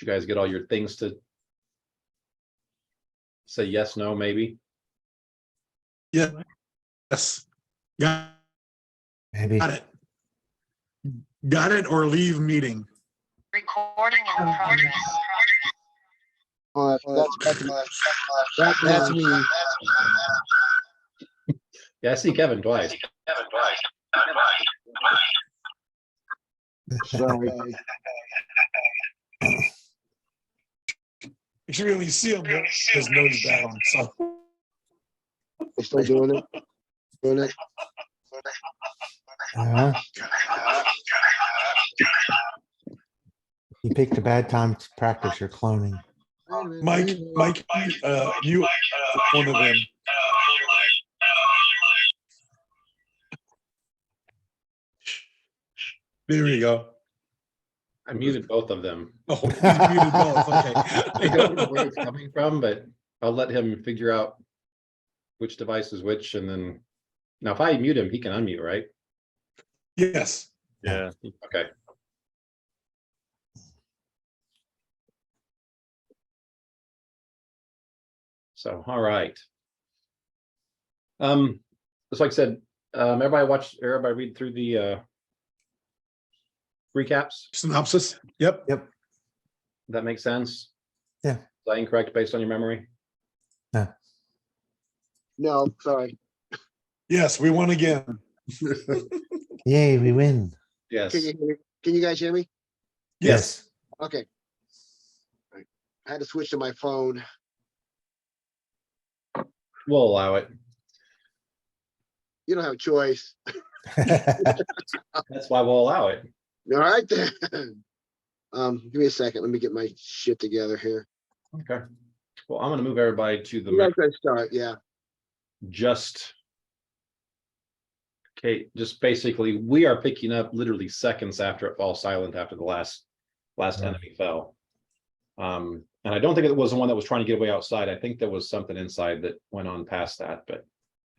you guys get all your things to say yes, no, maybe? Yes. Got Maybe. it. Got it or leave meeting. Recording in progress. That's me. Yeah, I see Kevin twice. Sorry. You should really see him. His nose down. So They still doing it? Doing it? Uh-huh. You picked a bad time to practice your cloning. Mike, you one of them. There we go. I muted both of them. Oh, he's muted both. I don't know where Okay. it's coming from, but I'll let him figure out which device is which, and then now if I mute him, he can unmute, right? Yes. Yeah. Okay. So, all right. Just like I said, everybody read through the recaps. Synopsis. Yep. That makes sense? Yeah. Is that incorrect based on your memory? No, sorry. Yes, we won again. Yay, we win. Yes. Can you hear me? Can you guys hear me? Yes. Okay. Right. I had to switch to my phone. We'll allow it. You don't have a choice. That's why we'll allow it. All right then. Give me a second. Let me get my shit together here. Okay. Well, I'm gonna move everybody to the You guys gotta start, yeah. just. Okay, just basically, we are picking up literally seconds after it falls silent after the last enemy fell. And I don't think it was the one that was trying to get away outside. I think there was something inside that went on past that, but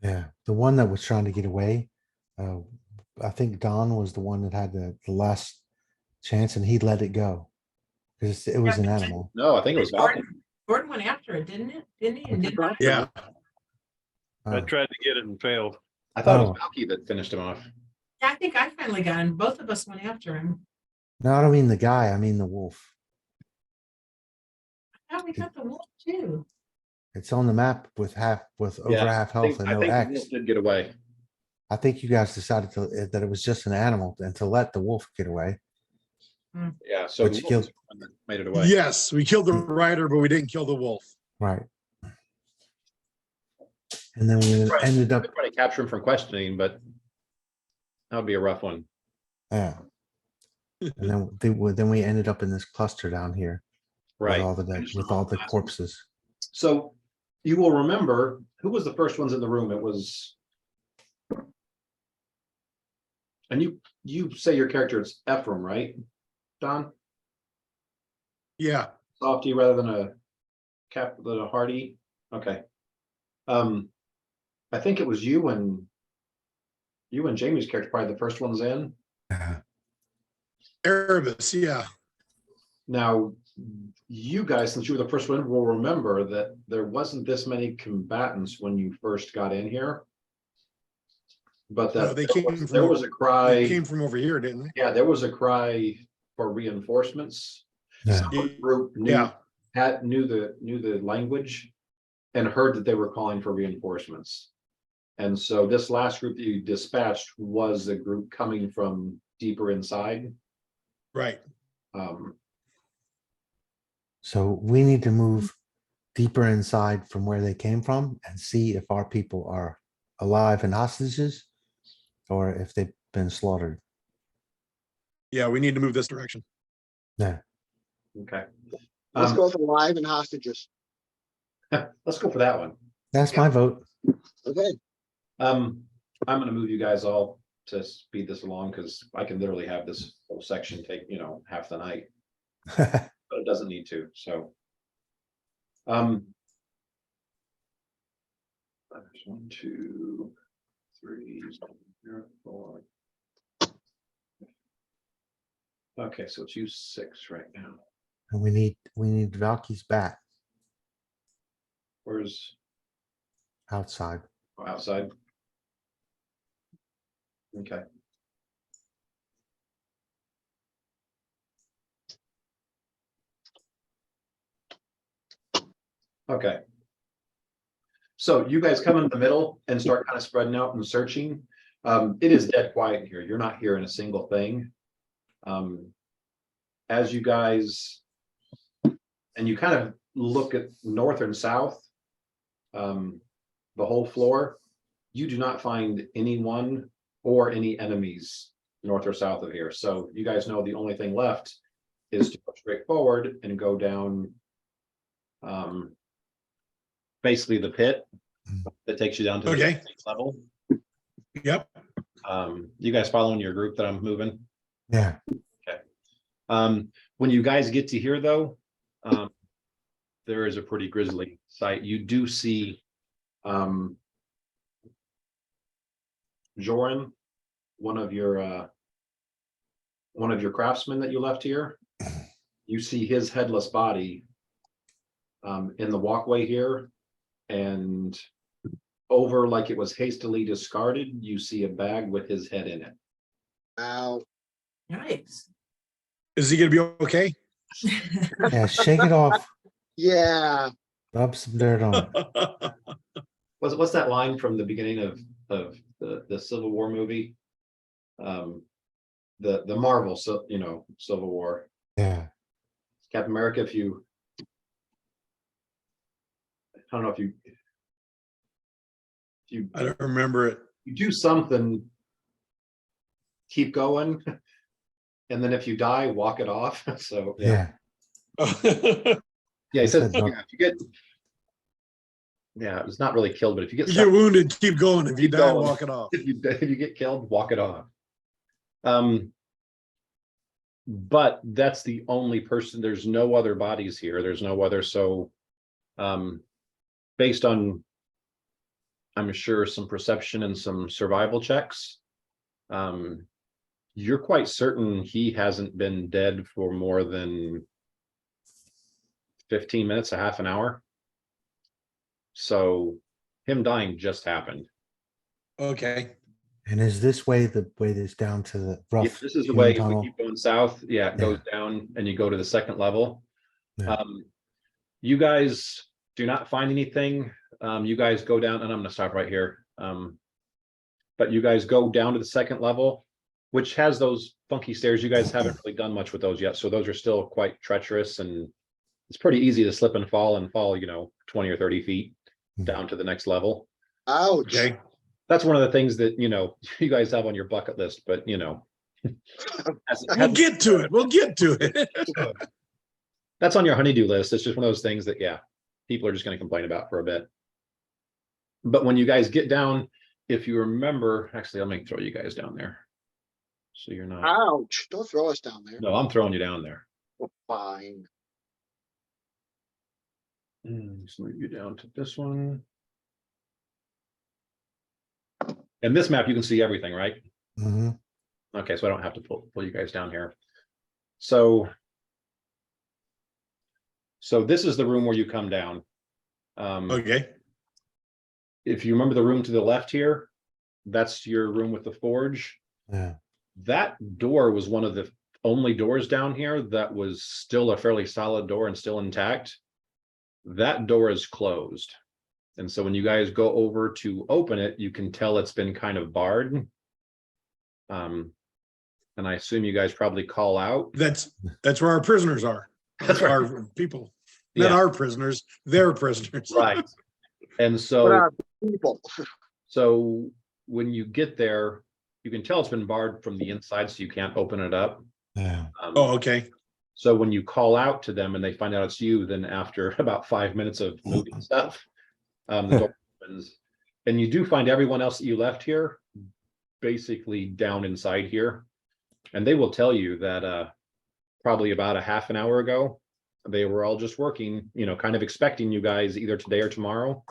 Yeah, the one that was trying to get away. I think Don was the one that had the last chance and he let it go. Because it was an animal. no, I think it was Falcon. Gordon went after it, didn't it? Didn't he? And did not. Yeah. I Oh, tried to get it and failed. I thought it was Oh. Valky that finished him off. Yeah, I think I finally got him. Both of us went after him. No, I don't mean the guy, I mean the wolf. I thought we got the wolf too. It's on the map with over Yeah, half I health think, and I no think the X. wolf did get away. I think you guys decided that it was just an animal and to let the wolf get away. Yeah, so But the you wolf killed- is the one that made it away. Yes, we killed the rider, but we didn't kill the wolf. Right. And then we ended up, Trying to capture him from questioning, but that would be a rough one. yeah. And then we ended up in this cluster down here. Right. With all the corpses. So you will remember, who was the first ones in the room? It was. And you say your character is Ephraim, right? Don? Yeah. Softy rather than a hardy? Okay. I think it was you and Jamie's character, probably the first ones in. Erebus, yeah. Now, you guys, since you were the first one, will remember that there wasn't this many combatants when you first got in here. But No, that they there was a They cry. came from over here, didn't they? Yeah, there was a cry for reinforcements. Yeah. Some of the group knew the language and heard that they were calling for reinforcements. And so this last group that you dispatched was a group coming from deeper inside. Right. So we need to move deeper inside from where they came from and see if our people are alive and hostages or if they've been slaughtered. Yeah, we need to move this direction. Yeah. Okay. Let's go for live and hostages. Let's go for that one. That's my vote. Okay. I'm gonna move you guys all to speed this along because I can literally have this whole section take, half the night, but it doesn't need to, so. There's 1, 2, 3, 4. Okay, so it's you 6 right now. And we need Valky's bat Where's outside. outside? Okay. Okay. So you guys come in the middle and start kind of spreading out and searching. It is dead quiet here. You're not hearing a single thing. As you guys, and you kind of look at north and south, the whole floor, you do not find anyone or any enemies north or south of here. So you guys know the only thing left is to go straight forward and go down basically the pit that takes you down to the Okay. next level. Yep. You guys following your group that I'm moving? Yeah, When you guys get to here though, there is a pretty grisly sight. You do see Joran, one of your craftsmen that you left here. You see his headless body in the walkway here, and over like it was hastily discarded, you see a bag with his head in it. Ow. Yikes. Is he gonna be okay? yeah, shake it off, Yeah. rub some dirt on it. What's that line from the beginning of the Civil War movie? The Marvel, so Civil War. Yeah, Captain America, if you, I don't know if you I don't remember it. you do something, keep going, and then if you die, walk it off. So yeah. he I said, said no. if you get, it's not really killed, but if you get You get wounded, keep going. If you Keep die, going. walk it off. if you get killed, walk it off. But that's the only person. There's no other bodies here. There's no other. So, based on, I'm sure, some perception and some survival checks, you're quite certain he hasn't been dead for more than 15 minutes, a half an hour. So him dying just happened. Okay. And is this way the way that's down to the Yeah, rough? this is the hewn way, if tunnel? we keep going south, it goes down and you go to the second level. Yeah. You guys do not find anything. You guys go down, and I'm gonna stop right here. But you guys go down to the second level, which has those funky stairs. You guys haven't really done much with those yet, so those are still quite treacherous, and it's pretty easy to slip and fall 20 or 30 feet down to the next level. Ouch. Okay. That's one of the things that you guys have on your bucket list, but We'll get to it. We'll get to it. that's on your honeydew list. It's just one of those things that people are just going to complain about for a bit. But when you guys get down, if you remember, actually, let me throw you guys down there, so you're not. Ouch. Don't throw us down there. No, I'm throwing you down there. We're fine. Just move you down to this one. And this map, you can see everything, right? Mhm. Okay, so I don't have to pull you guys down here. So this is the room where you come down. Okay. If you remember the room to the left here, that's your room with the forge. Yeah, That door was one of the only doors down here that was still a fairly solid door and still intact. That door is closed. And so when you guys go over to open it, you can tell it's been kind of barred. And I assume you guys probably call out. That's where our prisoners are. That's right. Our people, not Yeah. our prisoners, their prisoners. Right. And What so, are people? so when you get there, you can tell it's been barred from the inside, so you can't open it up. yeah. Oh, okay. So when you call out to them and they find out it's you, then after about 5 minutes of moving stuff, the door opens, and you do find everyone else that you left here basically down inside here. And they will tell you that probably about a half an hour ago, they were all just working, kind of expecting you guys either today or tomorrow.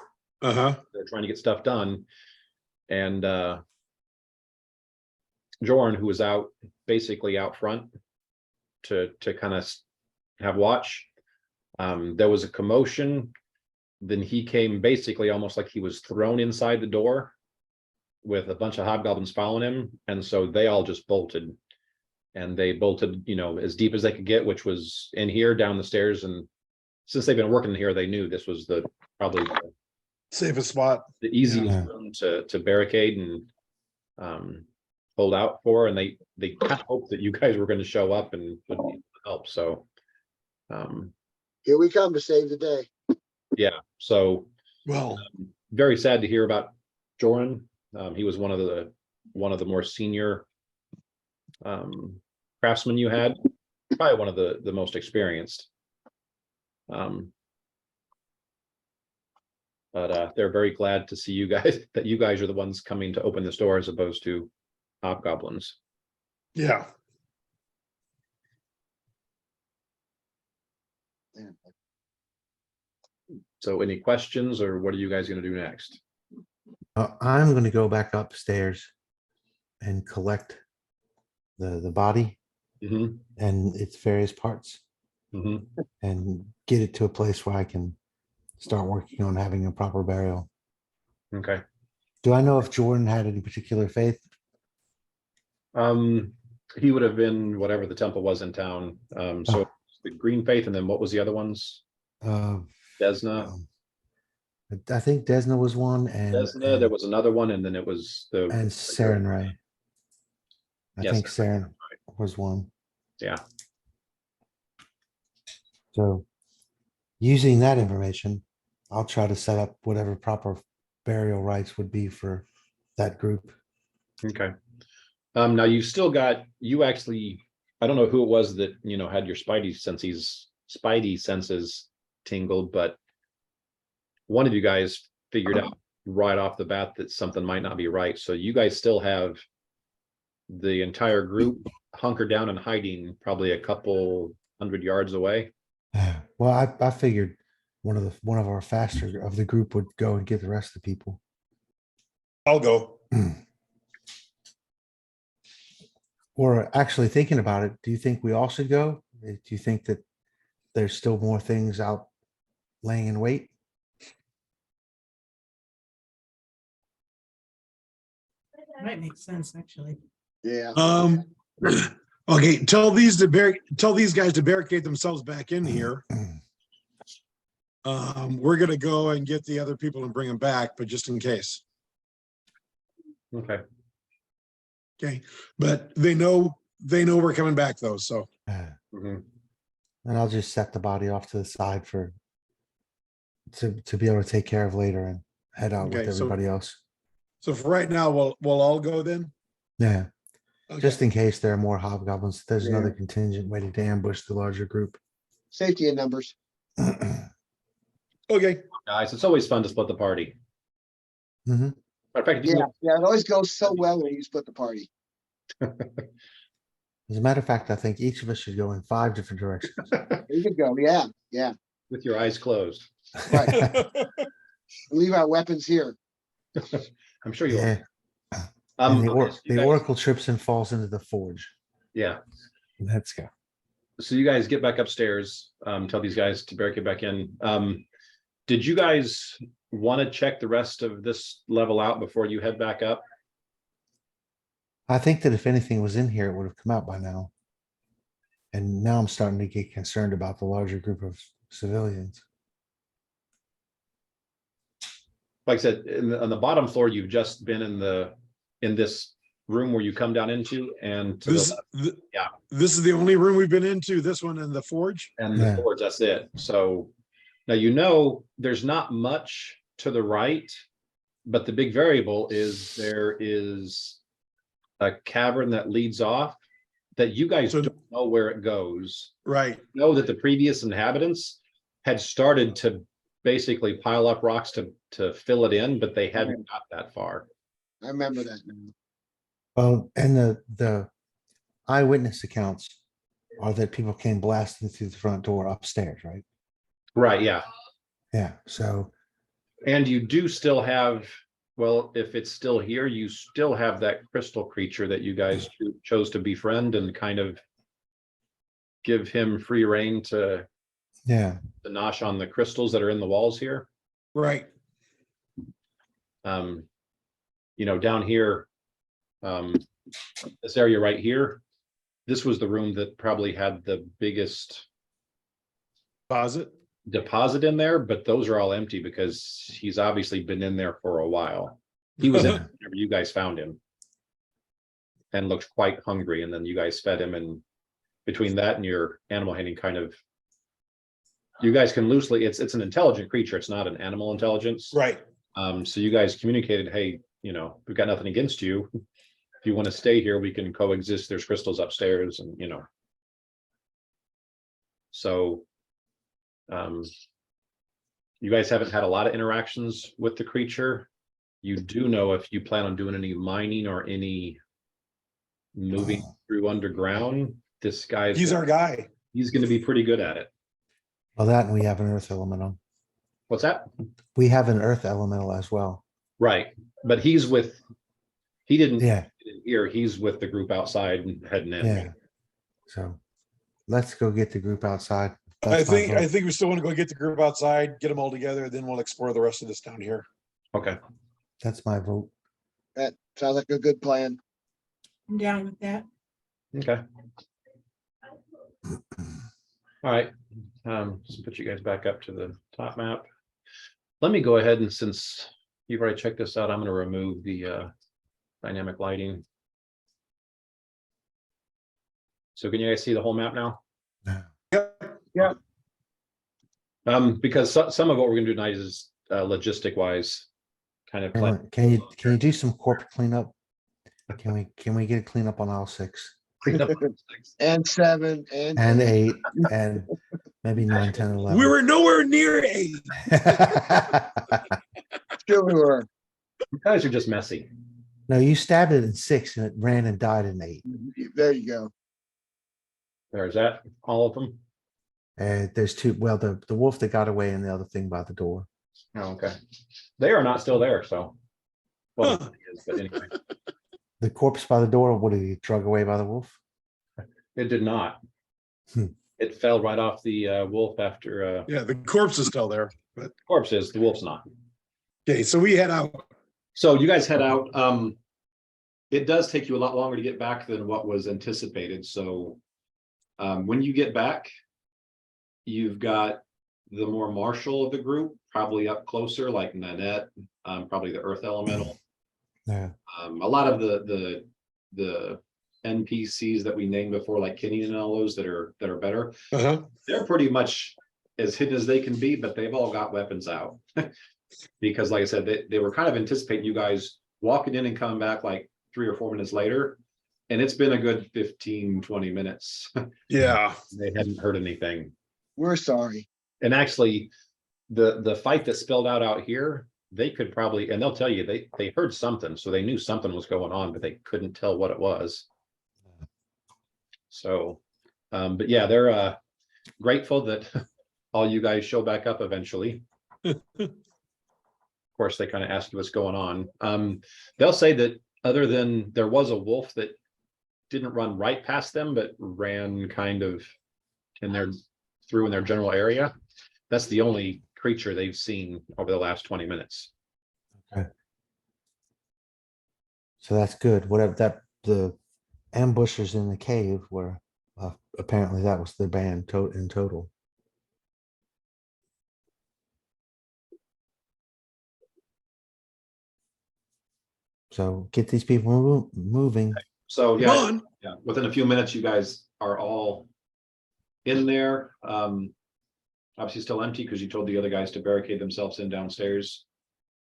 Uh-huh. They're trying to get stuff done. And Jorn, who was basically out front to kind of have watch. There was a commotion. Then he came basically almost like he was thrown inside the door with a bunch of hobgoblins following him. And so they all just bolted. And they bolted, as deep as they could get, which was in here, down the stairs. And since they've been working here, they knew this was probably Safest spot. the easiest Yeah. room to barricade and hold out for. And they kind of hoped that you guys were going to show up and would need help. So Here we come to save the day. so Well, very sad to hear about Joran. He was one of the more senior craftsmen you had, probably one of the most experienced. But they're very glad to see you guys, that you guys are the ones coming to open this door as opposed to hobgoblins. yeah. So any questions, or what are you guys going to do next? I'm gonna go back upstairs and collect the body Mhm, and its various parts mhm. and get it to a place where I can start working on having a proper burial. Okay. Do I know if Jordan had any particular faith? He would have been whatever the temple was in town. So the Green Faith, and then what was the other ones? Uh, Desna. I think Desna was one Desna, there was another one, and then it was and Saren Ray. I Yes, think Saren Saren was one. Yeah. So using that information, I'll try to set up whatever proper burial rites would be for that group. Okay. Now you've still got, I don't know who it was that, had your spidey senses tingled, but one of you guys figured out right off the bat that something might not be right. So you guys still have the entire group hunkered down and hiding probably a couple 100 yards away. Well, I figured one of our faster of the group would go and get the rest of the people. I'll go. Or actually thinking about it, do you think we all should go? Do you think that there's still more things out laying in wait? Might make sense, actually. Yeah. Okay, tell these guys to barricade themselves back in here. We're gonna go and get the other people and bring them back, but just in case. Okay. Okay, but they know we're coming back though, so. Mhm. And I'll just set the body off to the side to be able to take care of later and head out Okay, with so- everybody else. So for right now, we'll all go then? Yeah, Okay. just in case there are more hobgoblins. There's another Yeah. contingent waiting to ambush the larger group. Safety in numbers. Okay, Guys, it's always fun to split the party. Mhm. Matter of fact, if you Yeah, yeah, it always goes so well when you split the party. As a matter of fact, I think each of us should go in 5 different directions. There you go. Yeah, yeah. with your eyes closed, Right. Leave our weapons here. I'm sure you will. Yeah, and Okay, so you the guys- oracle trips and falls into the forge. Yeah. Let's go. So you guys get back upstairs, tell these guys to barricade back in. Did you guys want to check the rest of this level out before you head back up? I think that if anything was in here, it would have come out by now. And now I'm starting to get concerned about the larger group of civilians. Like I said, on the bottom floor, you've just been in this room where you come down into, and to the this, left, yeah. this is the only room we've been into, this one and the forge? and the Yeah. forge, that's it. So now there's not much to the right, but the big variable is there is a cavern that leads off that you guys So- don't know where it goes. Right, Know that the previous inhabitants had started to basically pile up rocks to fill it in, but they hadn't got that far. I remember that now. Well, and the eyewitness accounts are that people came blasting through the front door upstairs, right? Right, yeah. Yeah, so And you do still have, well, if it's still here, you still have that crystal creature that you guys chose to befriend and kind of give him free reign to Yeah, nosh on the crystals that are in the walls here. Right. You know, down here, this area right here, this was the room that probably had the biggest Deposit. deposit in there, but those are all empty because he's obviously been in there for a while. He was in whenever you guys found him and looked quite hungry, and then you guys fed him, and between that and your animal handling kind of, you guys can loosely, it's an intelligent creature, it's not an animal intelligence. Right. So you guys communicated, hey, you know, we've got nothing against you. If you want to stay here, we can coexist. There's crystals upstairs, and you know. So you guys haven't had a lot of interactions with the creature. You do know if you plan on doing any mining or any moving through underground, this guy's He's our guy. he's going to be pretty good at it. well, that and we have an earth elemental. What's that? We have an earth elemental as well. Right, but he didn't Yeah, here. He's with the group outside and heading in. yeah. So let's go get the group outside. I That's my think vote. we still want to go get the group outside, get them all together, then we'll explore the rest of this down here. Okay. That's my vote. That sounds like a good plan. I'm down with that. Okay. All right, just put you guys back up to the top map. Let me go ahead and, since you've already checked this out, I'm gonna remove the dynamic lighting. So can you guys see the whole map now? Yeah. Because some of what we're gonna do tonight is logistic wise, kind of plan. Can you do some corporate cleanup? Can we get a cleanup on aisle 6 clean up. And 7 and. and 10. 8 and maybe 9, 10, 11? We were nowhere near 8. Sure we were. You guys are just messy. No, you stabbed it in 6 and it ran and died in 8. There you go. There's that, all of them. There's 2, well, the wolf that got away and the other thing by the door. Oh, okay. They are not still there, so. Well, Huh. it is, but anyway, The corpse by the door, what did he drug away by the wolf? it did not. Hmm. It fell right off the wolf after Yeah, the corpse is still there. But corpse is, the wolf's not. okay, so we head out. So you guys head out. It does take you a lot longer to get back than what was anticipated. So when you get back, you've got the more martial of the group, probably up closer, like Nanette, probably the Earth Elemental. Yeah. A lot of the NPCs that we named before, like Kenny and all those that are better, Uh-huh. they're pretty much as hidden as they can be, but they've all got weapons out. Because like I said, they were kind of anticipating you guys walking in and coming back like 3 or 4 minutes later. And it's been a good 15, 20 minutes. Yeah. They hadn't heard anything. We're sorry. And actually, the fight that spilled out here, they could probably, and they'll tell you, they heard something, so they knew something was going on, but they couldn't tell what it was. So, but yeah, they're grateful that all you guys show back up eventually. Of course, they kind of ask you what's going on. They'll say that other than there was a wolf that didn't run right past them, but ran kind of in their general area. That's the only creature they've seen over the last 20 minutes. Okay. So that's good. Whatever the ambushers in the cave were, apparently that was the band in total. So get these people moving. So Come yeah, on. yeah, within a few minutes, you guys are all in there. Obviously still empty because you told the other guys to barricade themselves in downstairs.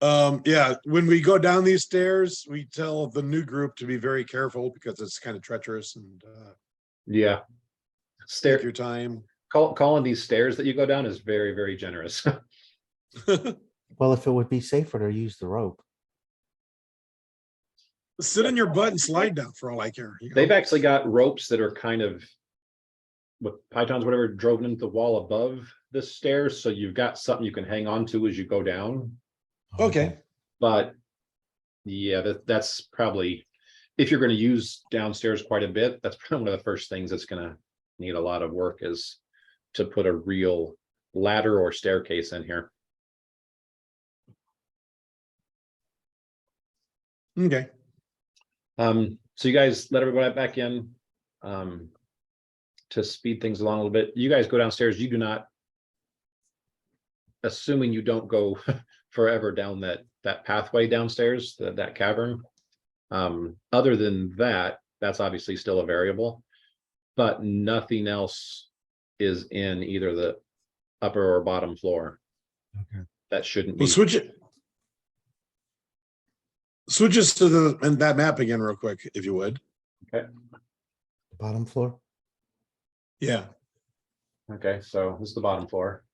Yeah, when we go down these stairs, we tell the new group to be very careful because it's kind of treacherous and Yeah. take Stair, your time. calling these stairs that you go down is very, very generous. Well, if it would be safer to use the rope. Sit on your butt and slide down for all I care. you know? They've actually got ropes that are kind of with pythons, whatever, driven into the wall above the stairs. So you've got something you can hang on to as you go down. Okay. But yeah, that's probably, if you're going to use downstairs quite a bit, that's probably one of the first things that's going to need a lot of work is to put a real ladder or staircase in here. Okay, So you guys let everybody back in. To speed things along a little bit, you guys go downstairs, you do not. Assuming you don't go forever down that pathway downstairs, that cavern. Other than that, that's obviously still a variable, but nothing else is in either the upper or bottom floor. Okay. That shouldn't be. we'll switch it. Switch us to that map again real quick, if you would. Bottom floor. Yeah. Okay, so this is the bottom floor.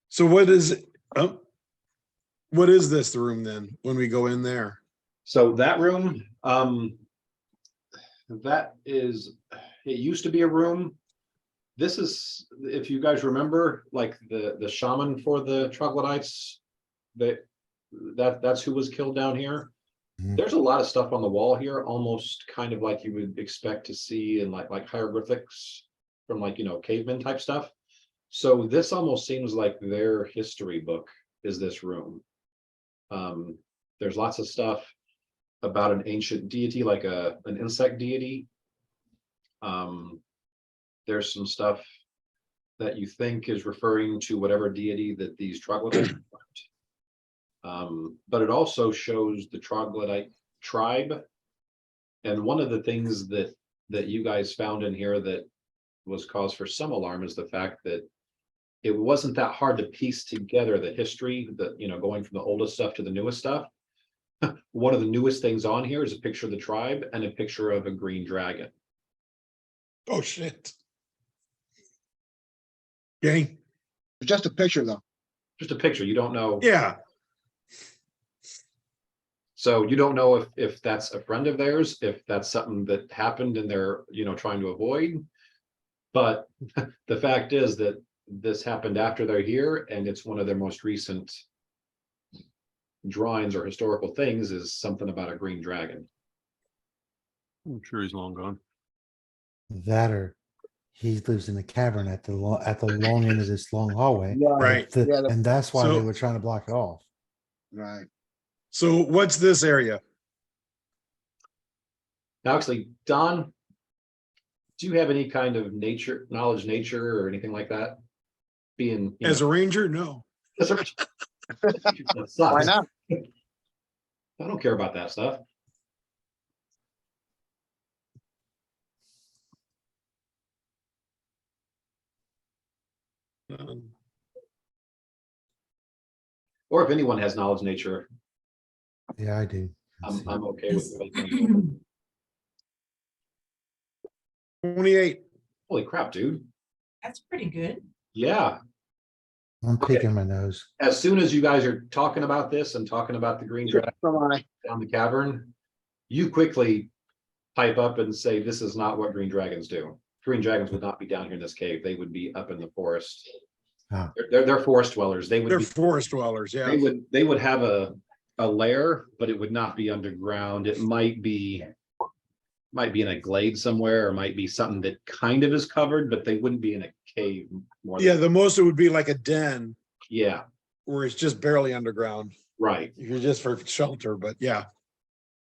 So what is this room then, when we go in there? So that room, that is, it used to be a room. This is, if you guys remember, like the shaman for the troglodytes, that's who was killed down here. Mhm. There's a lot of stuff on the wall here, almost kind of like you would expect to see in like hieroglyphics from like, caveman type stuff. So this almost seems like their history book is this room. There's lots of stuff about an ancient deity, like an insect deity. There's some stuff that you think is referring to whatever deity that these troglodytes but it also shows the troglodyte tribe. And one of the things that you guys found in here that was cause for some alarm is the fact that it wasn't that hard to piece together the history that, going from the oldest stuff to the newest stuff. One of the newest things on here is a picture of the tribe and a picture of a green dragon. Oh, shit. Okay, It's just a picture though. Just a picture, you don't know. yeah, So you don't know if that's a friend of theirs, if that's something that happened and they're, trying to avoid. But the fact is that this happened after they're here, and it's one of their most recent drawings or historical things is something about a green dragon. I'm sure he's long gone. That or he lives in a cavern at the long end of this long hallway. right. Yeah, And that's why they So- were trying to block it off. Right. So what's this area? Now, actually, Don, do you have any kind of knowledge or anything like that? Being As a ranger? No. that Why sucks. not? I don't care about that stuff. Or if anyone has knowledge nature, Yeah, I do. Let's see. I'm okay with it. 28. Holy crap, dude. That's pretty good. Yeah. I'm picking my nose. As soon as you guys are talking about this and talking about the green dragon So I, down the cavern, you quickly pipe up and say, this is not what green dragons do. Green dragons would not be down here in this cave. They would be up in the forest. Ah. They're forest dwellers. They would They're be, forest dwellers, yeah. they would have a lair, but it would not be underground. It might be in a glade somewhere, or might be something that kind of is covered, but they wouldn't be in a cave more than, Yeah, the most it would be like a den yeah, where it's just barely underground. right. You're just for shelter, but yeah.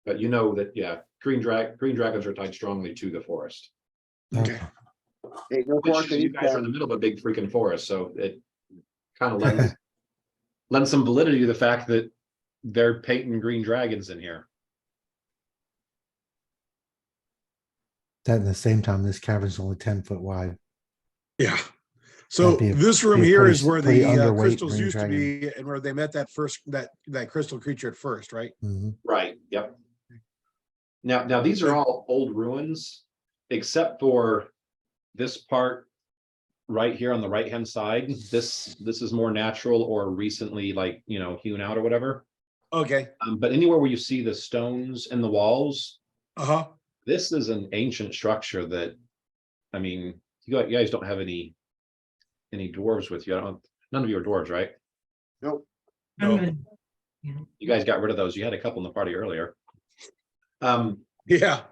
But you know that, yeah, green dragons are tied strongly to the forest. Okay. hey, no Which forest in you East guys are in Town. the middle of a big freaking forest, so it kind of lends some validity to the fact that they're painting green dragons in here. At the same time, this cavern's only 10 foot wide. Yeah. So That'd be a- this room be a here pretty is where pretty the underweight crystals green used to dragon. be and where they met that crystal creature at first, right? Mhm. Right, yep. Now these are all old ruins, except for this part right here on the right-hand side. This is more natural or recently, like, hewn out or whatever. Okay. But anywhere where you see the stones in the walls, Uh-huh. this is an ancient structure that, I mean, you guys don't have any dwarves with you. None of you are dwarves, right? Nope. No. I'm You guys got rid of those. You had a couple in the party earlier. Yeah.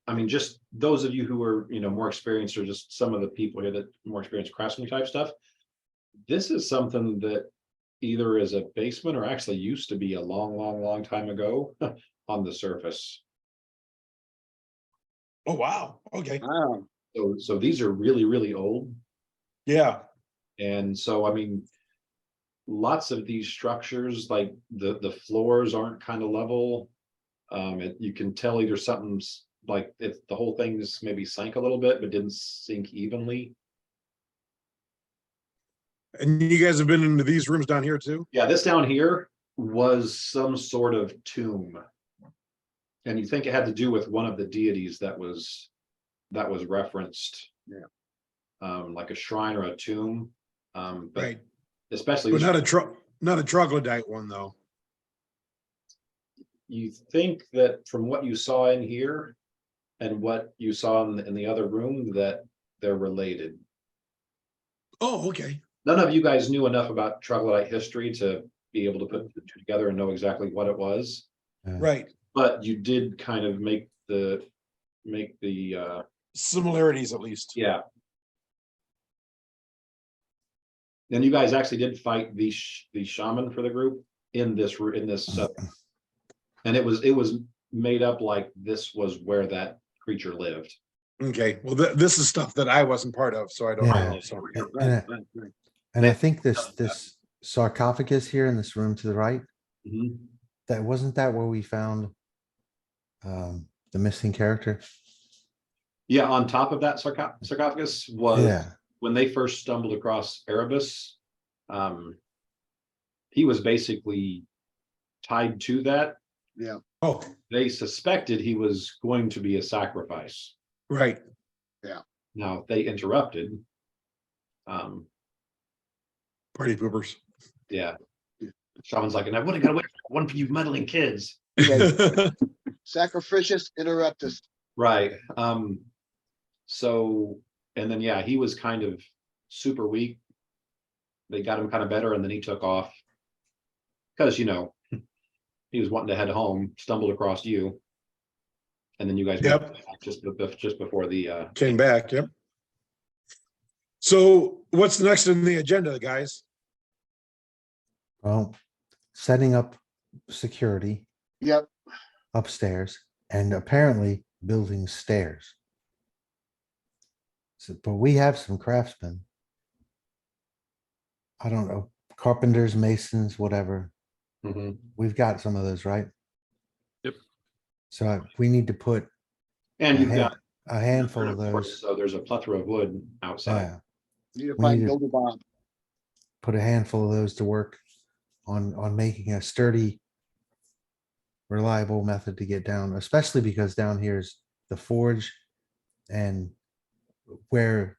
But I mean, just those of you who are, more experienced, or just some of the people here that more experienced craftsman type stuff. This is something that either is a basement or actually used to be a long, long, long time ago on the surface. Oh, wow. Okay. Wow. So these are really, really old. Yeah. And so, I mean, lots of these structures, like the floors aren't kind of level. You can tell either something's like if the whole thing's maybe sank a little bit, but didn't sink evenly. And you guys have been into these rooms down here too? Yeah, this down here was some sort of tomb. And you think it had to do with one of the deities that was referenced. Yeah. Like a shrine or a tomb. But Right. especially But not a troglodyte one though. you think that from what you saw in here and what you saw in the other room, that they're related. Oh, okay. None of you guys knew enough about troglodyte history to be able to put the two together and know exactly what it was, Right. but you did kind of make the Similarities at least. yeah. And you guys actually did fight the shaman for the group in this and it was made up like this was where that creature lived. Okay. Well, this is stuff that I wasn't part of, so I don't Yeah. know. So, And, Right, and right, right. and I Yeah. think this sarcophagus here in this room to the right, Mhm. that wasn't that where we found the missing character? Yeah, on top of that sarcophagus was Yeah, when they first stumbled across Erebus. He was basically tied to that. oh, They suspected he was going to be a sacrifice. right. Now they interrupted. Party poopers. Yeah. Shaman's like, and I would have got away from one for you meddling kids. Sacrificius interruptus. Right. So, and then, yeah, he was kind of super weak. They got him kind of better, and then he took off. Because, he was wanting to head home, stumbled across you. And then you guys Yep. went just before the Came back, yep. So what's next in the agenda, guys? well, setting up security Yep. upstairs and apparently building stairs. So, but we have some craftsmen. I don't know, carpenters, masons, whatever. Mhm. We've got some of those, right? Yep. So we need to put And you've got a handful of those. So there's a plethora of wood outside. Yeah, Need to We find need to- Builder Bob. put a handful of those to work on making a sturdy, reliable method to get down, especially because down here's the forge and where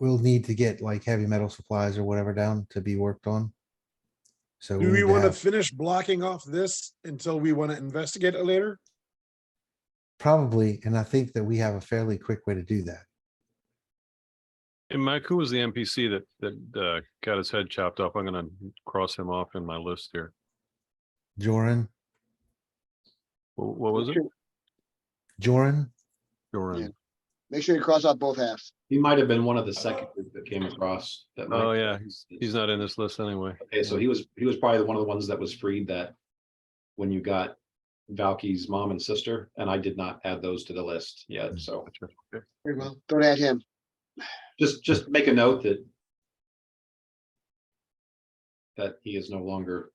we'll need to get like heavy metal supplies or whatever down to be worked on. So Do we we need to want to have finish blocking off this until we want to investigate it later? probably, and I think that we have a fairly quick way to do that. And Mike, who was the NPC that got his head chopped off? I'm gonna cross him off in my list here. Joran, What was it? Joran, Joran. Yeah. Make sure you cross out both halves. He might have been one of the second group that came across that. Oh, might- yeah, he's not in this list anyway. Okay, so he was probably one of the ones that was freed that when you got Valky's mom and sister, and I did not add those to the list yet, so Okay. Very well. Don't add him. just make a note that he is no longer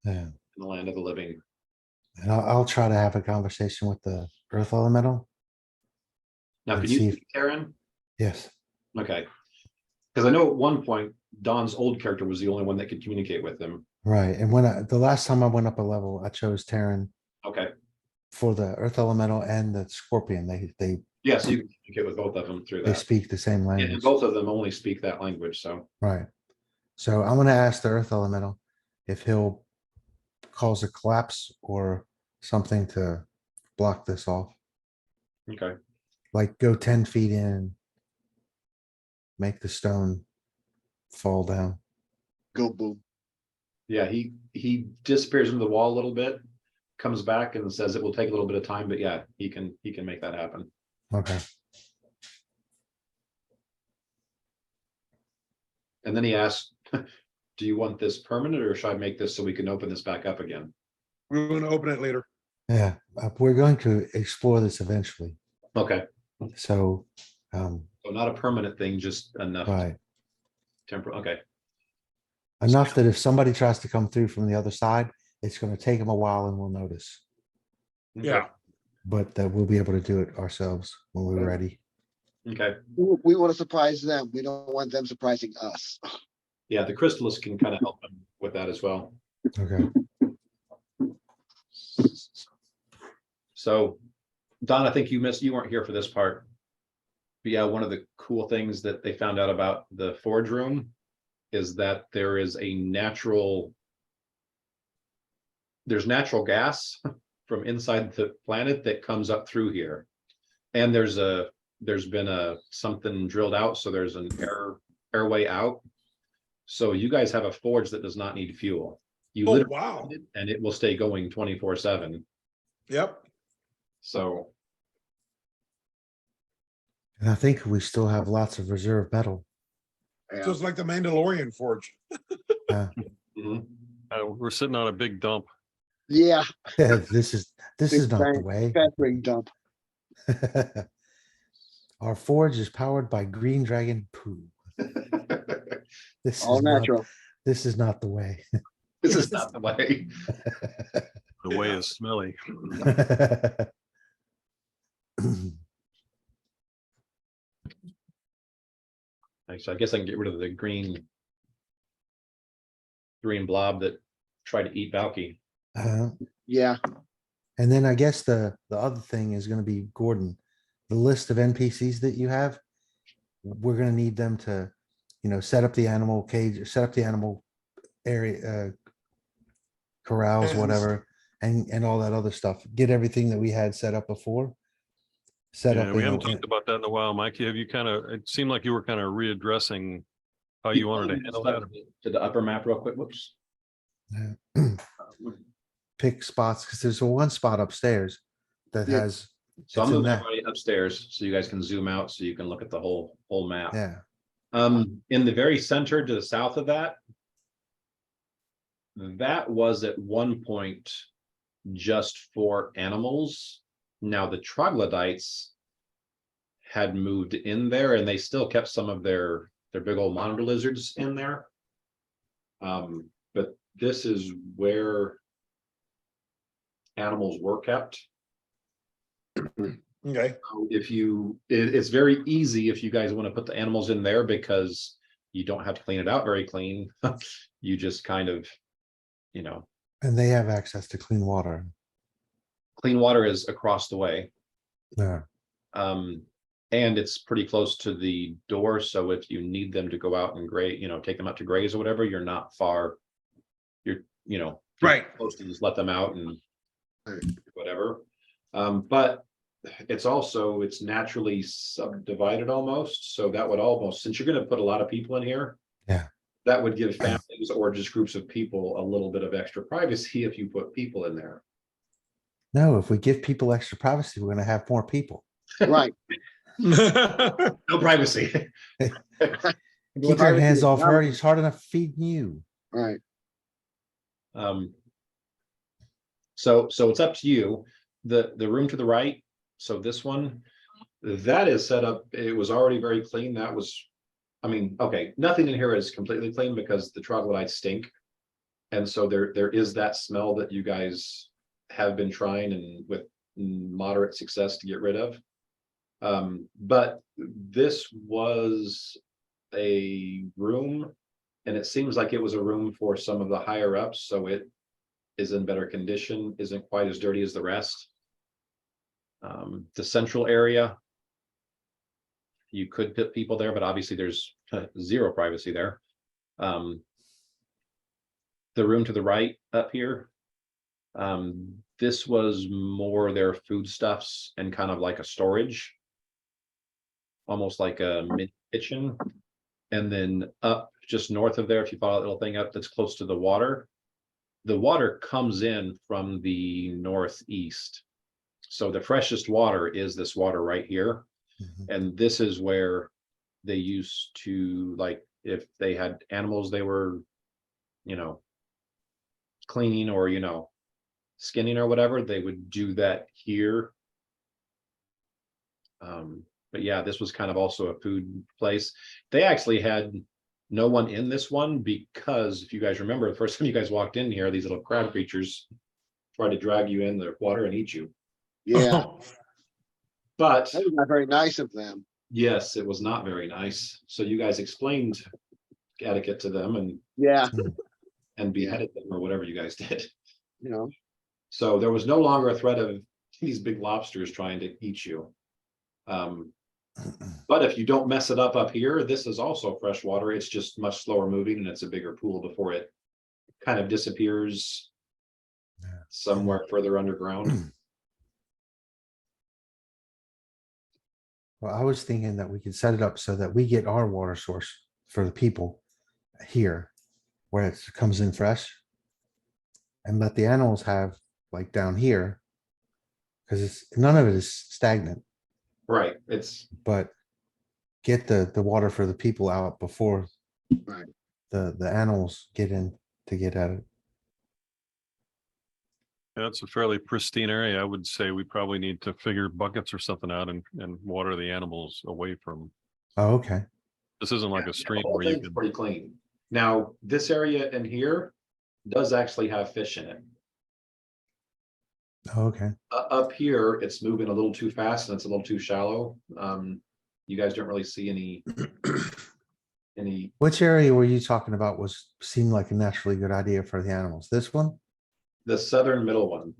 yeah. in the land of the living. And I'll try to have a conversation with the earth elemental. Now, And can you see if- speak Karen? Yes, Okay. Because I know at one point, Don's old character was the only one that could communicate with him. right. And when the last time I went up a level, I chose Terran Okay, for the earth elemental and the scorpion. They yeah, so you can communicate with both of them through they that. speak the same And language. both of them only speak that language, so. Right. So I'm gonna ask the earth elemental if he'll cause a collapse or something to block this off, Okay, like go 10 feet in. Make the stone fall down. Go boom. yeah, he disappears into the wall a little bit, comes back and says it will take a little bit of time, but yeah, he can make that happen. Okay, And then he asked, do you want this permanent or should I make this so we can open this back up again? We're gonna open it later. yeah, we're going to explore this eventually, Okay, so, so not a permanent thing, just enough right. temporal, okay. Enough that if somebody tries to come through from the other side, it's gonna take them a while and we'll notice. Yeah. But that we'll be able to do it ourselves when we're ready. Okay, We want to surprise them. We don't want them surprising us. yeah, the Crystallis can kind of help him with that as well. Okay, So, Don, I think you weren't here for this part. But yeah, one of the cool things that they found out about the forge room is that there's natural gas from inside the planet that comes up through here. And there's been something drilled out, so there's an airway out. So you guys have a forge that does not need fuel. You Oh, literally wow. and it will stay going 24/7. Yep. So and I think we still have lots of reserve metal. Yeah. So it's like the Mandalorian forge. mhm. We're sitting on a big dump. Yeah, Yeah, this is Big not the bang. way. fat ring dump. Our forge is powered by green dragon poo. This All is not, natural. this is not the way. This is not the way. The way is smelly. Actually, I guess I can get rid of the green blob that tried to eat Valky. Yeah, And then I guess the other thing is gonna be Gordon, the list of NPCs that you have. We're gonna need them to, set up the animal cage, set up the animal area, corrals, Pens. whatever, and all that other stuff. Get everything that we had set up before. Set Yeah, up. we in a- haven't talked about that in a while, Mikey. Have you it seemed like you were kind of readdressing how you wanted to handle that? To the upper map real quick, whoops. Pick spots, because there's one spot upstairs that Yeah. has, So I'm It's in moving that. everybody upstairs so you guys can zoom out so you can look at the whole map. yeah, In the very center to the south of that was at one point just for animals. Now the troglodytes had moved in there and they still kept some of their big old monitor lizards in there. But this is where animals were kept. Okay. It's very easy if you guys want to put the animals in there because you don't have to clean it out very clean. You just kind of, and they have access to clean water. clean water is across the way. Yeah, And it's pretty close to the door. So if you need them to go out and take them out to graze or whatever, you're not far. You're Right. close to just let them out and Right. whatever. But it's naturally subdivided almost. So that would almost, since you're going to put a lot of people in here. Yeah. That would give families or just groups of people a little bit of extra privacy if you put people in there. no, if we give people extra privacy, we're gonna have more people. right. No privacy. Keep your hands off her, he's hard enough feeding you. Right. So it's up to you. The room to the right, so this one, that is set up, it was already very clean. Okay, nothing in here is completely clean because the troglodytes stink. And so there is that smell that you guys have been trying and with moderate success to get rid of. But this was a room and it seems like it was a room for some of the higher ups, so it is in better condition, isn't quite as dirty as the rest. The central area, you could put people there, but obviously there's zero privacy there. The room to the right up here, this was more their foodstuffs and kind of like a storage, almost like a mini kitchen. And then up just north of there, if you follow that little thing up, that's close to the water. the water comes in from the northeast. So the freshest water is this water right here. Mhm. And this is where they used to, like, if they had animals they were, you know, cleaning or, you know, skinning or whatever, they would do that here. But yeah, this was kind of also a food place. They actually had no one in this one because if you guys remember, the first time you guys walked in here, these little crab creatures tried to drag you in the water and eat you. Yeah, But that was not very nice of them. yes, it was not very nice. So you guys explained etiquette to them Yeah, and beheaded them or whatever you guys did. you know, So there was no longer a threat of these big lobsters trying to eat you. But if you don't mess it up here, this is also fresh water. It's just much slower moving and it's a bigger pool before it kind of disappears Yeah. somewhere further underground. Well, I was thinking that we could set it up so that we get our water source for the people here, where it comes in fresh. And let the animals have like down here. Cause it's, none of it is stagnant, Right, it's, but get the water for the people out before right. the animals get in to get at it. That's a fairly pristine area. I would say we probably need to figure buckets or something out and water the animals away from. Oh, okay. This isn't like yeah, a stream the whole where you thing's can. pretty clean. Now, this area in here does actually have fish in it. Oh, okay. Up here, it's moving a little too fast and it's a little too shallow. You guys don't really see any, Which area were you talking about seemed like a naturally good idea for the animals? This one? the southern middle one.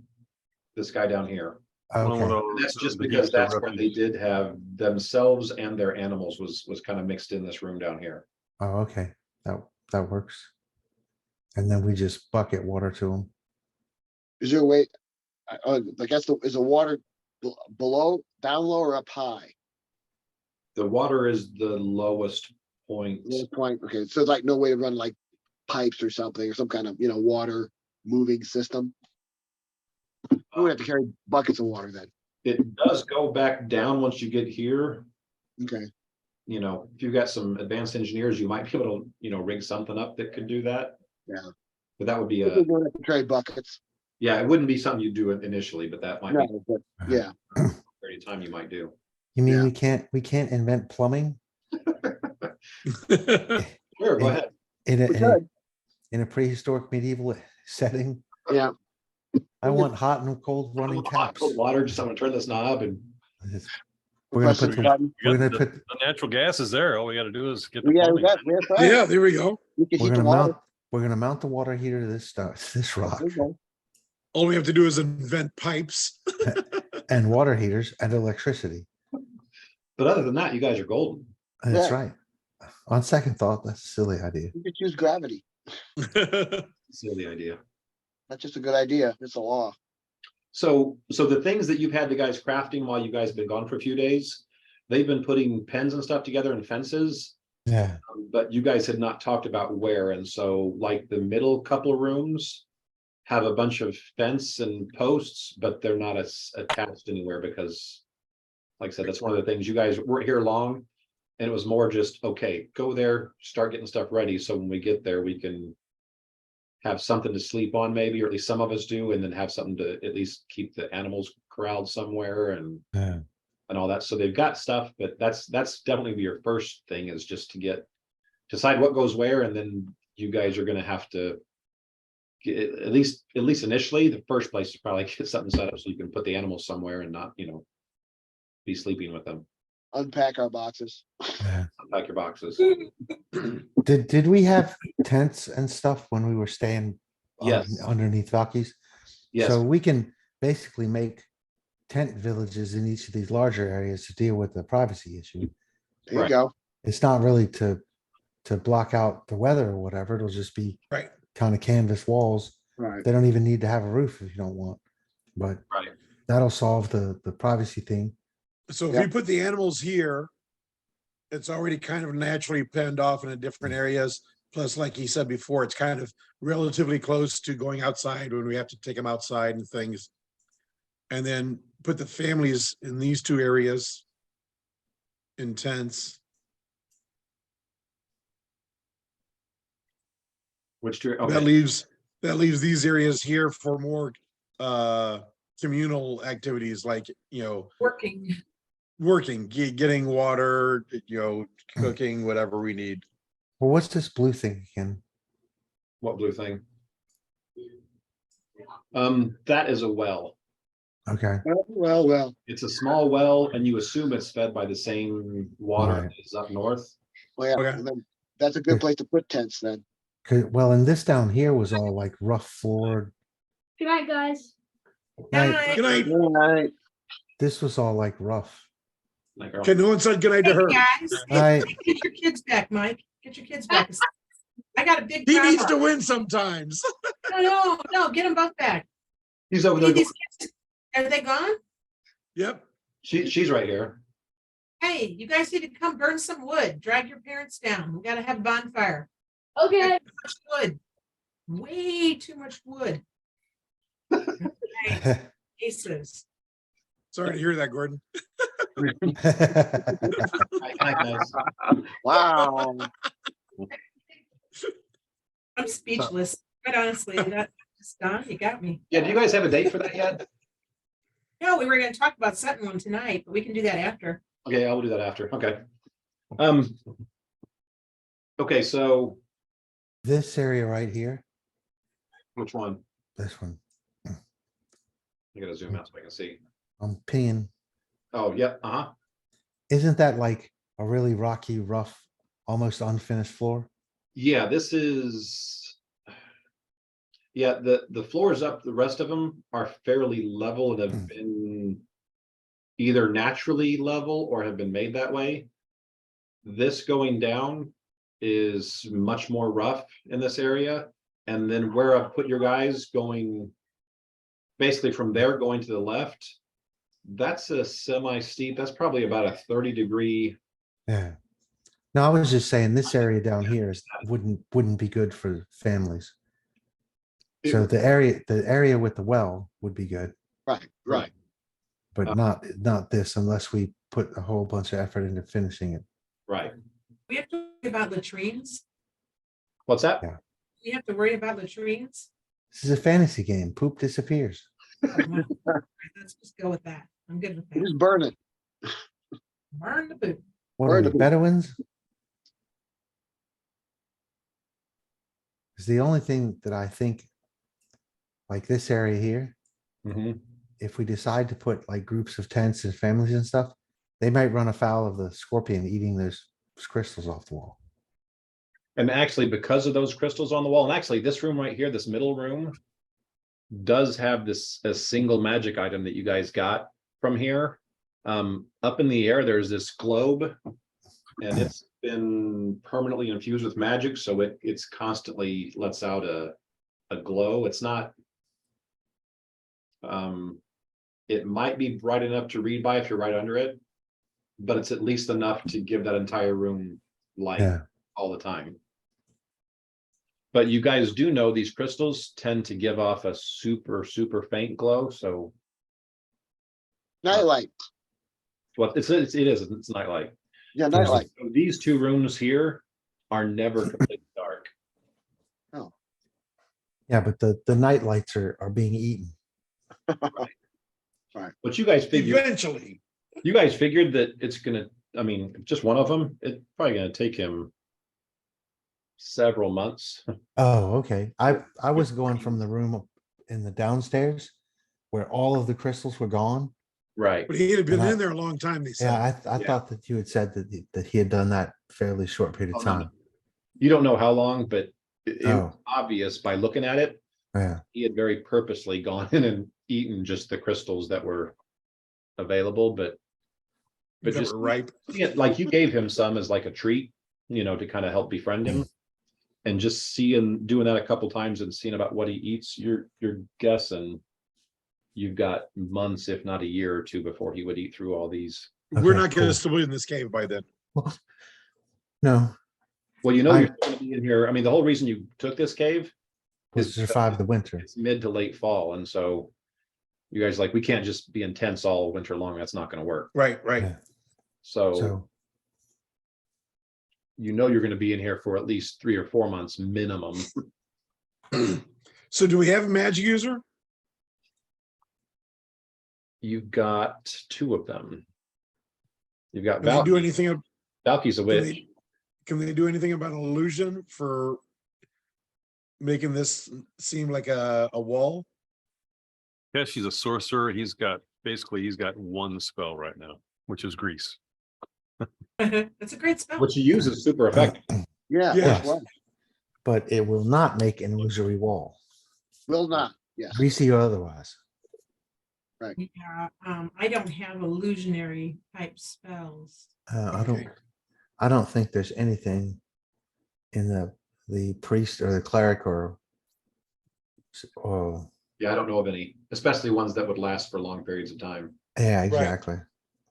This guy down here. one with Okay. all That's just the because heaps of that's where they refuse. did have themselves and their animals was kind of mixed in this room down here. Oh, okay. That works. And then we just bucket water to them. Is there a way? I guess is the water below, down low or up high? The water is the lowest point. Low point, okay, so like no way to run like pipes or something, or some kind of, water moving system. We would have to carry buckets of water then. It does go back down once you get here. Okay, You know, if you've got some advanced engineers, you might be able to, rig something up that could do that. yeah. But that would be We don't have to carry buckets. yeah, it wouldn't be something you'd do it initially, but that might be No, but yeah, a period of time you might do. You mean Yeah. we can't invent plumbing Sure, go And- ahead. in a, we in a, could, in a prehistoric medieval setting? yeah. I want hot and cold running Hot, taps. cold water, just someone turn this knob and It's- We're gonna Press put the the, button. we're gonna The put, the natural gas is there. All we gotta do is get the We plumbing. have fire. Yeah, there we go. We can we're heat the gonna water. mount the water heater to this stuff, this rock, There you go. All we have to do is invent pipes. and water heaters and electricity. but other than that, you guys are golden. That's Yeah. right. On second thought, that's a silly idea. You could use gravity. Silly idea. That's just a good idea. It's a law. So the things that you've had the guys crafting while you guys have been gone for a few days, they've been putting pens and stuff together and fences, Yeah, but you guys had not talked about where. And so like the middle couple of rooms have a bunch of fence and posts, but they're not as attached anywhere because like I said, that's one of the things you guys weren't here long. And it was more just, okay, go there, start getting stuff ready. So when we get there, we can have something to sleep on maybe, or at least some of us do, and then have something to at least keep the animals corralled somewhere and yeah. all that. So they've got stuff, but that's definitely your first thing is just to decide what goes where, and then you guys are gonna have to at least initially, the first place is probably get something set up so you can put the animals somewhere and not, be sleeping with them. Unpack our boxes. Yeah. Unpack your boxes. Did we have tents and stuff when we were staying? Yes. Underneath Valky's? Yes, So we can basically make tent villages in each of these larger areas to deal with the privacy issue. There you Right. go. It's not really to block out the weather or whatever. It'll just be Right. kind of canvas walls. Right. They don't even need to have a roof if you don't want, but right. that'll solve the privacy thing. So if Yeah. you put the animals here, it's already kind of naturally penned off in different areas. Plus, like he said before, it's kind of relatively close to going outside when we have to take them outside and things. And then put the families in these two areas. In tents. Which, That okay, leaves these areas here for more communal activities like, Working. getting water, cooking, whatever we need. Well, what's this blue thing again? what blue thing? That is a well. Okay, Well, It's a small well and you assume it's fed by the same water Right. that is up north. yeah, Okay. and then that's a good place to put tents then. well, and this down here was all like rough floored. Good night, guys. Right, Good night. Alright, this was all like rough. Like, Okay, no one said good night to Hey, her. guys, Right. get your kids back, Mike. Get your kids back. I got a big He needs to problem. win sometimes. No, get them both back. he's over We there. need these kids. Are they gone? Yep. She's right here. Hey, you guys need to come burn some wood. Drag your parents down. We gotta have a bonfire. Okay. Too much wood. Way too much wood. Aces. Sorry to hear that, Gordon. Hi, guys. wow. I'm speechless. Quite honestly, that's done. You got me. Yeah, do you guys have a date for that yet? No, we were gonna talk about setting one tonight, but we can do that after. Okay, I will do that after. Okay. Okay, so This area right here, which one? this one, I gotta zoom out so I can see. I'm pinging. Oh, yeah, uh-huh. Isn't that like a really rocky, rough, almost unfinished floor? Yeah, this is. Yeah, the floors up, the rest of them are fairly level and have been either naturally level or have been made that way. This going down is much more rough in this area. And then where I've put your guys going, basically from there going to the left, that's a semi-steep, that's probably about a 30-degree. Yeah. No, I was just saying this area down here wouldn't be good for families. So the area with the well would be good, Right. but not this unless we put a whole bunch of effort into finishing it. Right. We have to worry about latrines. What's that? Yeah. We have to worry about latrines. This is a fantasy game. Poop disappears. Let's just go with that. I'm good with that. Just burn it. Burn the boot. What Where are the we, poop? Bedouins? Is the only thing that I think, like this area here, Mhm. if we decide to put like groups of tents and families and stuff, they might run afoul of the scorpion eating those crystals off the wall. And actually, because of those crystals on the wall, and actually this room right here, this middle room does have this a single magic item that you guys got from here. Up in the air, there's this globe and it's been permanently infused with magic. So it's constantly lets out a glow. It's not, it might be bright enough to read by if you're right under it, but it's at least enough to give that entire room light Yeah. all the time. But you guys do know these crystals tend to give off a super, super faint glow, so Nightlight. what it is, it's nightlight. Yeah, nightlight. So these two rooms here are never completely dark. Yeah, but the night lights are being eaten. But you guys figured, Eventually. you guys figured that it's gonna, I mean, just one of them, it's probably gonna take him several months. Oh, okay. I was going from the room in the downstairs where all of the crystals were gone. Right. But he had been And I- in there a long time, they Yeah, said. I Yeah. thought that you had said that he had done that fairly short period of Oh, no, no. time. You don't know how long, but it was Oh. obvious by looking at it, Yeah, he had very purposely gone in and eaten just the crystals that were available, but That just were ripe. yeah, like you gave him some as like a treat, to kind of help befriend him. And just doing that a couple times and seeing about what he eats, you're guessing you've got months, if not a year or two, before he would eat through all these. We're Okay, not gonna cool. still be in this cave by then. no, Well, you know, I- you're gonna be in here. I mean, the whole reason you took this cave Was is to survive the winter. it's mid to late fall, and so you guys like, we can't just be intense all winter long. That's not gonna work. Right, right. Yeah. So So, you know you're gonna be in here for at least 3 or 4 months minimum. So do we have a magic user? You've got 2 of them. You've got Can they do Valky. anything? Valky's a Can witch. can they do anything about illusion for making this seem like a wall? Yeah, she's a sorcerer. He's got 1 spell right now, which is grease. That's a great spell. What you use is super effective. Yeah, Yes. that's right. but it will not make an illusory wall, Will not, yes. greasy or otherwise. Yeah, I don't have illusionary type spells. Okay. I don't think there's anything in the priest or the cleric or Yeah, I don't know of any, especially ones that would last for long periods of time. yeah, exactly.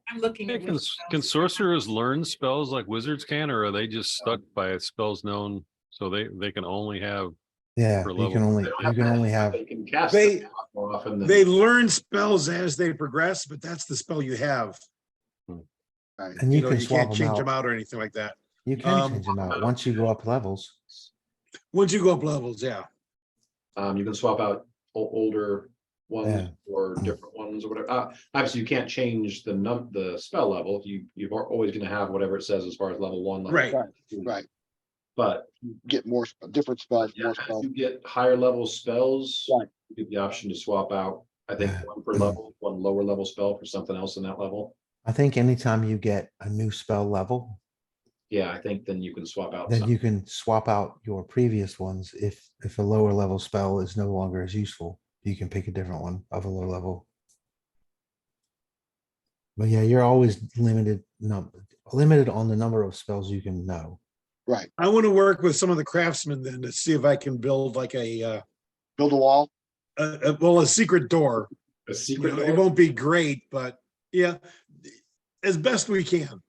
I'm looking Hey, at. Can, which spells can are- sorcerers learn spells like wizards can, or are they just stuck by spells known? So they can only have, Yeah, Per you level. can only, They don't you can magic, only but have, They can cast They- them more often than. They learn spells as they progress, but that's the spell you have. Right. and You you know, can you swap can't them change them out. out or anything like that. You can Um, change them out once you go up levels. Once you go up levels, yeah. You can swap out older ones Yeah. or different ones or whatever. Obviously, you can't change the spell level. You're always gonna have whatever it says as far as level 1. level Right. 2. Right. But Get more, different spells, yeah, more as spells. you get higher level spells, Right. you get the option to swap out, I think, 1 per level, 1 lower level spell for something else in that level. I think anytime you get a new spell level, Yeah, I think then you can swap out then some. you can swap out your previous ones. If a lower level spell is no longer as useful, you can pick a different one of a lower level. But yeah, you're always limited on the number of spells you can know. Right. I want to work with some of the craftsmen then to see if I can build like a Build a wall. well, a secret door. A You secret know, it door? won't be great, but yeah, as best we can.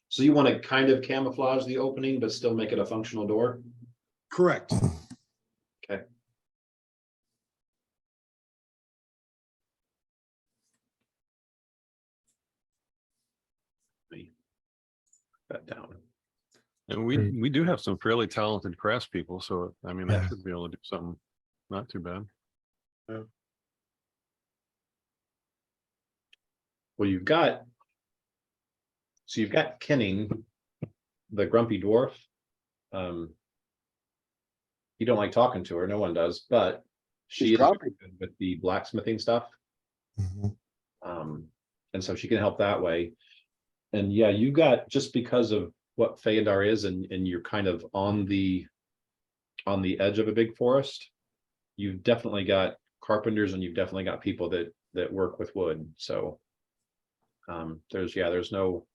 So you want to kind of camouflage the opening, but still make it a functional door? Correct. Okay. That down. and Right. we do have some fairly talented craftspeople. So I mean, they Yeah. should be able to do something not too bad. Well, you've got Kenning, the grumpy dwarf. You don't like talking to her, no one does, but she She's is very grumpy. good with the blacksmithing stuff. Mhm. And so she can help that way. And yeah, you got, just because of what Feodar is, and you're kind of on the edge of a big forest, you've definitely got carpenters and you've definitely got people that work with wood. So there's no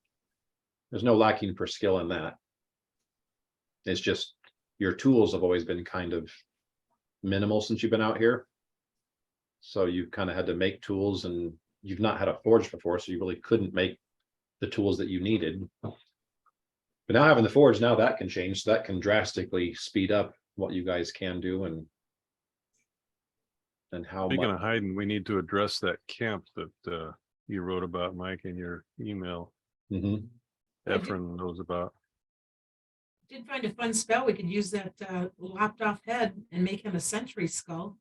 lacking for skill in that. It's just your tools have always been kind of minimal since you've been out here. So you've kind of had to make tools, and you've not had a forge before, so you really couldn't make the tools that you needed. But now having the forge, now that can change. So that can drastically speed up what you guys can do and how Speaking much. of hiding, we need to address that camp that you wrote about, Mike, in your email. Mhm. Efren knows about. Did find a fun spell. We could use that lopped off head and make him a sentry skull.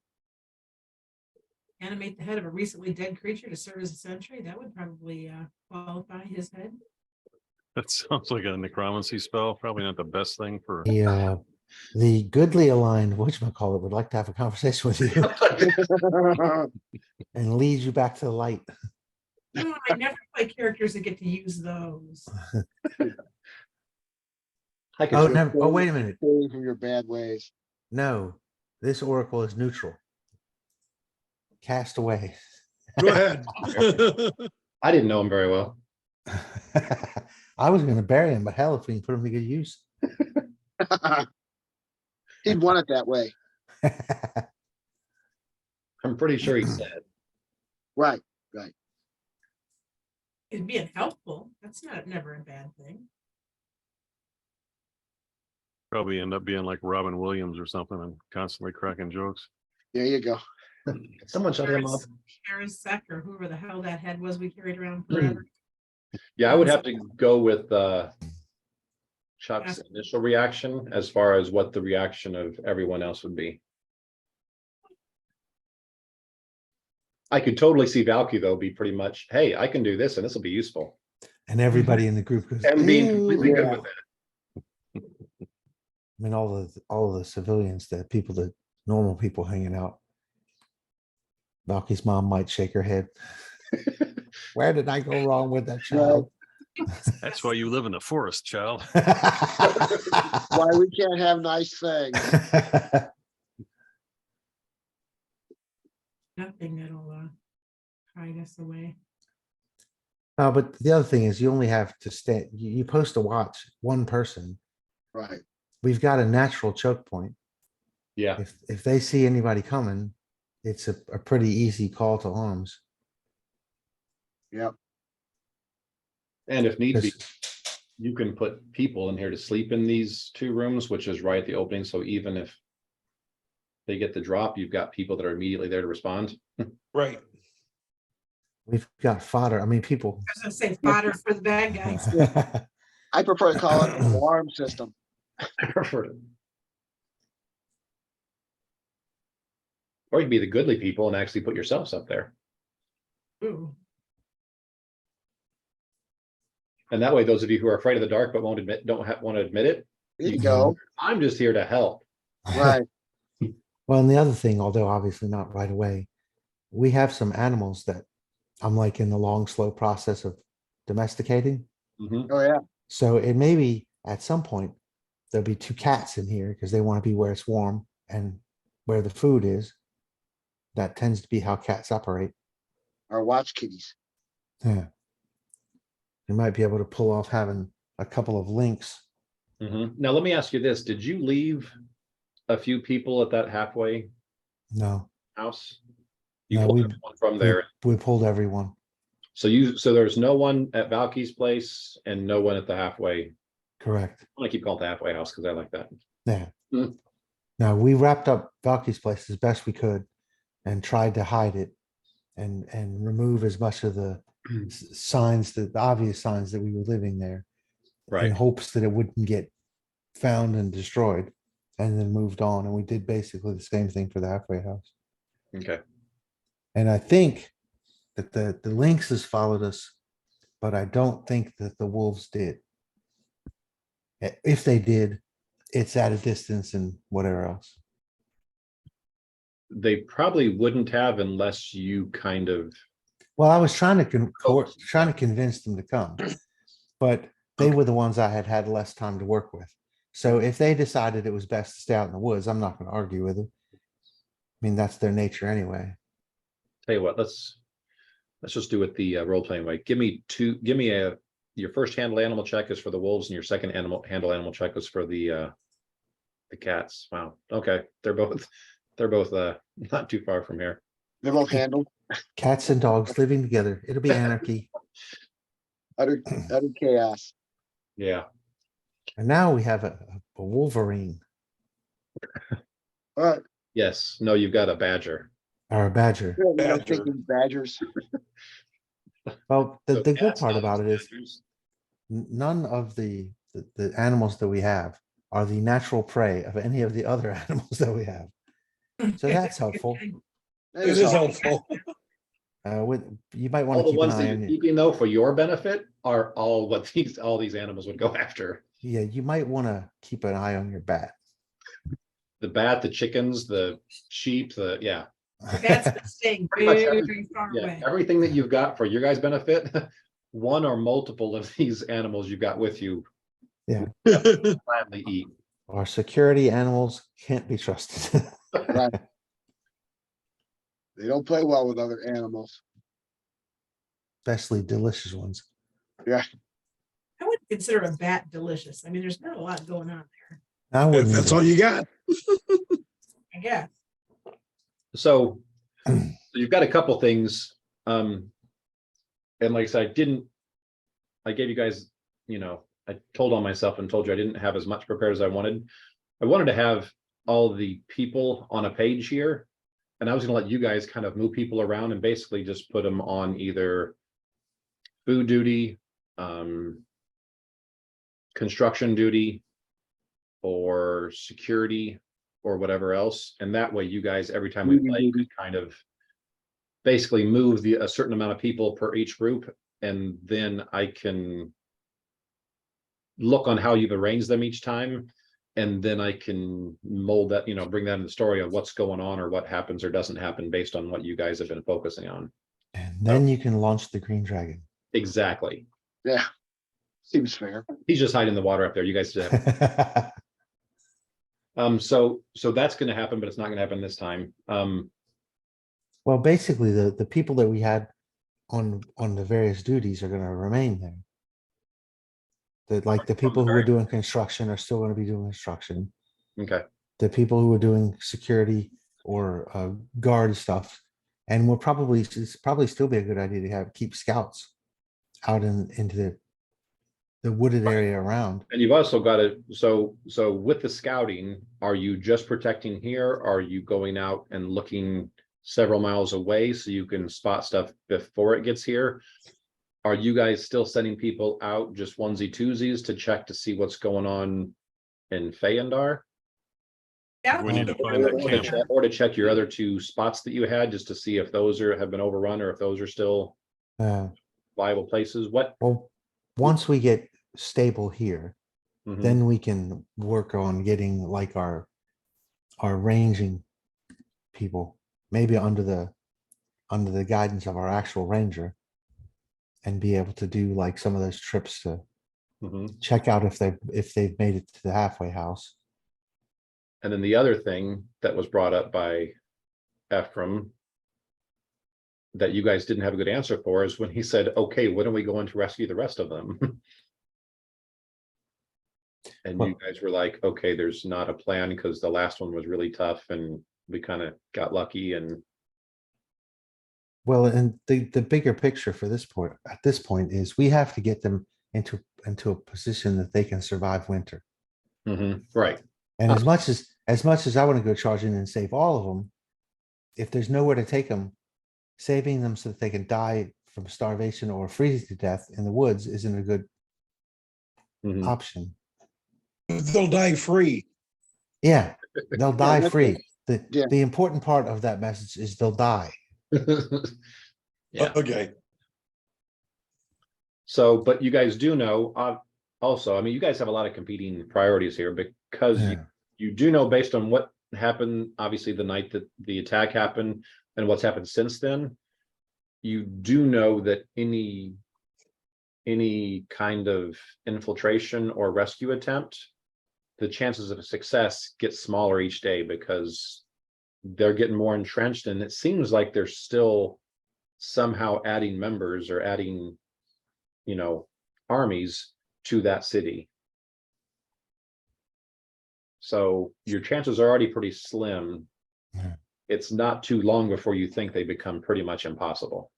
Animate the head of a recently dead creature to serve as a sentry. That would probably qualify his head. That sounds like a necromancy spell. Probably not the best thing for. The goodly aligned whatchamacallit would like to have a conversation with you and lead you back to the light. No, I never play characters that get to use those. I could Oh, feel- never, oh, wait a minute. Stay from your bad ways. No, this oracle is neutral. Cast away. Go ahead. I didn't know him very well. I was gonna bury him, but hell, if we can put him to good use. He'd want it that way. I'm pretty sure he's dead. Right. It'd being helpful. That's never a bad thing. Probably end up being like Robin Williams or something and constantly cracking jokes. There you go. Someone shut him up. Harris Sec or whoever the hell that head was we carried around forever. Yeah, I would have to go with Chuck's initial reaction as far as what the reaction of everyone else would be. I could totally see Valky though be pretty much, hey, I can do this and this will be useful. And everybody in the group goes, And being "Ew." completely good Yeah. with it. I mean, all the civilians, the people, the normal people hanging out. Valky's mom might shake her head. Where did I go wrong with that child? That's why you live in the forest, child. Why we can't have nice things. Nothing that'll hide us away. But the other thing is you only have to stay, you post to watch one person. Right. We've got a natural choke point. Yeah, If they see anybody coming, it's a pretty easy call to arms. Yep. and if need be, 'Cause- you can put people in here to sleep in these two rooms, which is right at the opening. So even if they get the drop, you've got people that are immediately there to respond. Right. We've got fodder. I mean, people. I was gonna say fodder for the bad guys. I prefer to call it an alarm system. Or you can be the goodly people and actually put yourselves up there. Ooh. And that way, those of you who are afraid of the dark but won't admit, want to admit it, There you go. I'm just here to help. Right. Well, and the other thing, although obviously not right away, we have some animals that I'm like in the long, slow process of domesticating. Mhm. Oh, yeah. So it may be at some point, there'll be two cats in here because they want to be where it's warm and where the food is. That tends to be how cats operate. Our watch kitties. Yeah. You might be able to pull off having a couple of links. Mhm. Now, let me ask you this. Did you leave a few people at that halfway No, house? You No, pulled we- everyone from there. we pulled everyone. So there's no one at Valky's place and no one at the halfway. Correct. I want to keep calling it the halfway house because I like that. Yeah. Hmm. Now we wrapped up Valky's place as best we could and tried to hide it and remove as much of the signs, the obvious signs that we were living there in Right. hopes that it wouldn't get found and destroyed and then moved on. And we did basically the same thing for the halfway house. Okay. And I think that the lynx has followed us, but I don't think that the wolves did. If they did, it's at a distance and whatever else. They probably wouldn't have unless you kind of, Well, I was trying to Coax. trying to convince them to come, but they were the ones I had had less time to work with. So if they decided it was best to stay out in the woods, I'm not going to argue with them. I mean, that's their nature anyway. tell you what, let's just do it the role playing way. Give me your first handle animal check is for the wolves and your second handle animal check is for the cats. Wow. Okay. They're both not too far from here. They're both handled. Cats and dogs living together. It'll be anarchy. Utter chaos. Yeah. And now we have a Wolverine All right. Yes. No, you've got a badger. or a badger. Good, you know, Badger. thinking badgers. Well, So the good cats, part dogs, about it is badgers. none of the animals that we have are the natural prey of any of the other animals that we have. So that's helpful. That This is helpful. You might want All to the keep an ones that eye you're on it. keeping though for your benefit are all what all these animals would go after. Yeah, you might want to keep an eye on your bat. The bat, the chickens, the sheep, yeah. That's been staying Pretty much very far Yeah, away. everything that you've got for your guys' benefit, one or multiple of these animals you've got with you gladly eat. Our security animals can't be trusted. Right. They don't play well with other animals. Especially delicious ones. I would consider a bat delicious. I mean, there's not a lot going on there, I If wouldn't. that's either. all you got. I guess. So you've got a couple things. And like I said, I gave you guys, I told on myself and told you I didn't have as much prepared as I wanted. I wanted to have all the people on a page here. And I was gonna let you guys kind of move people around and basically just put them on either food duty, construction duty, or security, or whatever else. And that way you guys, every time we play, could kind of basically move a certain amount of people per each group. And then I can look on how you've arranged them each time. And then I can mold that, bring that in the story of what's going on or what happens or doesn't happen based on what you guys have been focusing on. And then you can launch the green dragon. Exactly. Yeah. Seems fair. He's just hiding in the water up there. You guys just have, so that's gonna happen, but it's not gonna happen this time. Well, basically, the people that we had on the various duties are gonna remain there. The people who are doing construction are still gonna be doing construction. Okay, The people who are doing security or guard stuff. And it's probably still be a good idea to keep scouts out into the wooded area around. and you've also got it, so with the scouting, are you just protecting here? Are you going out and looking several miles away so you can spot stuff before it gets here? Are you guys still sending people out just onesie twosies to check to see what's going on in Fayendar? Yeah. We need to find that Or to camp. check your other two spots that you had, just to see if those have been overrun or if those are still viable places? Well, once we get stable here, Mhm. then we can work on getting like our ranging people, maybe under the guidance of our actual ranger, and be able to do like some of those trips to Mhm. check out if they've made it to the halfway house. And then the other thing that was brought up by Ephraim that you guys didn't have a good answer for is when he said, okay, when are we going to rescue the rest of them? And you guys were like, okay, there's not a plan because the last one was really tough and we kind of got lucky. And Well, and the bigger picture for at this point is we have to get them into a position that they can survive winter. right, And as much as I want to go charge in and save all of them, if there's nowhere to take them, saving them so that they can die from starvation or freezing to death in the woods isn't a good Mhm. option. They'll die free. Yeah, they'll die that's free. Yeah. The important part of that message is they'll die. Yeah. Okay. So, but you guys do know, also, I mean, you guys have a lot of competing priorities here because Yeah. you do know based on what happened, obviously the night that the attack happened and what's happened since then. You do know that any kind of infiltration or rescue attempt, the chances of success get smaller each day because they're getting more entrenched, and it seems like they're still somehow adding members or adding, armies to that city. So your chances are already pretty slim. Yeah. It's not too long before you think they become pretty much impossible.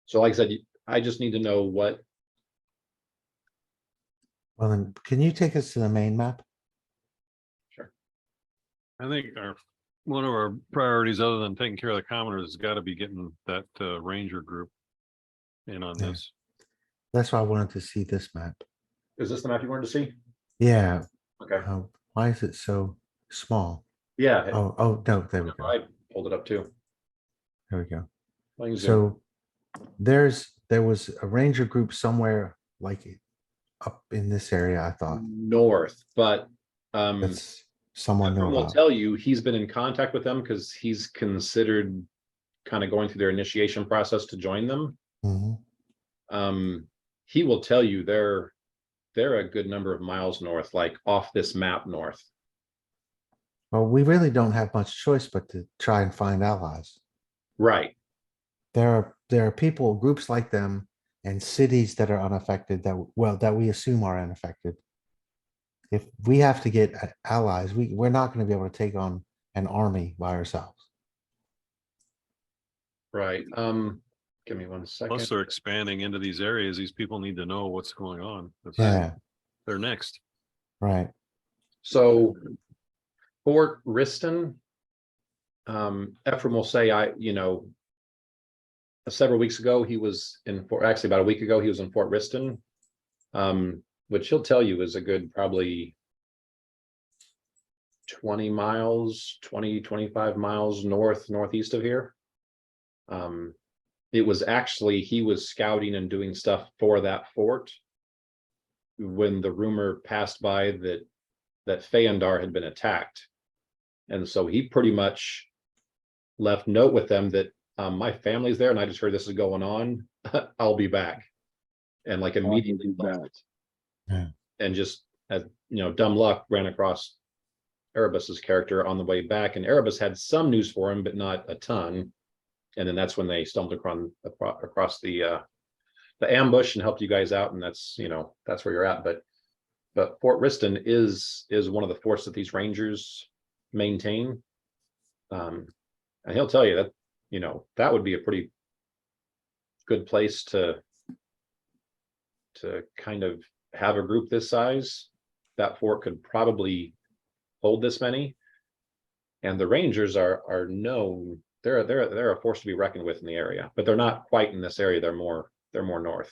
So like I said, I just need to know what. Well, then can you take us to the main map? I think one of our priorities, other than taking care of the commoners, has got to be getting that ranger group in on Yeah. this. That's why I wanted to see this map. Is this the map you wanted to see? Yeah. Okay. Why is it so small? Yeah. Oh, no, there we go. I pulled it up too. There we go. Playing Zoom. So there was a ranger group somewhere like up in this area, I thought. North, but That's someone know Ephraim will about. tell you he's been in contact with them because he's considered kind of going through their initiation process to join them. Mhm. He will tell you they're a good number of miles north, like off this map north. Well, we really don't have much choice but to try and find allies. Right. There are people, groups like them, and cities that are unaffected that we assume are unaffected. If we have to get allies, we're not going to be able to take on an army by ourselves. Right. Give me one Plus second. they're expanding into these areas. These people need to know what's going on. Yeah, They're next. right. So Fort Riston, Ephraim will say, several weeks ago, he was in Fort, actually about a week ago, he was in Fort Riston. Which he'll tell you is a good, probably 20 miles, 25 miles northeast of here. It was actually, he was scouting and doing stuff for that fort when the rumor passed by that Fayendar had been attacked. And so he pretty much left note with them that my family's there and I just heard this is going on. I'll be back. And like immediately left. Yeah. And just as dumb luck, ran across Erebus's character on the way back, and Erebus had some news for him, but not a ton. And then that's when they stumbled across the ambush and helped you guys out, and that's where you're at. But Fort Riston is one of the forts that these rangers maintain, and he'll tell you that that would be a pretty good place to kind of have a group this size. That fort could probably hold this many, and the rangers are known. They're a force to be reckoned with in the area, but they're not quite in this area. They're more north.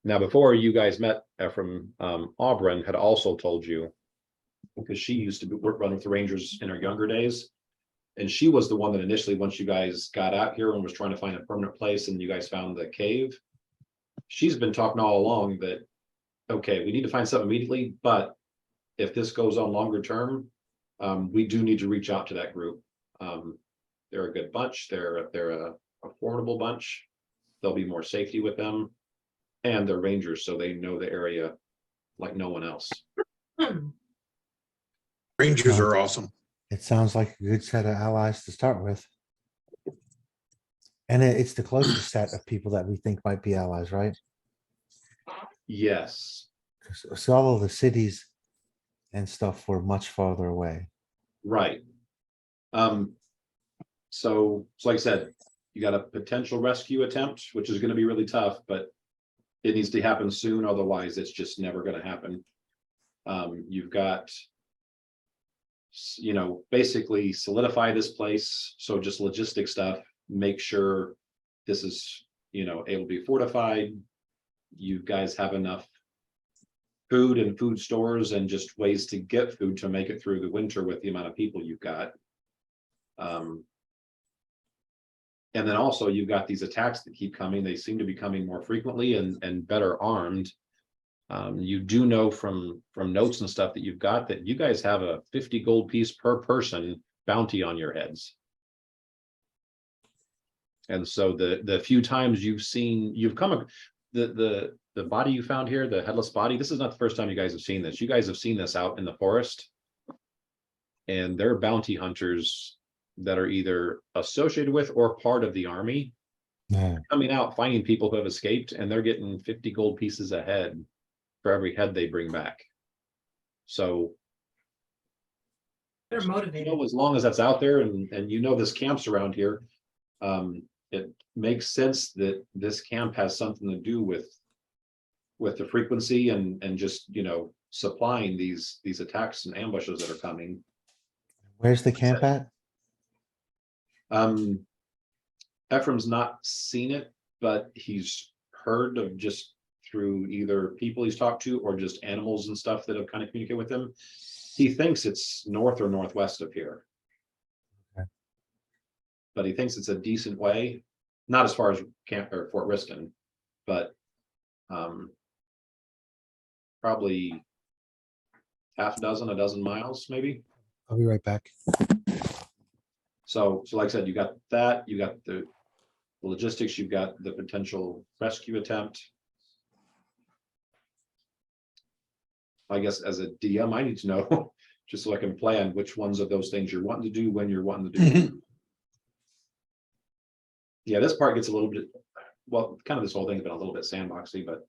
Now, before you guys met Ephraim, Auburn had also told you, because she used to run with the rangers in her younger days, and she was the one that initially, once you guys got out here and was trying to find a permanent place, and you guys found the cave, she's been talking all along that, okay, we need to find something immediately, but if this goes on longer term, we do need to reach out to that group. They're a good bunch. They're a formidable bunch. There'll be more safety with them, and they're rangers, so they know the area like no one else. Rangers are awesome. It sounds like a good set of allies to start with. And it's the closest set of people that we think might be allies, right? Yes, So all of the cities and stuff were much farther away. right. So like I said, you got a potential rescue attempt, which is going to be really tough, but it needs to happen soon. Otherwise, it's just never going to happen. You've got, basically solidify this place. So just logistic stuff, make sure this is, able to be fortified. You guys have enough food and food stores and just ways to get food to make it through the winter with the amount of people you've got. And then also you've got these attacks that keep coming. They seem to be coming more frequently and better armed. You do know from notes and stuff that you've got that you guys have a 50 gold piece per person bounty on your heads. And so the few times you've come, the body you found here, the headless body, this is not the first time you guys have seen this. You guys have seen this out in the forest. And they're bounty hunters that are either associated with or part of the army, coming out, finding people who have escaped, and they're getting 50 gold pieces a head for every head they bring back. So They're motivated. as long as that's out there and this camp's around here, it makes sense that this camp has something to do with the frequency and just supplying these attacks and ambushes that are coming. Where's the camp at? Ephraim's not seen it, but he's heard of just through either people he's talked to or just animals and stuff that have kind of communicated with him. He thinks it's north or northwest of here. Okay. But he thinks it's a decent way, not as far as Camp or Fort Riston, but probably a dozen miles, maybe. I'll be right back. So like I said, you got that, you got the logistics, you've got the potential rescue attempt. I guess as a DM, I need to know, just so I can plan which ones of those things you're wanting to do, when you're wanting to do them. Yeah, this part gets a little bit, well, kind of this whole thing's been a little bit sandboxy, but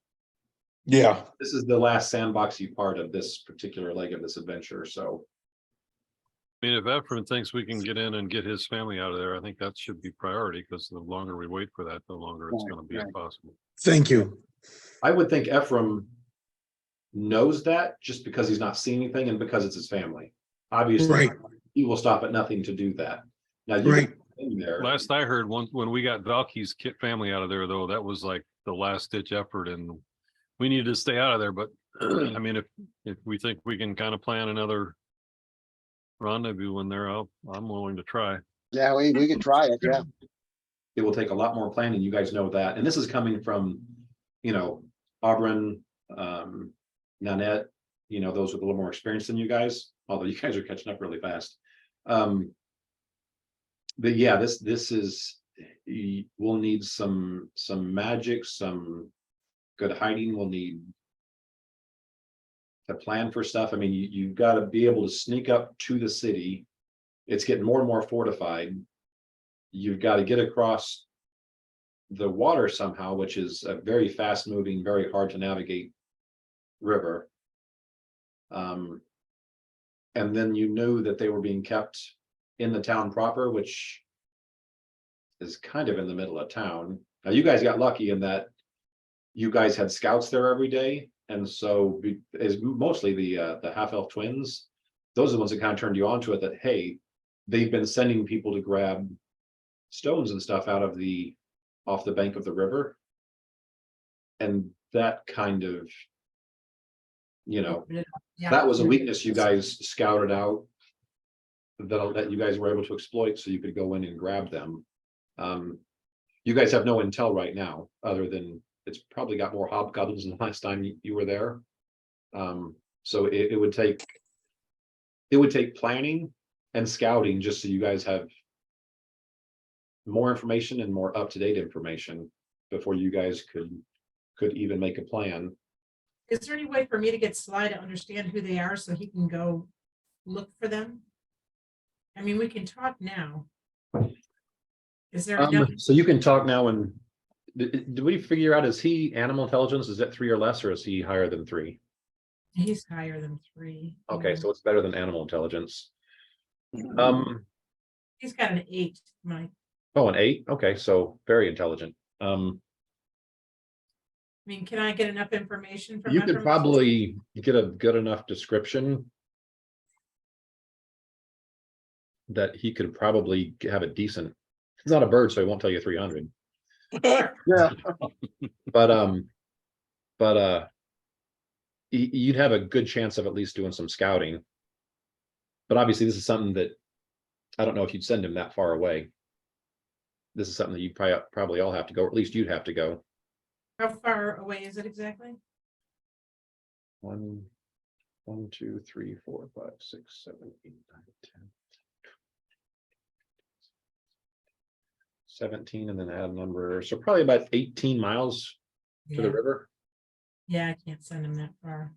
Yeah, this is the last sandboxy part of this particular leg of this adventure, so. I mean, if Efren thinks we can get in and get his family out of there, I think that should be priority, because the longer we wait for that, the longer it's Right, gonna be right. impossible. Thank you. I would think Ephraim knows that just because he's not seeing anything and because it's his family. Obviously, Right. he will stop at nothing to do that. Now, you Right. in there, Last I heard, when we got Valky's kid family out of there, though, that was like the last ditch effort, and we needed to stay out of there. But I mean, if we think we can kind of plan another rendezvous when they're out, I'm willing to try. Yeah, we could try it, yeah. it will take a lot more planning. You guys know that. And this is coming from, Auburn, Nanette, those with a little more experience than you guys, although you guys are catching up really fast. But yeah, this is, we'll need some magic, some good hiding. We'll need to plan for stuff. I mean, you've got to be able to sneak up to the city. It's getting more and more fortified. You've got to get across the water somehow, which is a very fast moving, very hard to navigate river. And then you knew that they were being kept in the town proper, which is kind of in the middle of town. Now, you guys got lucky in that you guys had scouts there every day. And so is mostly the half-elf twins. Those are the ones that kind of turned you on to it, that, hey, they've been sending people to grab stones and stuff out of off the bank of the river. And that kind of, Yeah. that was a weakness you guys scouted out that you guys were able to exploit, so you could go in and grab them. You guys have no intel right now, other than it's probably got more hobgoblins than the last time you were there. So it would take planning and scouting just so you guys have more information and more up-to-date information before you guys could even make a plan. Is there any way for me to get Sly to understand who they are so he can go look for them? I mean, we can talk now. Is there enough? So you can talk now. And do we figure out, is he animal intelligence? Is it 3 or less, or is he higher than 3? He's higher than 3. Okay, so it's better than animal intelligence. He's got an 8, Mike. Oh, an 8. Okay, so very intelligent. I mean, can I get enough information from You could Ephraim? probably get a good enough description that he could probably have a decent. He's not a bird, so he won't tell you 300. Yeah. But you'd have a good chance of at least doing some scouting. But obviously, this is something that I don't know if you'd send him that far away. This is something that you probably all have to go, or at least you'd have to go. How far away is it exactly? 1, 2, 3, 4, 5, 6, 7, 8, 9, 10, 17, and then add a number. So probably about 18 miles to the Yeah. river, Yeah, I can't send him that far.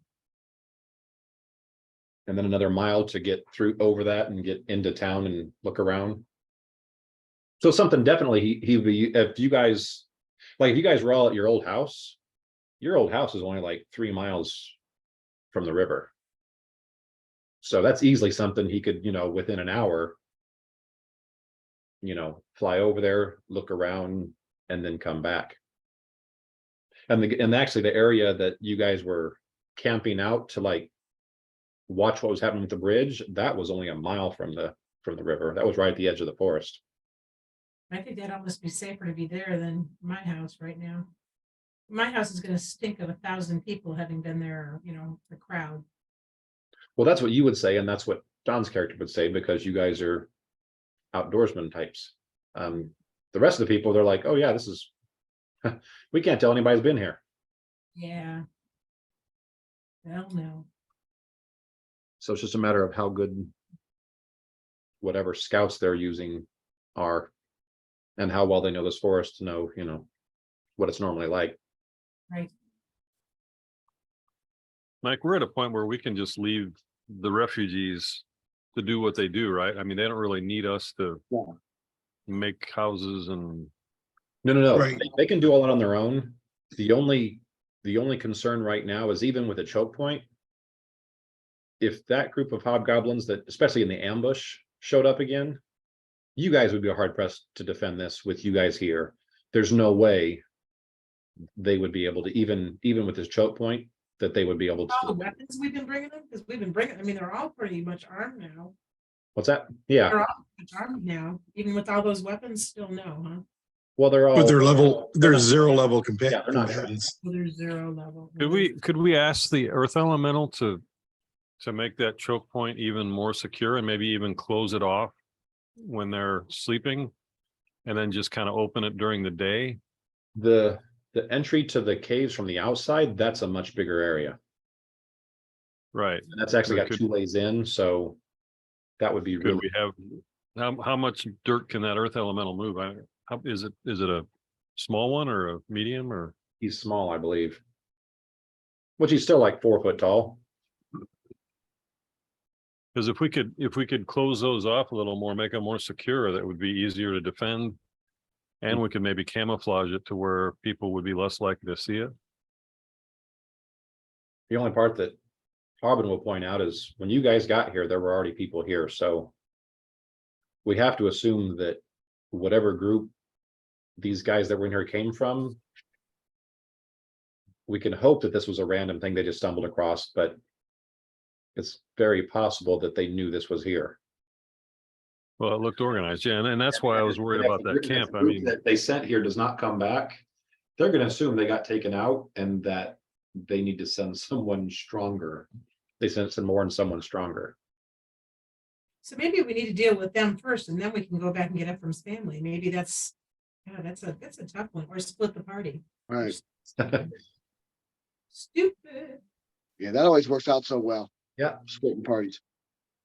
and then another mile to get through over that and get into town and look around. So something definitely he'd be, if you guys were all at your old house is only like 3 miles from the river. So that's easily something he could, within an hour, fly over there, look around, and then come back. And actually the area that you guys were camping out to watch what was happening with the bridge, that was only a mile from the river. That was right at the edge of the forest. I think that'd almost be safer to be there than my house right now. My house is gonna stink of 1,000 people having been there, the crowd. Well, that's what you would say, and that's what Don's character would say, because you guys are outdoorsman types. The rest of the people, they're like, oh yeah, this is we can't tell anybody's been here. Yeah. Hell no. So it's just a matter of how good whatever scouts they're using are, and how well they know this forest to know, what it's normally like. Right. Mike, we're at a point where we can just leave the refugees to do what they do, right? I mean, they don't really need us to Yeah. make houses and. No. Right. They can do all that on their own. The only concern right now is, even with a choke point, if that group of hobgoblins that, especially in the ambush, showed up again, you guys would be hard pressed to defend this with you guys here. There's no way they would be able to, even with this choke point, that they would be able All the to. weapons we've been bringing them, because we've been bringing, I mean, they're all pretty much armed now. What's that? Yeah, They're all pretty much armed now, even with all those weapons, still no, huh? well, they're all. But they're level, they're they're not- zero level Yeah, they're not combatants. So there's 0 level. Could we ask the earth elemental to make that choke point even more secure and maybe even close it off when they're sleeping? And then just kind of open it during the day? The entry to the caves from the outside, that's a much bigger area. Right. And that's actually So got could- 2 ways in, so that would be Could really, we have, how much dirt can that earth elemental move? Is it a small one or a medium or? he's small, I believe. Which he's still like 4 foot tall. Because if we could close those off a little more, make them more secure, that would be easier to defend. And we could maybe camouflage it to where people would be less likely to see it. The only part that Harbin will point out is when you guys got here, there were already people here, so. We have to assume that whatever group these guys that were in here came from. We can hope that this was a random thing they just stumbled across, but. It's very possible that they knew this was here. Well, it looked organized, yeah, and that's why I was worried And if about the that group- if camp. the I group mean, that they sent here does not come back, they're gonna assume they got taken out and that they need to send someone stronger. They send more and someone stronger. So maybe we need to deal with them first, and then we can go back and get Ephraim's family. Maybe that's, yeah, that's a tough one, or split the party. Right. Stupid. Yeah, that always works out so well. Yeah. Splitting parties.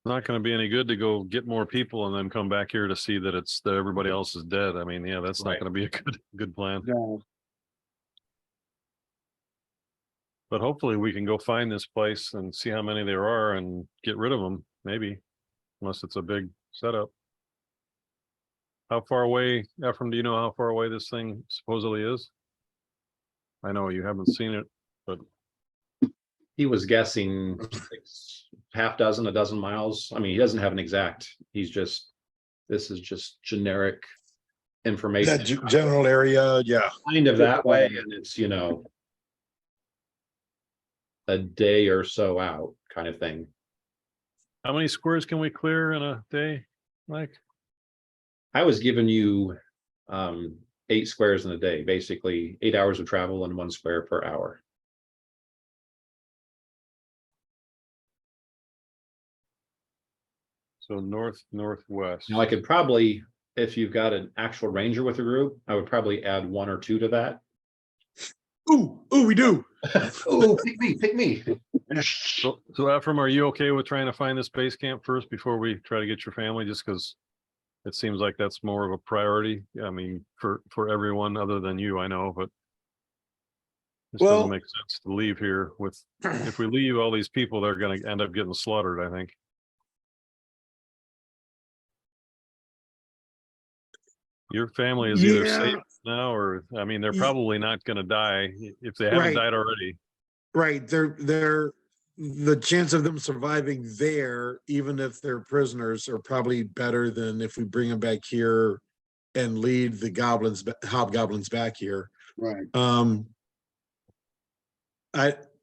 not gonna be any good to go get more people and then come back here to see that that everybody else is dead. I mean, yeah, that's not Right. gonna be a good plan. No, But hopefully we can go find this place and see how many there are and get rid of them, maybe. Unless it's a big setup. How far away, Ephraim, do you know how far away this thing supposedly is? I know you haven't seen it, but He was guessing half dozen, a dozen miles. I mean, he doesn't have an exact, this is just generic information. That general area, yeah. Kind of that way, and it's, a day or so out kind of thing. how many squares can we clear in a day, Mike? I was giving you 8 squares in a day, basically 8 hours of travel and 1 square per hour. So northwest. Now I could probably, if you've got an actual ranger with a group, I would probably add 1 or 2 to that. Ooh, we do. Oh, pick me. So Ephraim, are you okay with trying to find this base camp first before we try to get your family? Just because it seems like that's more of a priority. I mean, for everyone other than you, I know, but this Well- doesn't make sense to leave here with, if we leave all these people, they're gonna end up getting slaughtered, I think. Your family is either Yeah. safe now or, I mean, they're Ye- probably not gonna die if they haven't Right. died already. Right, the chance of them surviving there, even if they're prisoners, are probably better than if we bring them back here and lead the hobgoblins back here. right.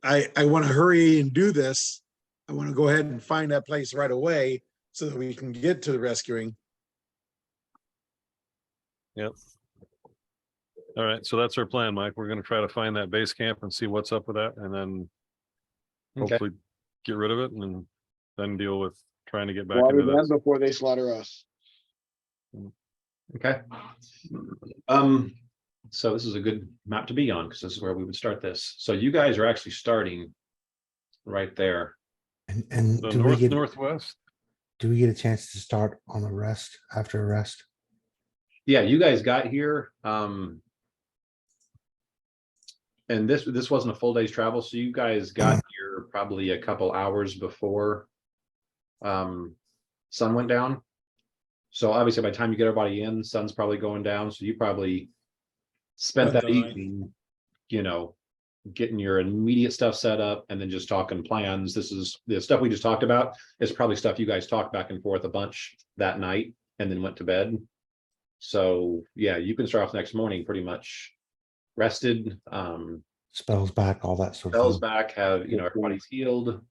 I want to hurry and do this. I want to go ahead and find that place right away so that we can get to the rescuing. Yep. All right, so that's our plan, Mike. We're gonna try to find that base camp and see what's up with that and then Okay. hopefully get rid of it and then deal with trying to get back Slaughter into them this. before they slaughter us. Okay. So this is a good map to be on because this is where we would start this. So you guys are actually starting right there. And So do we get northwest, a chance to start on a rest after a rest? Yeah, you guys got here. And this wasn't a full day's travel, so you guys got here probably a couple hours before sun went down. So obviously by the time you get everybody in, sun's probably going down, so you probably spent Spent that the night. evening, getting your immediate stuff set up and then just talking plans. This is the stuff we just talked about is probably stuff you guys talked back and forth a bunch that night and then went to bed. So yeah, you can start off next morning pretty much rested, Spells back, all that sort of bells thing. back, have, you know, everybody's healed.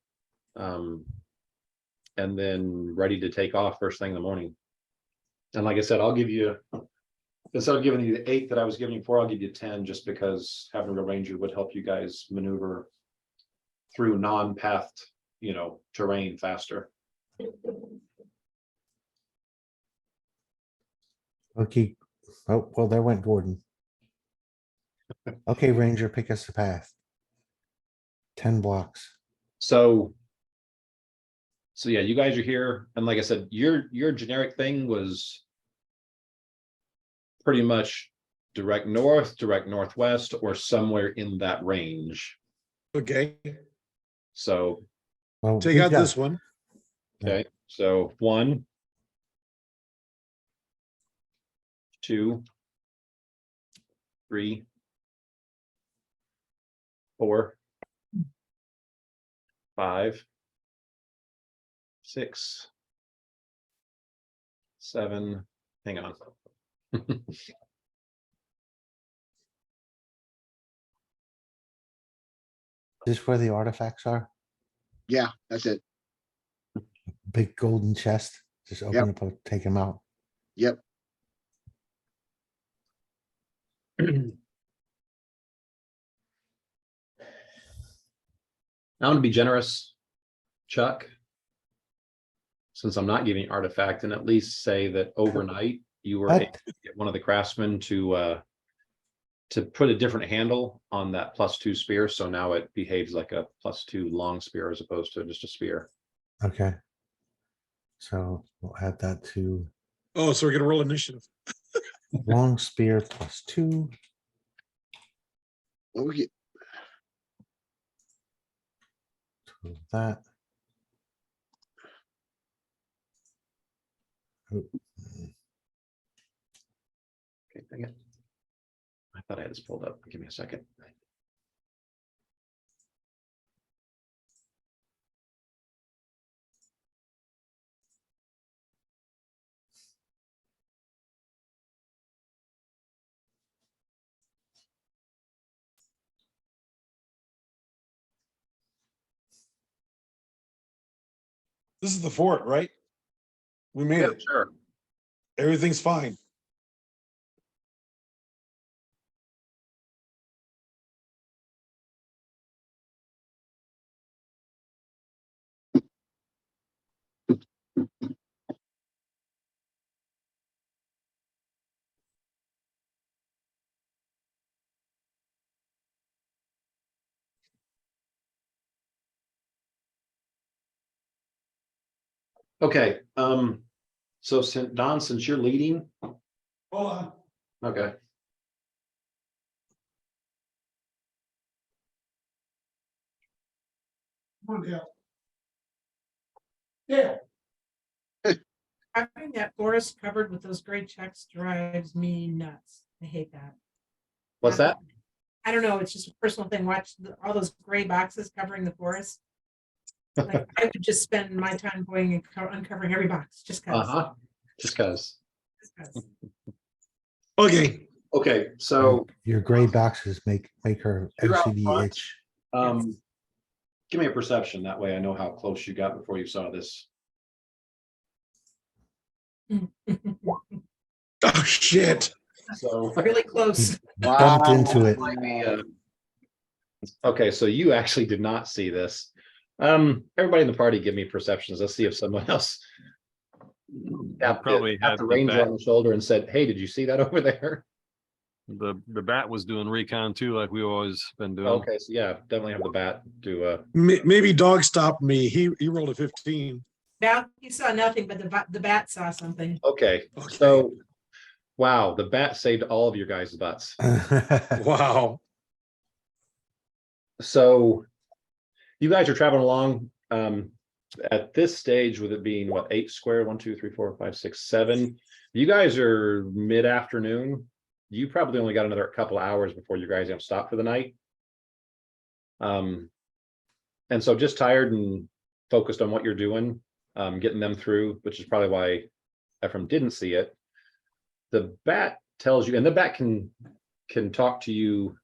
And then ready to take off first thing in the morning. And like I said, I'll give you, instead of giving you the 8 that I was giving you before, I'll give you 10 just because having a real ranger would help you guys maneuver through non-pathed, you know, terrain faster. Okay. Oh, well, there went Gordon. Okay, Ranger, pick us a path. 10 blocks. So yeah, you guys are here, and like I said, your generic thing was pretty much direct north, direct northwest, or somewhere in that range. Okay, So, Well, take we've out got- this one. okay, so 1, 2, 3, 4, 5, 6, 7, hang on. Is this where the artifacts are? Yeah, that's it. Big golden chest. Just open up, take them out. Yep. I'm gonna be generous, Chuck. Since I'm not giving artifact, and at least say that overnight you were What? able to get one of the craftsmen to put a different handle on that +2 spear, so now it behaves like a +2 long spear as opposed to just a spear. Okay. So we'll add that to Oh, so we're gonna roll initiative. long spear +2. Well, we get, To that. Oh, Okay, dang it. I thought I had this pulled up. Give me a second. This is the fort, right? We made it. Sure. Everything's fine. Okay, so Don, since you're leading, Hold on. okay. Come on down. Yeah. Having that forest covered with those gray checks drives me nuts. I hate that. What's that? I don't know, it's just a personal thing. Watch all those gray boxes covering the forest. Like, I would just spend my time going and uncovering every box, just cause. Just cause. Just 'cause. Okay, Okay, so Your gray boxes make her You're out OCD front. itch. give me a perception. That way I know how close you got before you saw this. oh shit. So Really close. Bumped into it. might be, okay, so you actually did not see this. Everybody in the party give me perceptions. Let's see if someone else Probably tapped had the the ranger bat. on the shoulder and said, "Hey, did you see that over there?" The bat was doing recon too, like we always been doing. Okay, so yeah, definitely have the bat to Maybe dog stopped me. He rolled a 15. Now he saw nothing, but the bat saw something. okay. Okay. So wow, the bat saved all of your guys' butts. Wow. So you guys are traveling along. At this stage, with it being what, 8 square, 1, 2, 3, 4, 5, 6, 7. You guys are mid-afternoon. You probably only got another couple hours before you guys have to stop for the night. And so just tired and focused on what you're doing, getting them through, which is probably why Ephraim didn't see it. The bat tells you, and the bat can talk to you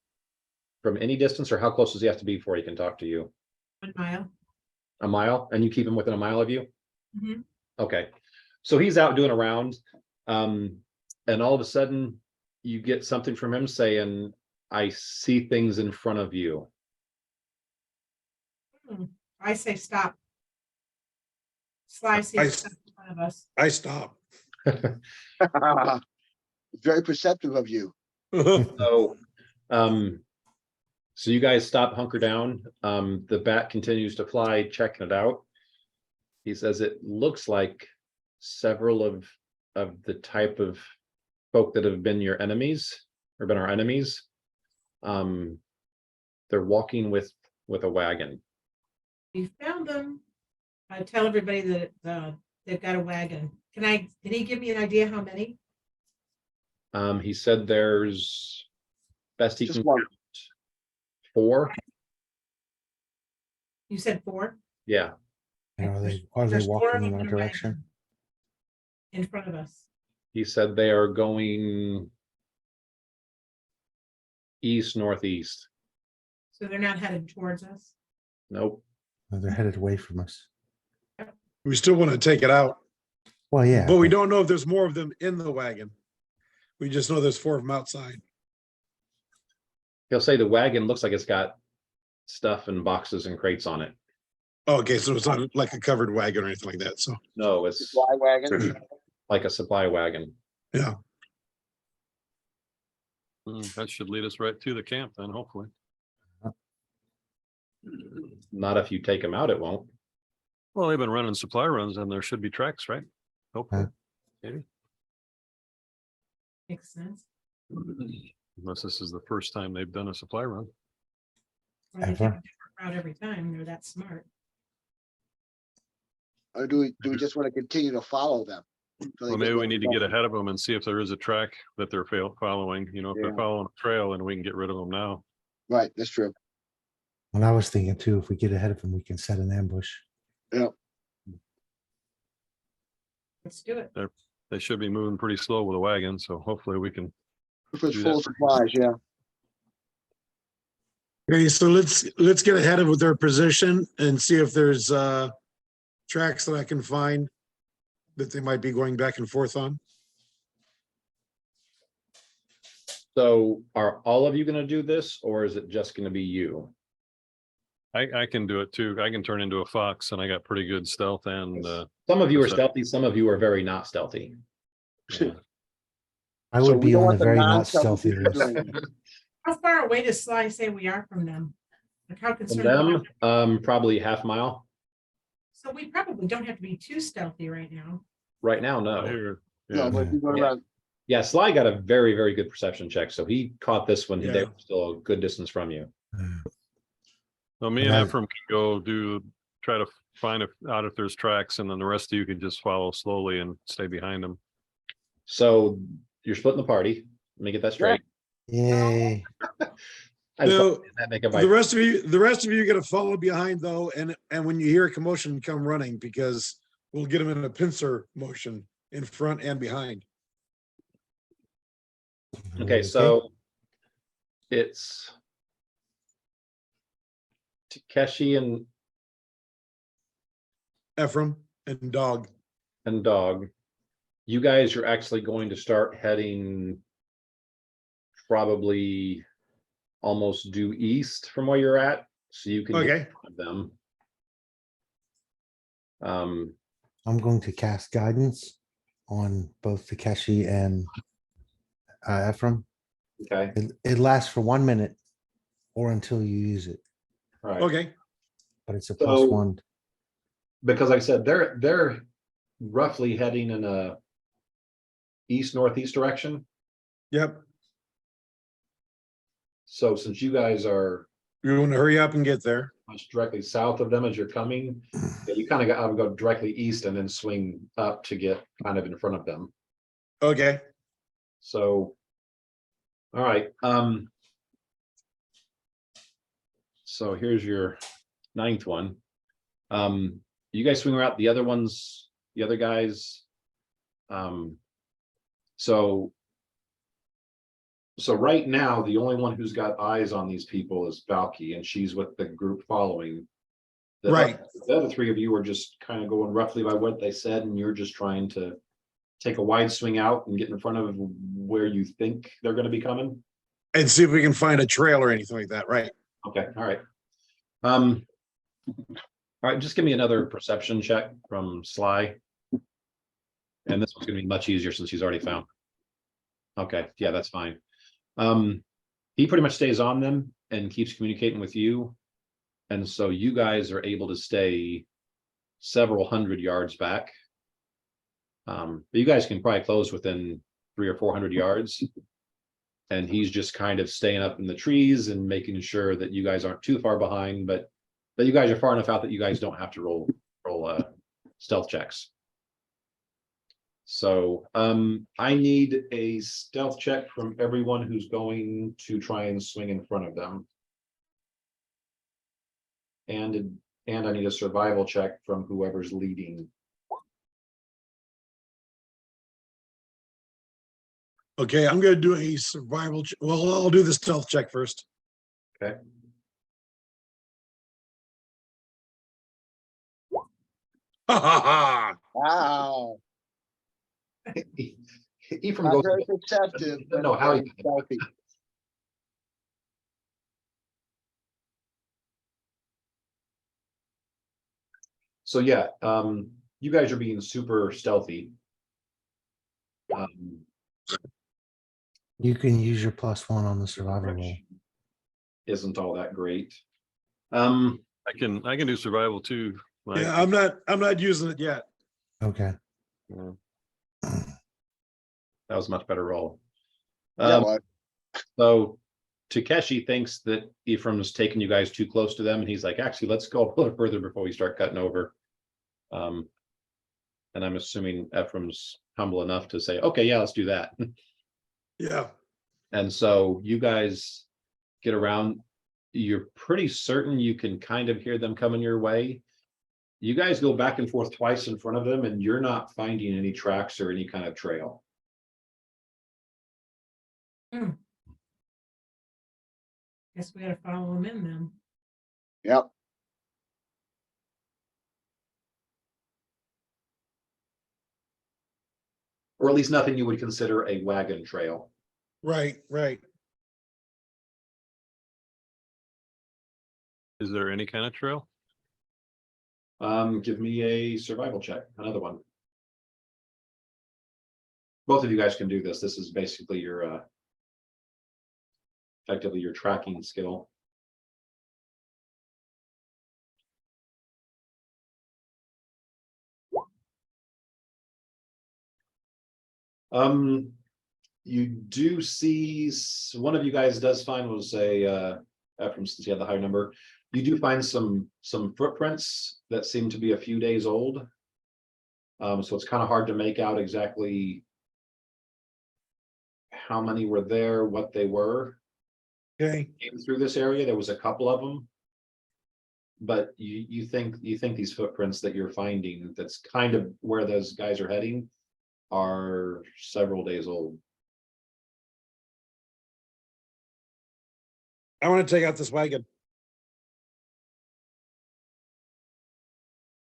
from any distance, or how close does he have to be before he can talk to you? 1 mile. A mile, and you keep him within a mile of you? Mhm. Okay, so he's out doing a round, and all of a sudden you get something from him saying, I see things in front of you. I say stop. Sly sees stuff in front of us. I stop. Very perceptive of you. So, so you guys stop, hunker down. The bat continues to fly, checking it out. He says it looks like several of the type of folk that have been your enemies or been our enemies. They're walking with a wagon. We found them. I tell everybody that they've got a wagon. Can he give me an idea how many? He said there's best he Just can one. count 4. You said 4? Yeah. And are they There's 4 walking of in them our a direction? wagon in front of us. He said they are going east, northeast. So they're not headed towards us. Nope. Or they're headed away from us? We still want to take it out, Well, yeah. but we don't know if there's more of them in the wagon. We just know there's 4 of them outside. He'll say the wagon looks like it's got stuff and boxes and crates on it. Okay, so it's not like a covered wagon or anything like that. So, No, it's Fly wagon. like a supply wagon. yeah. That should lead us right to the camp then, hopefully. Not if you take them out, it won't. Well, they've been running supply runs and there should be tracks, right? Hopefully. Maybe. Makes sense. Unless this is the first time they've done a supply run. Or they take a Ever. different route every time. They're that smart. Or do we just want to continue to follow them? Well, maybe we need to get ahead of them and see if there is a track that they're following, if Yeah. they're following a trail and we can get rid of them now. Right, that's true. And I was thinking too, if we get ahead of them, we can set an ambush. Let's do it. They should be moving pretty slow with a wagon, so hopefully we can. If it's Do full that. supplies, yeah. Okay, so let's get ahead of their position and see if there's tracks that I can find that they might be going back and forth on. So are all of you gonna do this, or is it just gonna be you? I can do it too. I can turn into a fox and I got pretty good stealth and Some of you are So- stealthy, some of you are very not stealthy. I So would we be don't on want the the very not non-stealthy stealthy people list. doing it. How far away does Sly say we are from them? Like how From concerned? are them, we? probably half mile. So we probably don't have to be too stealthy right now. Right now, no. here. No, Yeah, but if you go Yeah. around, Yeah, Sly got a very, very good perception check, so he caught this when they Yeah. were still a good distance from you. so me And and I- Ephraim can try to find out if there's tracks and then the rest of you can just follow slowly and stay behind them. So you're splitting the party. Let me get that straight. Yay. I just No, that make a the bite. rest of you gotta follow behind though, and when you hear a commotion, come running because we'll get them in a pincer motion in front and behind. Okay, so it's Takeshi and Ephraim and Dog. Dog. You guys are actually going to start heading probably almost due east from where you're at, so you can get Okay, them. I'm going to cast guidance on both Takeshi and Ephraim. Okay, It lasts for 1 minute or until you use it, all right. okay, but it's a So- +1. Because like I said, they're roughly heading in a east northeast direction. yep. So since you guys are You want to hurry up and get there. much directly south of them as you're coming, yeah, you kind of got, I would go directly east and then swing up to get kind of in front of them. Okay, So, all right, So here's your ninth one. You guys swing around the other ones, the other guys. So right now, the only one who's got eyes on these people is Valky, and she's with the group following. Right. The other three of you are just kind of going roughly by what they said, and you're just trying to take a wide swing out and get in front of where you think they're gonna be coming. And see if we can find a trail or anything like that, right? Okay, all right. All right, just give me another perception check from Sly. And this one's gonna be much easier since he's already found. Okay, yeah, that's fine. He pretty much stays on them and keeps communicating with you. And so you guys are able to stay several hundred yards back. But you guys can probably close within 300 or 400 yards. And he's just kind of staying up in the trees and making sure that you guys aren't too far behind, but that you guys are far enough out that you guys don't have to roll stealth checks. So I need a stealth check from everyone who's going to try and swing in front of them. And I need a survival check from whoever's leading. Okay, I'm gonna do a survival. Well, I'll do the stealth check first. Okay. Ha ha ha. Wow, Ephraim not goes, very perceptive. but No, how very stealthy. so yeah, you guys are being super stealthy. You can use your +1 on the survival roll. Isn't all that great. I can do survival too. Mike. Yeah, I'm not using it yet. Okay. Yeah. That was a much better roll. Yeah, well, So Takeshi thinks that Ephraim's taking you guys too close to them, and he's like, actually, let's go a little further before we start cutting over. And I'm assuming Ephraim's humble enough to say, okay, yeah, let's do that. Yeah. And so you guys get around, you're pretty certain you can kind of hear them coming your way. You guys go back and forth twice in front of them, and you're not finding any tracks or any kind of trail. Guess we gotta follow them in then. yep. Or at least nothing you would consider a wagon trail. Right, right. Is there any kind of trail? Give me a survival check, another one. Both of you guys can do this. This is basically your effectively your tracking skill. You do see one of you guys does find was from since you had the higher number, you do find some footprints that seem to be a few days old. So it's kind of hard to make out exactly how many were there, what they were. Okay. Came through this area, there was a couple of them. But you think these footprints that you're finding, that's kind of where those guys are heading, are several days old. I want to take out this wagon.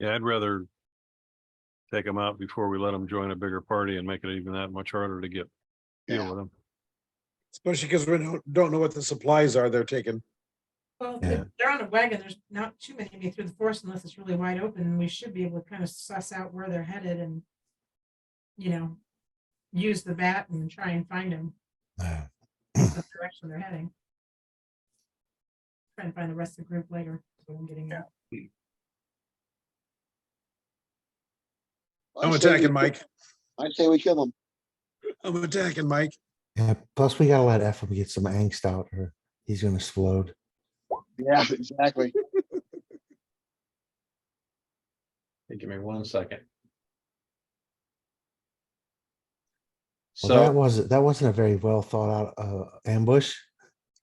Yeah, I'd rather take them out before we let them join a bigger party and make it even that much harder to deal Yeah. with them. Especially because we don't know what the supplies are they're taking. Well, Yeah. if they're on a wagon, there's not too many to be through the forest unless it's really wide open, and we should be able to kind of suss out where they're headed and, use the bat and try and find them, the direction they're heading. Try and find the rest of the group later, so I'm getting out. I'm I say we- attacking Mike. I say we kill them. I'm attacking Mike. Yeah, plus we gotta let Ephraim get some angst out or he's gonna explode. Yeah, exactly. Hey, give me 1 second. Well, So that wasn't a very well thought out ambush.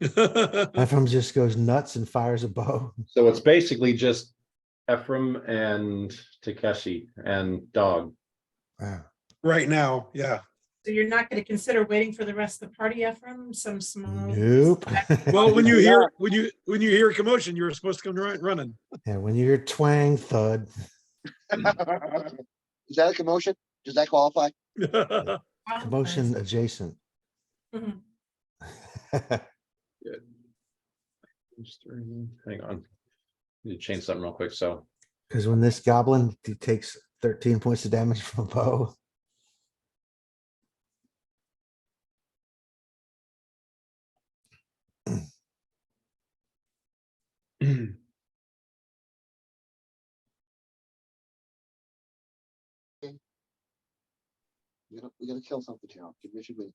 Ephraim just goes nuts and fires a bow. So it's basically just Ephraim and Takeshi and Dog. Wow. Right now, yeah. So you're not gonna consider waiting for the rest of the party, Ephraim, some small. Nope. Well, when you Yeah. hear, when you hear commotion, you're supposed to come running. Yeah, when you hear twang thud, Is that a commotion? Does that qualify? commotion adjacent. Mhm. Hang on. Need to change something real quick. So Because when this goblin takes 13 points of damage from a bow. We gotta kill something here. Give me a minute.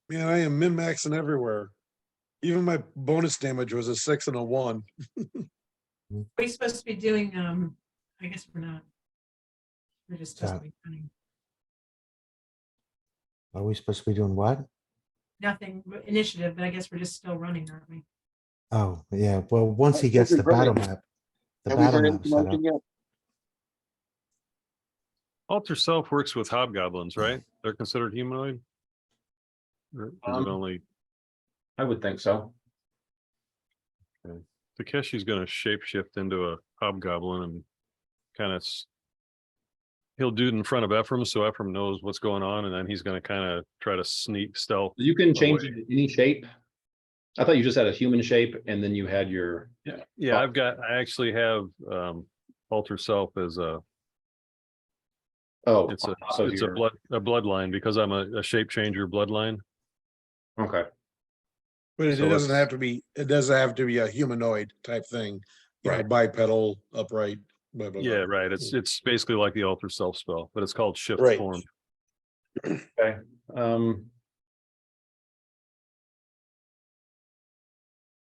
Man, I am min-maxing everywhere. Even my bonus damage was a 6 and a 1. We're supposed to be doing, I guess we're not. We're just supposed to Yeah. be running. Are we supposed to be doing what? Nothing initiative, but I guess we're just still running, aren't we? Oh, yeah. Well, once he Have gets we the heard battle it? map, the Have we battle heard any map set up. commotion yet? Alter Self works with hobgoblins, right? They're considered humanoid? Or is it only I would think so. Takeshi's gonna shapeshift into a hobgoblin and kind of he'll do it in front of Ephraim so Ephraim knows what's going on, and then he's gonna kind of try to sneak stealth. You can change away. it to any shape. I thought you just had a human shape and then you had your. Yeah, I actually have Alter Self as a Oh, it's on a top of it's your- a bloodline because I'm a shape changer bloodline. Okay. But it So doesn't it's- have to be, it doesn't have to be a humanoid type thing. You know, Right. bipedal, upright, blah, blah, blah. Yeah, right. It's basically like the Alter Self spell, but it's called shift Right. form. Okay.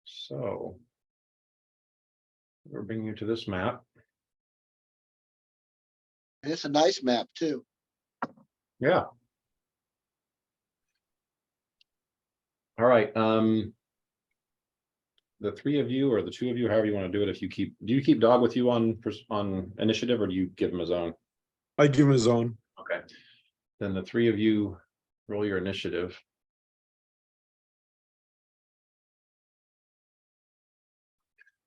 So. We're bringing you to this map. And it's a nice map too. Yeah. All right, the three of you or the two of you, however you want to do it, if you keep, do you keep Dog with you on initiative or do you give him his own? I give him his own. Okay. Then the three of you roll your initiative.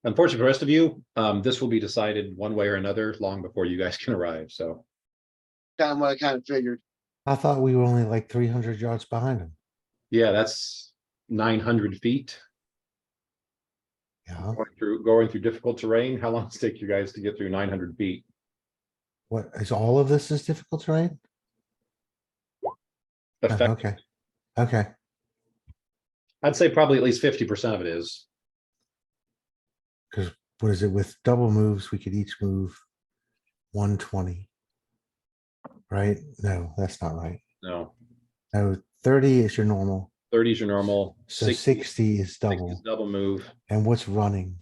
Unfortunately, for the rest of you, this will be decided one way or another long before you guys can arrive, so. Kind of what I kind of figured. I thought we were only like 300 yards behind him. Yeah, that's 900 feet. Yeah. Going through difficult terrain. How long does it take you guys to get through 900 feet? What is all of this is difficult terrain? Oh, Effect, okay. Okay. I'd say probably at least 50% of it is. Because what is it with double moves? We could each move 120. Right? No, that's not right. No, No, 30 is your normal. 30 is your normal. So 60 60 is is double. double move, And what's running?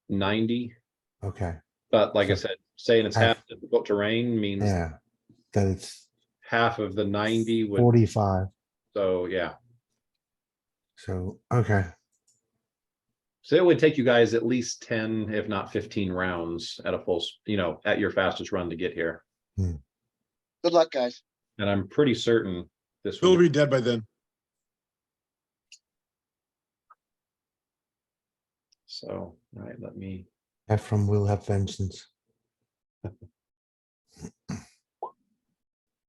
90. Okay. But like I So said, saying it's half- half difficult terrain means Yeah. That it's half of the 90 would, 45. so yeah. So, okay. So it would take you guys at least 10, if not 15 rounds at a full, at your fastest run to get here. Good luck, guys. And I'm pretty certain this He'll will be dead by then. so, all right, let me, Ephraim will have vengeance.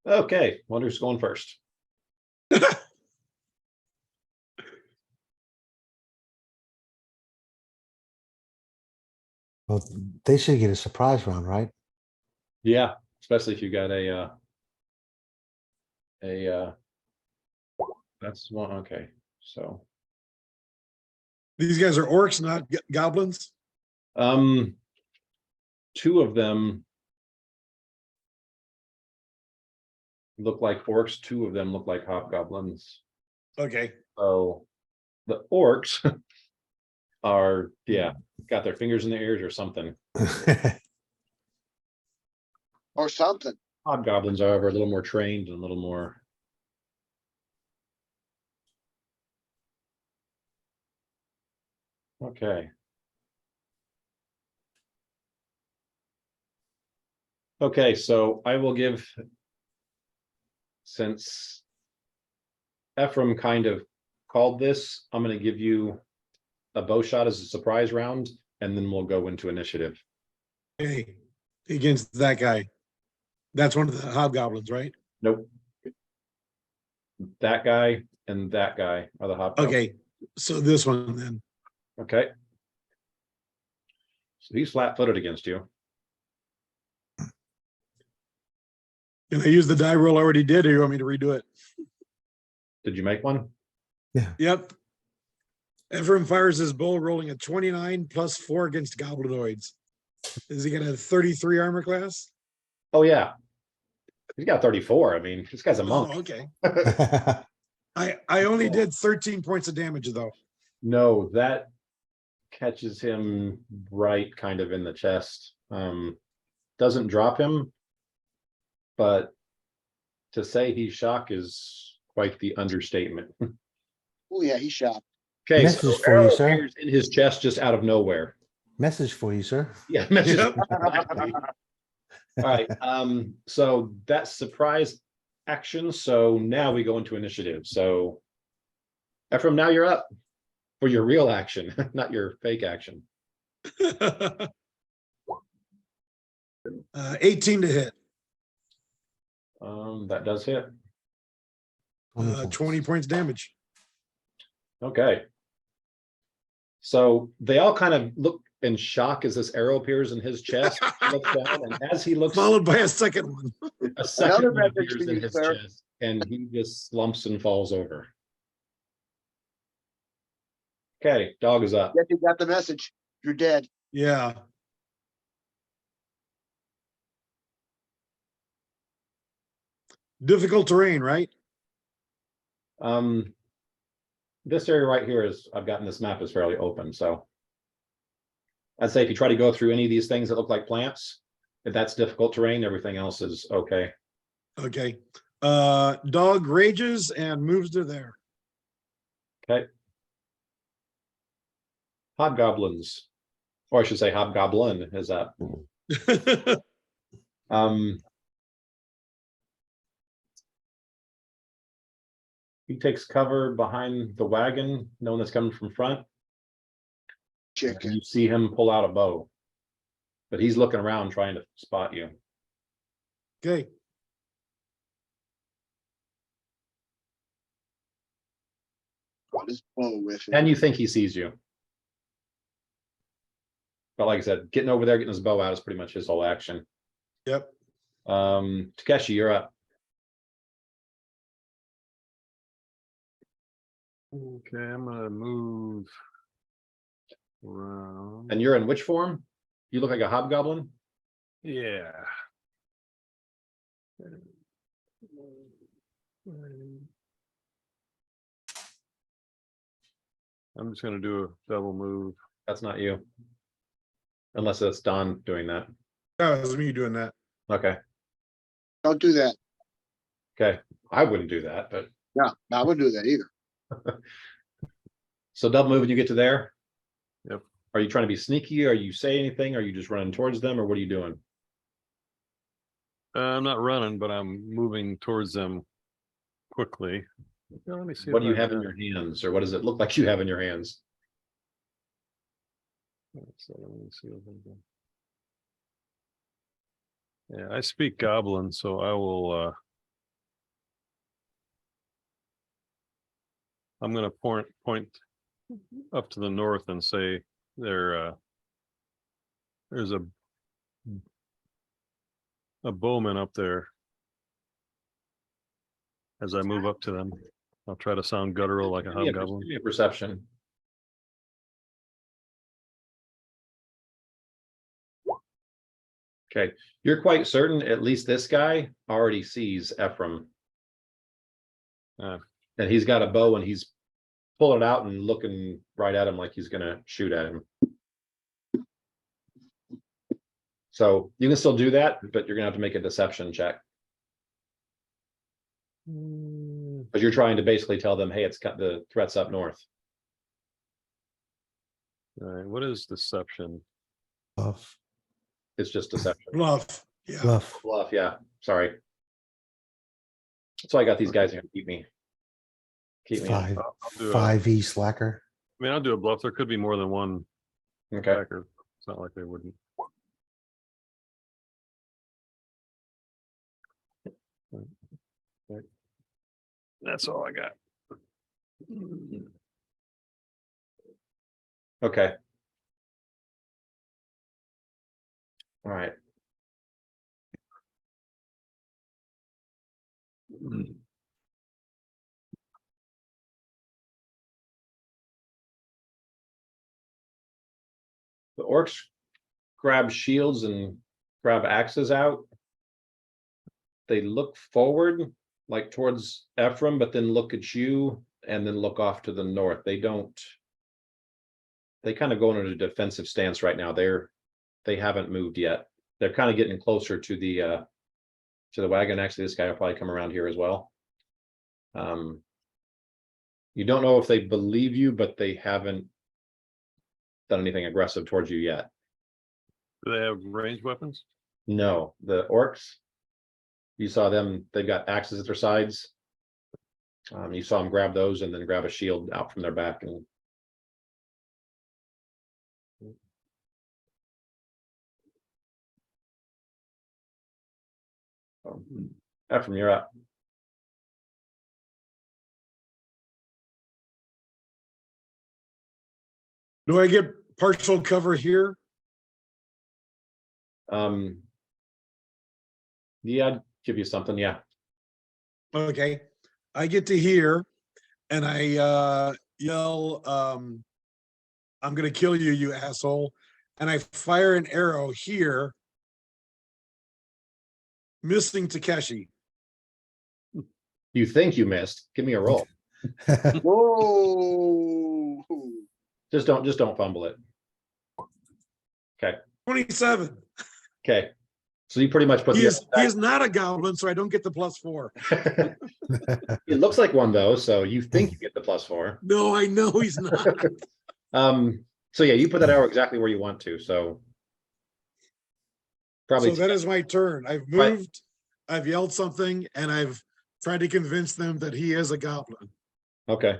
okay, wonder who's going first. Well, they should get a surprise round, right? Yeah, especially if you got that's one, okay, so, These guys are orcs, not goblins. two of them look like orcs, two of them look like hobgoblins. Okay. So the orcs are, yeah, got their fingers in their ears or something. Or something. Hobgoblins, however, a little more trained and a little more. Okay. Okay, so I will give, since Ephraim kind of called this, I'm gonna give you a bow shot as a surprise round, and then we'll go into initiative. Hey, against that guy. That's one of the hobgoblins, right? Nope. That guy and that guy are the hobgoblins. Okay, so this one then. Okay. So he's flat-footed against you. Can I use the die roll I already did, or you want me to redo it? Did you make one? Yep. Ephraim fires his bow, rolling a 29 plus 4 against goblinoids. Is he gonna have 33 armor class? Oh, yeah. He's got 34. I mean, this guy's a Oh, monk. okay. I only did 13 points of damage though. No, that catches him right kind of in the chest. Doesn't drop him, but to say he's shocked is quite the understatement. Oh, yeah, he's shot. Okay, Message so for you, arrow sir. appears in his chest just out of nowhere. Message for you, sir. Yeah, message. Yep. All right, so that's surprise action. So now we go into initiative. So Ephraim, now you're up for your real action, not your fake action. 18 to hit, That does hit. 20 points damage. Okay. So they all kind of look in shock as this arrow appears in his chest. He looks down, and as he looks, Followed by a second one. a second one message appears for in you, his sir. chest, and he just slumps and falls over. Okay, dog is up. Yes, you got the message. You're dead. Yeah. Difficult terrain, right? This area right here is, I've gotten this map is fairly open, so. I'd say if you try to go through any of these things that look like plants, if that's difficult terrain, everything else is okay. Okay. Dog rages and moves to there. Okay. Hobgoblins, or I should say hobgoblin is up. He takes cover behind the wagon, knowing that's coming from front. And Chicken. you see him pull out a bow. But he's looking around trying to spot you. Okay. What is bow with him? And you think he sees you. But like I said, getting over there, getting his bow out is pretty much his whole action. Yep. Takeshi, you're up. Okay, I'm gonna move around. And you're in which form? You look like a hobgoblin? Yeah. I'm just gonna do a double move. That's not you. Unless it's Don doing that. That was me doing that. Okay, Don't do that. okay. I wouldn't do that, but Yeah, I wouldn't do that either. so double move when you get to there? Yep. Are you trying to be sneaky? Are you say anything? Are you just running towards them, or what are you doing? I'm not running, but I'm moving towards them quickly. Yeah, let me see. What do you I've have in got. your hands, or what does it look like you have in your hands? So let me see what I've got. Yeah, I speak Goblin, so I will. I'm gonna point up to the north and say there's a bowman up there. As I move up to them, I'll try to sound guttural like a Give me hobgoblin. give me a perception. Okay, you're quite certain at least this guy already sees Ephraim. Ah. And he's got a bow and he's pulling it out and looking right at him like he's gonna shoot at him. So you can still do that, but you're gonna have to make a deception check. But you're trying to basically tell them, hey, it's got the threats up north. All right, what is deception? Bluff, It's just deception. Bluff, yeah. bluff. Bluff, yeah, sorry. So I got these guys here to keep me. Keep me. in. Five, I'll do a- 5E slacker. I mean, I'll do a bluff. There could be more than one Okay, backer. It's not like they wouldn't. Right. That's all I got. okay. All right. The orcs grab shields and grab axes out. They look forward, like towards Ephraim, but then look at you and then look off to the north. They don't. They kind of go into a defensive stance right now. They haven't moved yet. They're kind of getting closer to the wagon. Actually, this guy will probably come around here as well. You don't know if they believe you, but they haven't done anything aggressive towards you yet. Do they have ranged weapons? No, the orcs. You saw them, they've got axes at their sides. You saw them grab those and then grab a shield out from their back and. Ephraim, you're up. Do I get partial cover here? Yeah, I'd give you something, yeah. Okay, I get to here and I yell, I'm gonna kill you, you asshole. And I fire an arrow here, missing Takeshi. You think you missed, give me a roll. Whoa. Just don't fumble it. 27. Okay. So you pretty much put He the. is not a goblin, so I don't get the +4. It looks like one though, so you think you get the +4. No, I know he's not. So yeah, you put that arrow exactly where you want to, so. Probably. So that is my turn. I've Right. moved, I've yelled something, and I've tried to convince them that he is a goblin. Okay.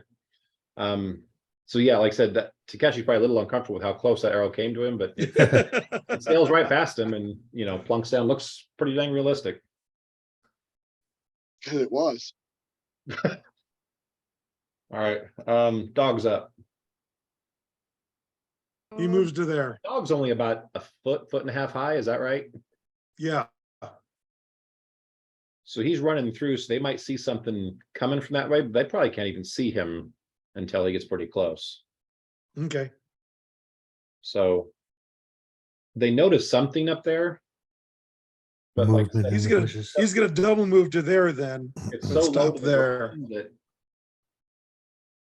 So yeah, like I said, that Takeshi's probably a little uncomfortable with how close that arrow came to him, but it sails right past him and, plunks down, looks pretty dang realistic. It was. All right, dog's up. He moves to there. Dog's only about a foot and a half high, is that right? Yeah, So he's running through, so they might see something coming from that way, but they probably can't even see him until he gets pretty close. okay. So they notice something up there. But like I Movement said, in He's the gonna, bushes. he's gonna double move to there then. it's and so low stop to the there. ground that.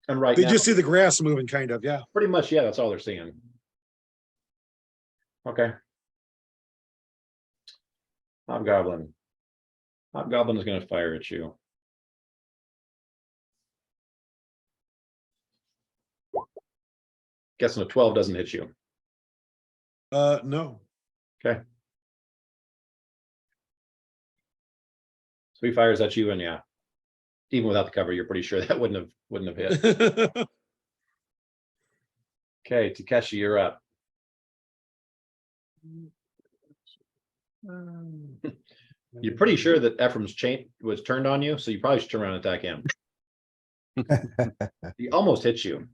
And right They now, just see the grass moving kind of, yeah. pretty much, yeah, that's all they're seeing. Okay. Hobgoblin. Hobgoblin is gonna fire at you. Guessing a 12 doesn't hit you. No. Okay. So he fires at you and yeah. Even without the cover, you're pretty sure that wouldn't have hit. Okay, Takeshi, you're up. You're pretty sure that Ephraim's chain was turned on you, so you probably should turn around and attack him. He almost hits you.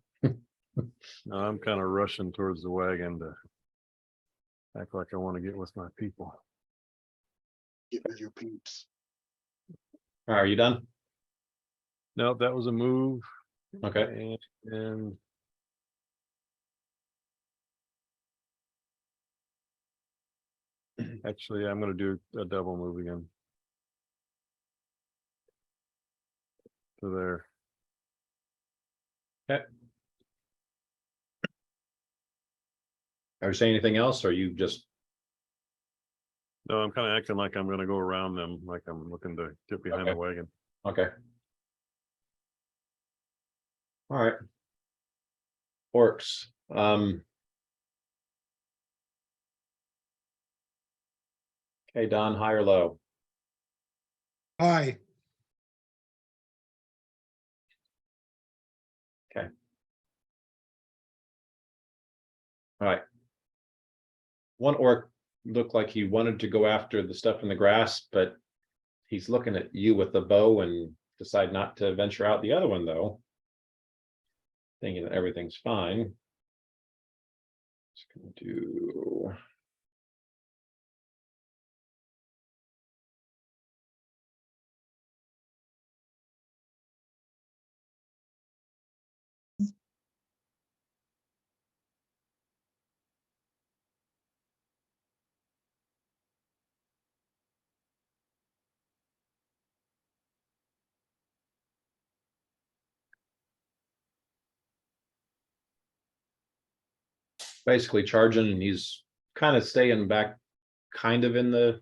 No, I'm kind of rushing towards the wagon to act like I want to get with my people. Get with your peeps. All right, are you done? No, that was a move. Okay. And actually, I'm going to do a double move again. To there. Are you saying anything else, or you just, No, I'm kind of acting like I'm going to go around them, like I'm looking to get behind Okay. the wagon. okay. All right. Orcs. Okay, Don, high or low? Hi. All right. One orc looked like he wanted to go after the stuff in the grass, but he's looking at you with the bow and decide not to venture out. The other one, though, thinking that everything's fine. Just gonna do. Basically charging, and he's kind of staying back, kind of in the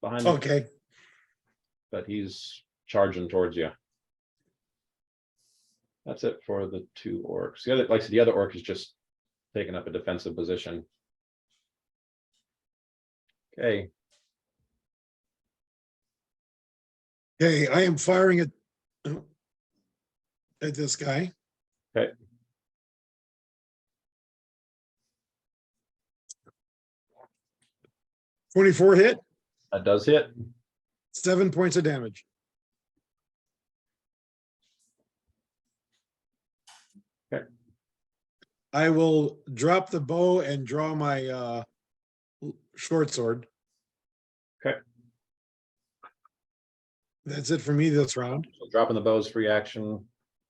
behind, Okay. but he's charging towards you. That's it for the two orcs. The other, like I said, the other orc is just taking up a defensive position. Okay, Okay, I am firing at this guy. okay, 24 hit, that does hit. 7 points of damage. Okay. I will drop the bow and draw my short sword. Okay. That's it for me this round. So dropping the bow's free action,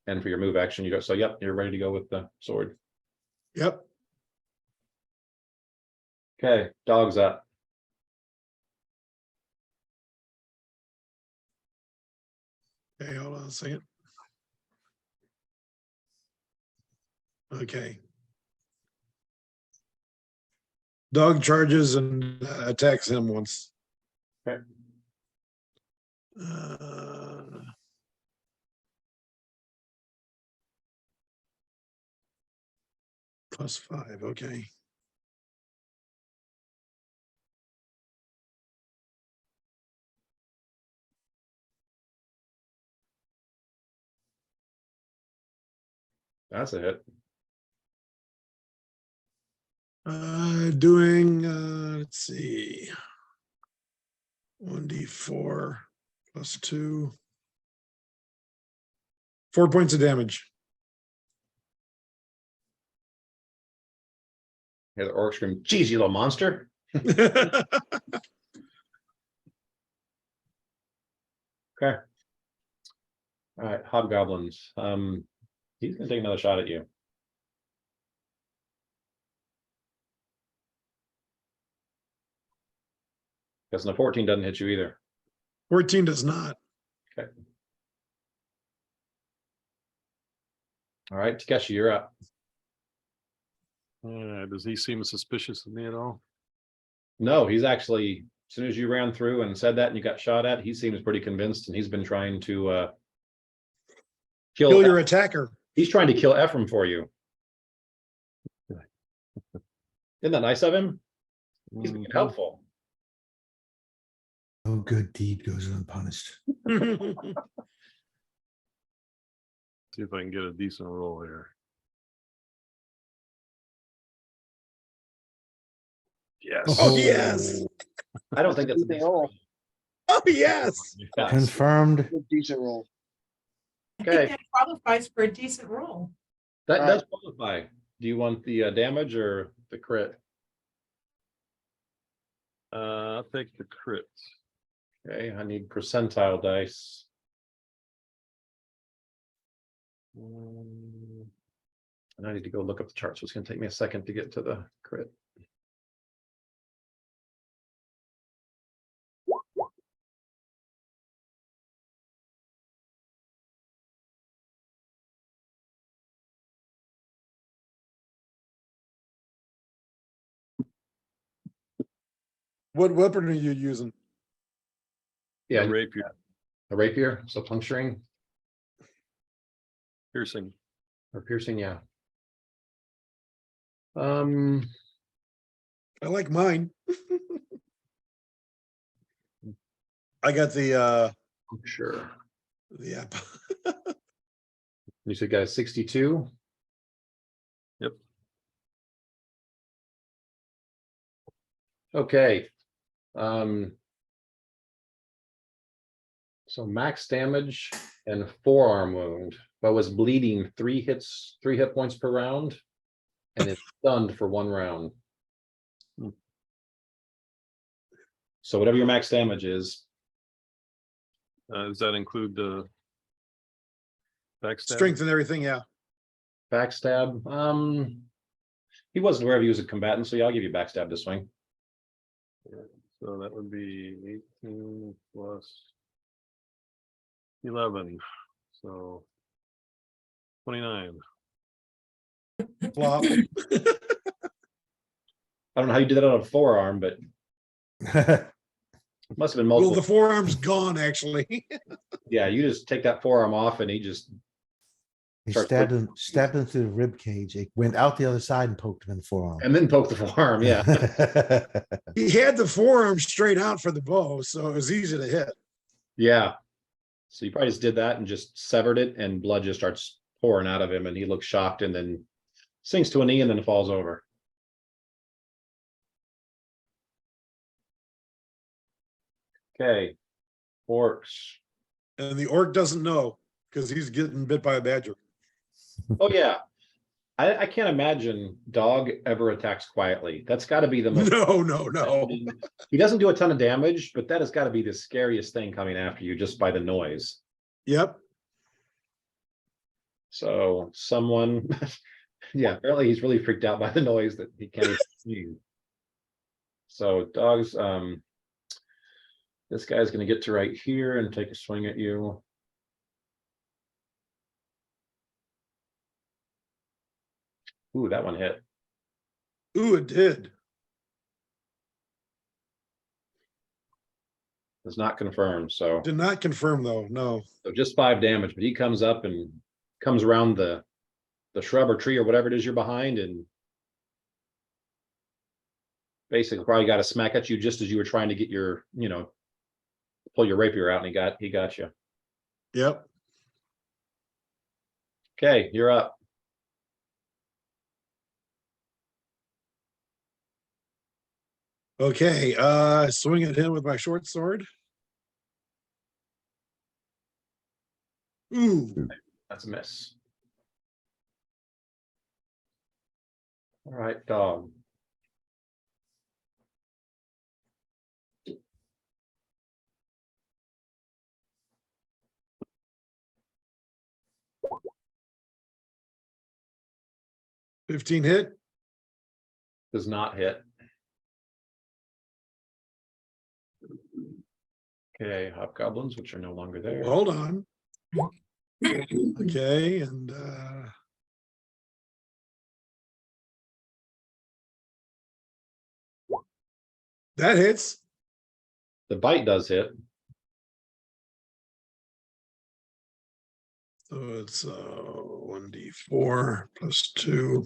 and for your move action, you go. So yep, you're ready to go with the sword. Yep. Okay, dog's up. Okay, hold on a second. Okay. Dog charges and attacks him once. Okay. +5, okay. That's a hit. Doing, let's see. 1d4 +2. 4 points of damage. Hear the orc scream, "Geez, you little monster!" Okay. All right, hobgoblins. He's gonna take another shot at you. Because the 14 doesn't hit you either. 14 does not. Okay. All right, Takeshi, you're up. Does he seem suspicious of me at all? No, he's actually, as soon as you ran through and said that and you got shot at, he seems pretty convinced, and he's been trying to Kill your attacker. He's trying to kill Ephraim for you. Isn't that nice of him? He's being helpful. No good deed goes unpunished. See if I can get a decent roll here. Yes. Oh, yes. I don't think that's a decent roll. Oh, yes. Yes. Confirmed. Good, decent roll. I think Okay. that qualifies for a decent roll. That All does qualify. Do you want the damage or the crit? I'll take the crit. Okay, I need percentile dice. And I need to go look up the chart, so it's gonna take me a second to get to the crit. What weapon are you using? Yeah, A rapier, a rapier, so puncturing piercing. or piercing, yeah. I like mine. I got the Sure. app. You said got a 62? Yep. Okay. So max damage and forearm wound, but was bleeding 3 hit points per round. And it's stunned for 1 round. So whatever your max damage is, Does that include the backstab? Strength and everything, yeah. backstab, he wasn't aware if he was a combatant, so yeah, I'll give you backstab this swing. So that would be 18 plus 11, so 29. Flop. I don't know how you did that on a forearm, but it must have been Well, multiple. the forearm's gone, actually. Yeah, you just take that forearm off and he just, He Start stabbed putting- him, stabbed him through the rib cage. It went out the other side and poked him in the forearm. and then poke the forearm, yeah. He had the forearm straight out for the bow, so it was easy to hit. Yeah. So you probably just did that and just severed it and blood just starts pouring out of him and he looks shocked and then sinks to a knee and then falls over. Okay. Orcs. And the orc doesn't know because he's getting bit by a badger. Oh, yeah. I can't imagine dog ever attacks quietly. That's got to be the most. No. He doesn't do a ton of damage, but that has got to be the scariest thing coming after you just by the noise. Yep. So someone, yeah, apparently he's really freaked out by the noise that he can't even see. So dogs, this guy's gonna get to right here and take a swing at you. Ooh, that one hit. Ooh, it did. Does not confirm, so Did not confirm though, no. just 5 damage, but he comes up and comes around the shrub or tree or whatever it is you're behind and basically probably got a smack at you just as you were trying to get your, pull your rapier out and he got you. Yep. Okay, you're up. Okay, swing at him with my short sword. Ooh, That's a miss. All right, dog. $15 hit. Does not hit. Okay, hobgoblins, which are no longer there. Hold on. Okay, and that hits. The bite does hit. So it's 1d4 plus 2.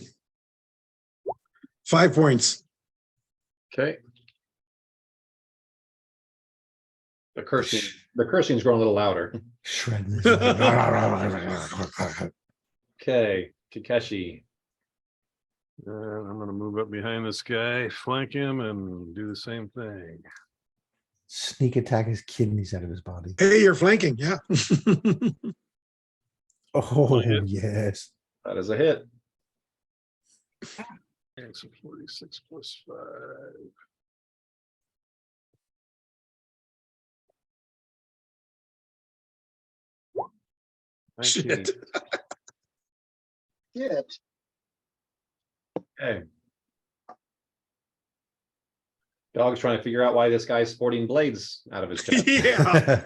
5 points. Okay. The cursing's growing a little louder. Shredding his leg. Okay, Takeshi. And I'm gonna move up behind this guy, flank him, and do the same thing. Sneak attack his kidneys out of his body. Hey, you're flanking, yeah. Oh, hit. yes. That is a hit. And so 46 plus 5. Shit. Yeah. Okay. Dog's trying to figure out why this guy's sporting blades out of his chest. Yeah.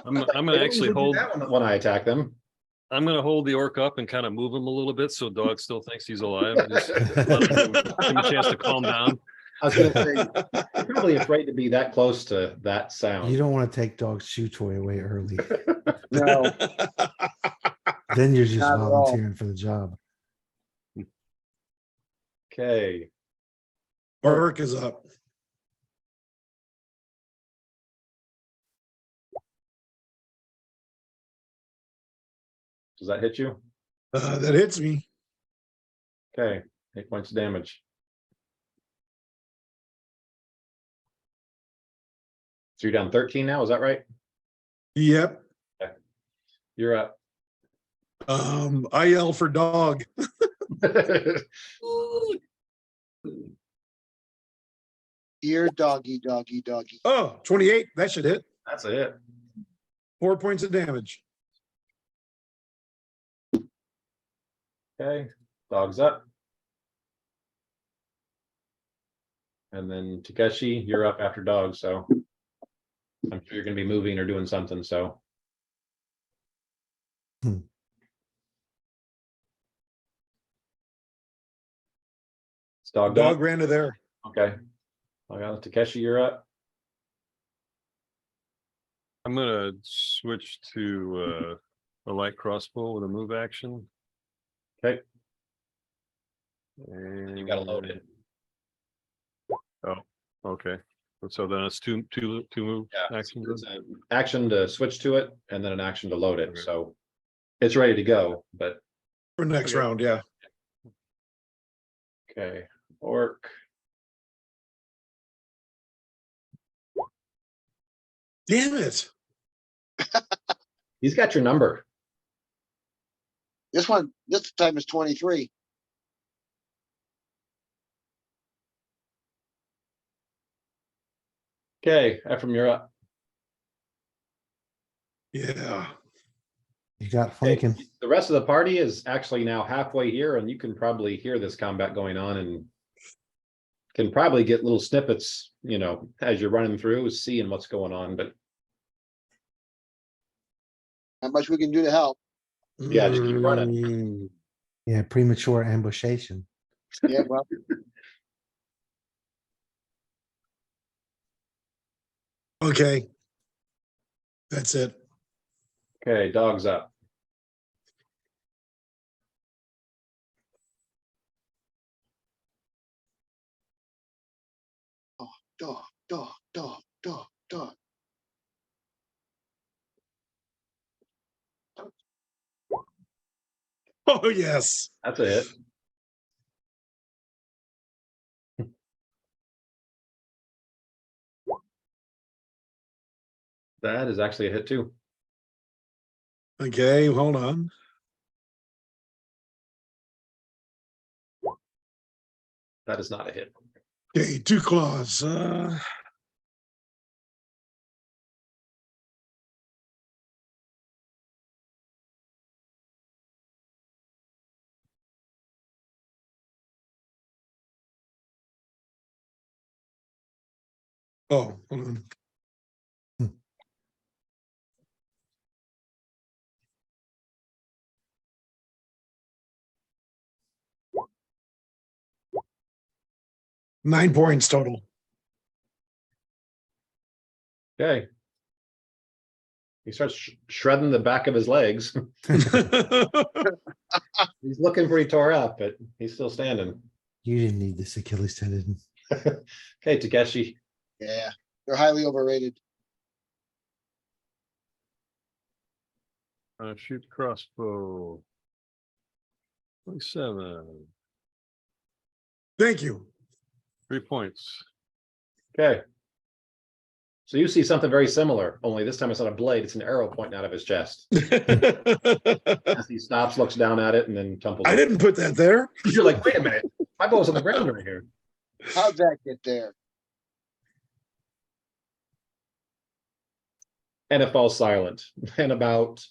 I'm They gonna don't actually usually do hold. that when I attack them. I'm gonna hold the orc up and kind of move him a little bit so dog still thinks he's alive. Just let him give him a chance to calm down. I was gonna say, you're probably afraid to be that close to that sound. You don't want to take dog's chew toy away early. No, Then you're just Not at all. volunteering for the job. Okay, Orc is up. Does that hit you? That hits me. Okay, 8 points of damage. So you're down 13 now, is that right? Yep. You're up. I yell for dog. Here, doggy, doggy, doggy. Oh, 28. That should hit. That's a hit. 4 points of damage. Okay, dog's up. And then Takeshi, you're up after dog, so I'm sure you're gonna be moving or doing something, so. Hmm. It's dog Dog dog. ran to there. Okay. I got Takeshi, you're up. I'm gonna switch to a light crossbow with a move action. Okay, And you gotta load it. Oh, okay. So then it's two move Yeah, actions. it's an action to switch to it and then an action to load it, Okay. so. It's ready to go, but For next Okay. round, yeah. okay, orc. Damn it. He's got your number. This time is 23. Okay, Ephraim, you're up. Yeah. You got Okay, flanking. the rest of the party is actually now halfway here, and you can probably hear this combat going on and can probably get little snippets, as you're running through, seeing what's going on, but Not much we can do to help. Yeah, just keep running. Mm, Yeah, premature ambushation. Yeah, well, Okay. That's it. okay, dog's up. dog, dog, dog, dog, dog. Oh, yes. That's a hit. That is actually a hit too. Okay, hold on. That is not a hit. Okay, 2 claws. Oh, hold on. Hmm. Nine points total. Okay. He starts shredding the back of his legs. He's looking pretty tore up, but he's still standing. You didn't need this Achilles tendon. Okay, Takeshi. Yeah, they're highly overrated. Shoot crossbow. 27. Thank you. 3 points. Okay. So you see something very similar, only this time it's not a blade, it's an arrow pointing out of his chest. As he stops, looks down at it, and then tumbles. I over. didn't put that there. You're like, wait a minute, my bow's on the ground right here. How'd that get there? And it falls silent. And about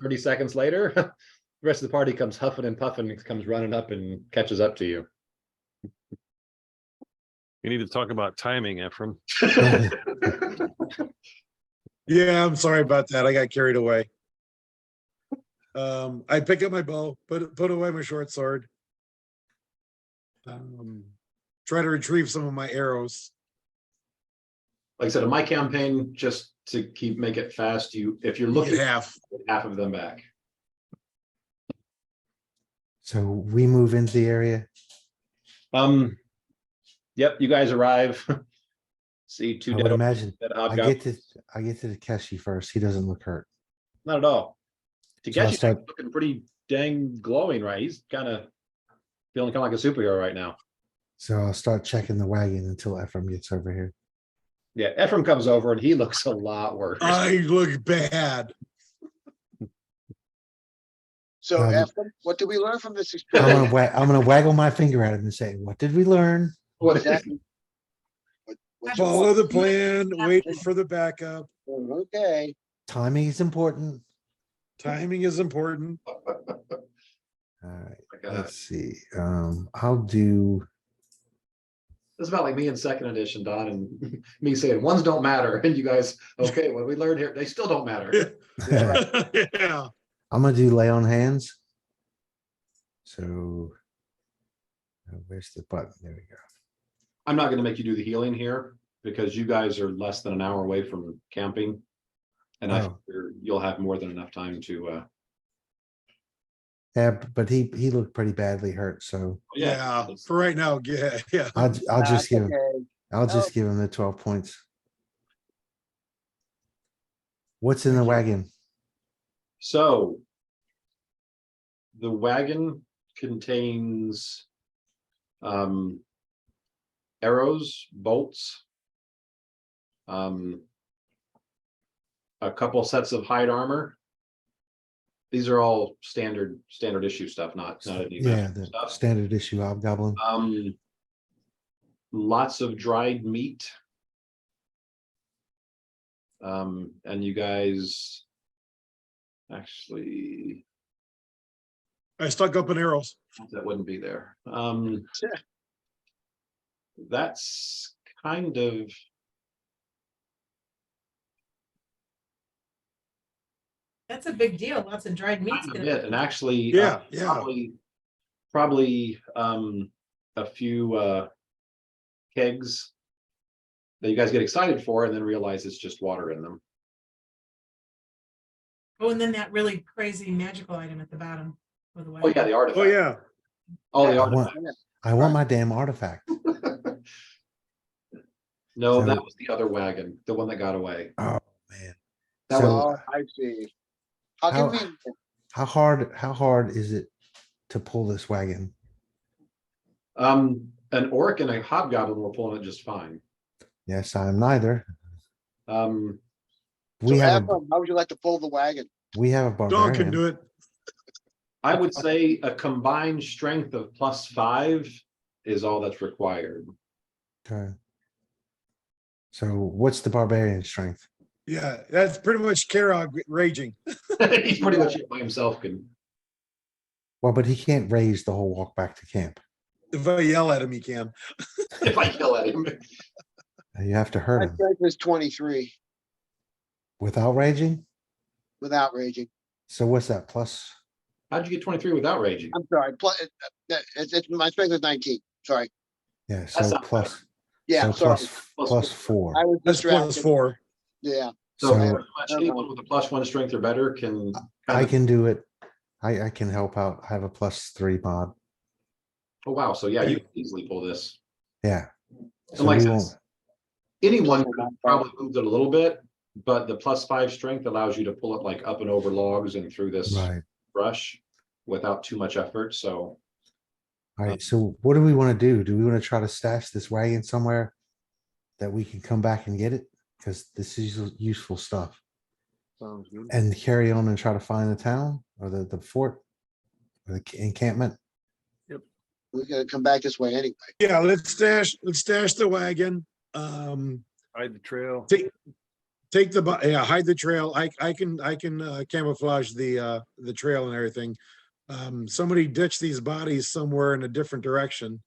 30 seconds later, the rest of the party comes huffing and puffing, and comes running up and catches up to you. You need to talk about timing, Ephraim. Yeah, I'm sorry about that. I got carried away. I pick up my bow, put away my short sword. Try to retrieve some of my arrows. Like I said, in my campaign, just to make it fast, if you're Get looking half. half of them back. So we move into the area. Yep, you guys arrive. See two I would dead imagine dead I hobgoblins. get to Takeshi first. He doesn't look hurt. Not at all. To So I'll get you start- looking pretty dang glowing, right? He's kind of feeling kind of like a superhero right now. So I'll start checking the wagon until Ephraim gets over here. Yeah, Ephraim comes over and he looks a lot worse. I look bad. So Um, Ephraim, what did we learn from this I'm experience? I'm gonna waggle my finger at him and say, what did we learn? What is Exactly. What's your Follow point? the plan, wait for the backup. Okay, Timing is important. Timing is important. Alright, my God. let's see. I'll do, It's about like me in second edition, Don, and me saying ones don't matter, and you guys, okay, what we learned here, they still don't matter. Yeah. I'm gonna do lay on hands. So. Where's the button? There we go. I'm not gonna make you do the healing here, because you guys are less than an hour away from camping. And I Oh. figure you'll have more than enough time to, Yeah, but he looked pretty badly hurt, so Yeah, for right now, yeah. I'll just give him, okay. I'll just give him the 12 points. What's in the Thank you. wagon? So. The wagon contains. Arrows, bolts. A couple sets of hide armor. These are all standard issue stuff, not any Yeah, magical the stuff. standard issue hobgoblin. Lots of dried meat. And you guys. Actually, I stuck up in arrows. that wouldn't be there. That's kind of. That's a big deal. Lots of dried meats. Kind of it, and actually. Yeah, yeah. Probably, a few, kegs. That you guys get excited for and then realize it's just water in them. Oh, and then that really crazy magical item at the bottom of the Oh, yeah, wagon. the artifact. Oh, yeah. Oh, the I want, artifact. I want my damn artifact. No, So- that was the other wagon, the one that got away. Oh, man. That So Oh, I see. How How- convenient. how hard is it to pull this wagon? An orc and a hobgoblin were pulling it just fine. Yes, I'm neither. Um, We So have, Ephraim, how would you like to pull the wagon? we have a Dog can barbarian. do it. I would say a combined strength of +5 is all that's required. Okay. So what's the barbarian strength? Yeah, that's pretty much Karog raging. He's pretty much by himself can, Well, but he can't raise the whole walk back to camp. If I yell at him, he can. if I yell at him. You have to hurt My him strength is 23 without raging. without raging. So what's that plus? How'd you get 23 without raging? I'm sorry, my strength is 19, sorry. Yeah, That's so not plus, Yeah, so sorry. plus 4. I was That's plus distracted. 4. Yeah, So So- pretty much anyone with a +1 strength or better can. I kind of- can do it. I can help out. I have a +3 mod. Oh, wow. So yeah, you can easily pull this. Yeah. And So like we I won't, said, anyone could probably move it a little bit, but the +5 strength allows you to pull it like up and over logs and through this right. brush without too much effort. So Alright, so what do we wanna do? Do we wanna try to stash this wagon somewhere? That we can come back and get it? Cause this is useful stuff. sounds good. And carry on and try to find the town or the fort? Or the encampment? We're gonna come back this way anyway. Yeah, let's stash the wagon. Hide the trail. Take the, hide the trail. I can camouflage the trail and everything. Somebody ditch these bodies somewhere in a different direction.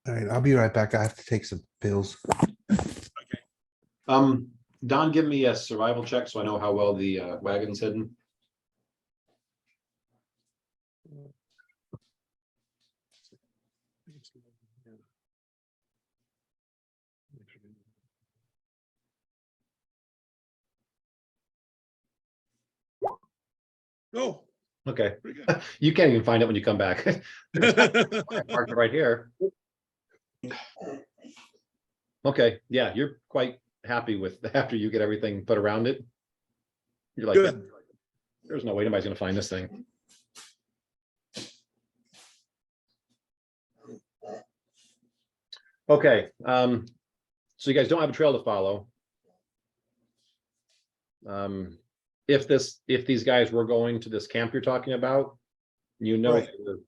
Alright, I'll be right back. I have to take some pills. Don, give me a survival check so I know how well the wagon's hidden. Oh. Okay, pretty you can't even find it when you come back. good. Parked it right here. Okay, yeah, you're quite happy with after you get everything put around it. You're like, Good. There's no way anybody's gonna find this thing. Okay, so you guys don't have a trail to follow. If these guys were going to this camp you're talking about, you know, Right. they were,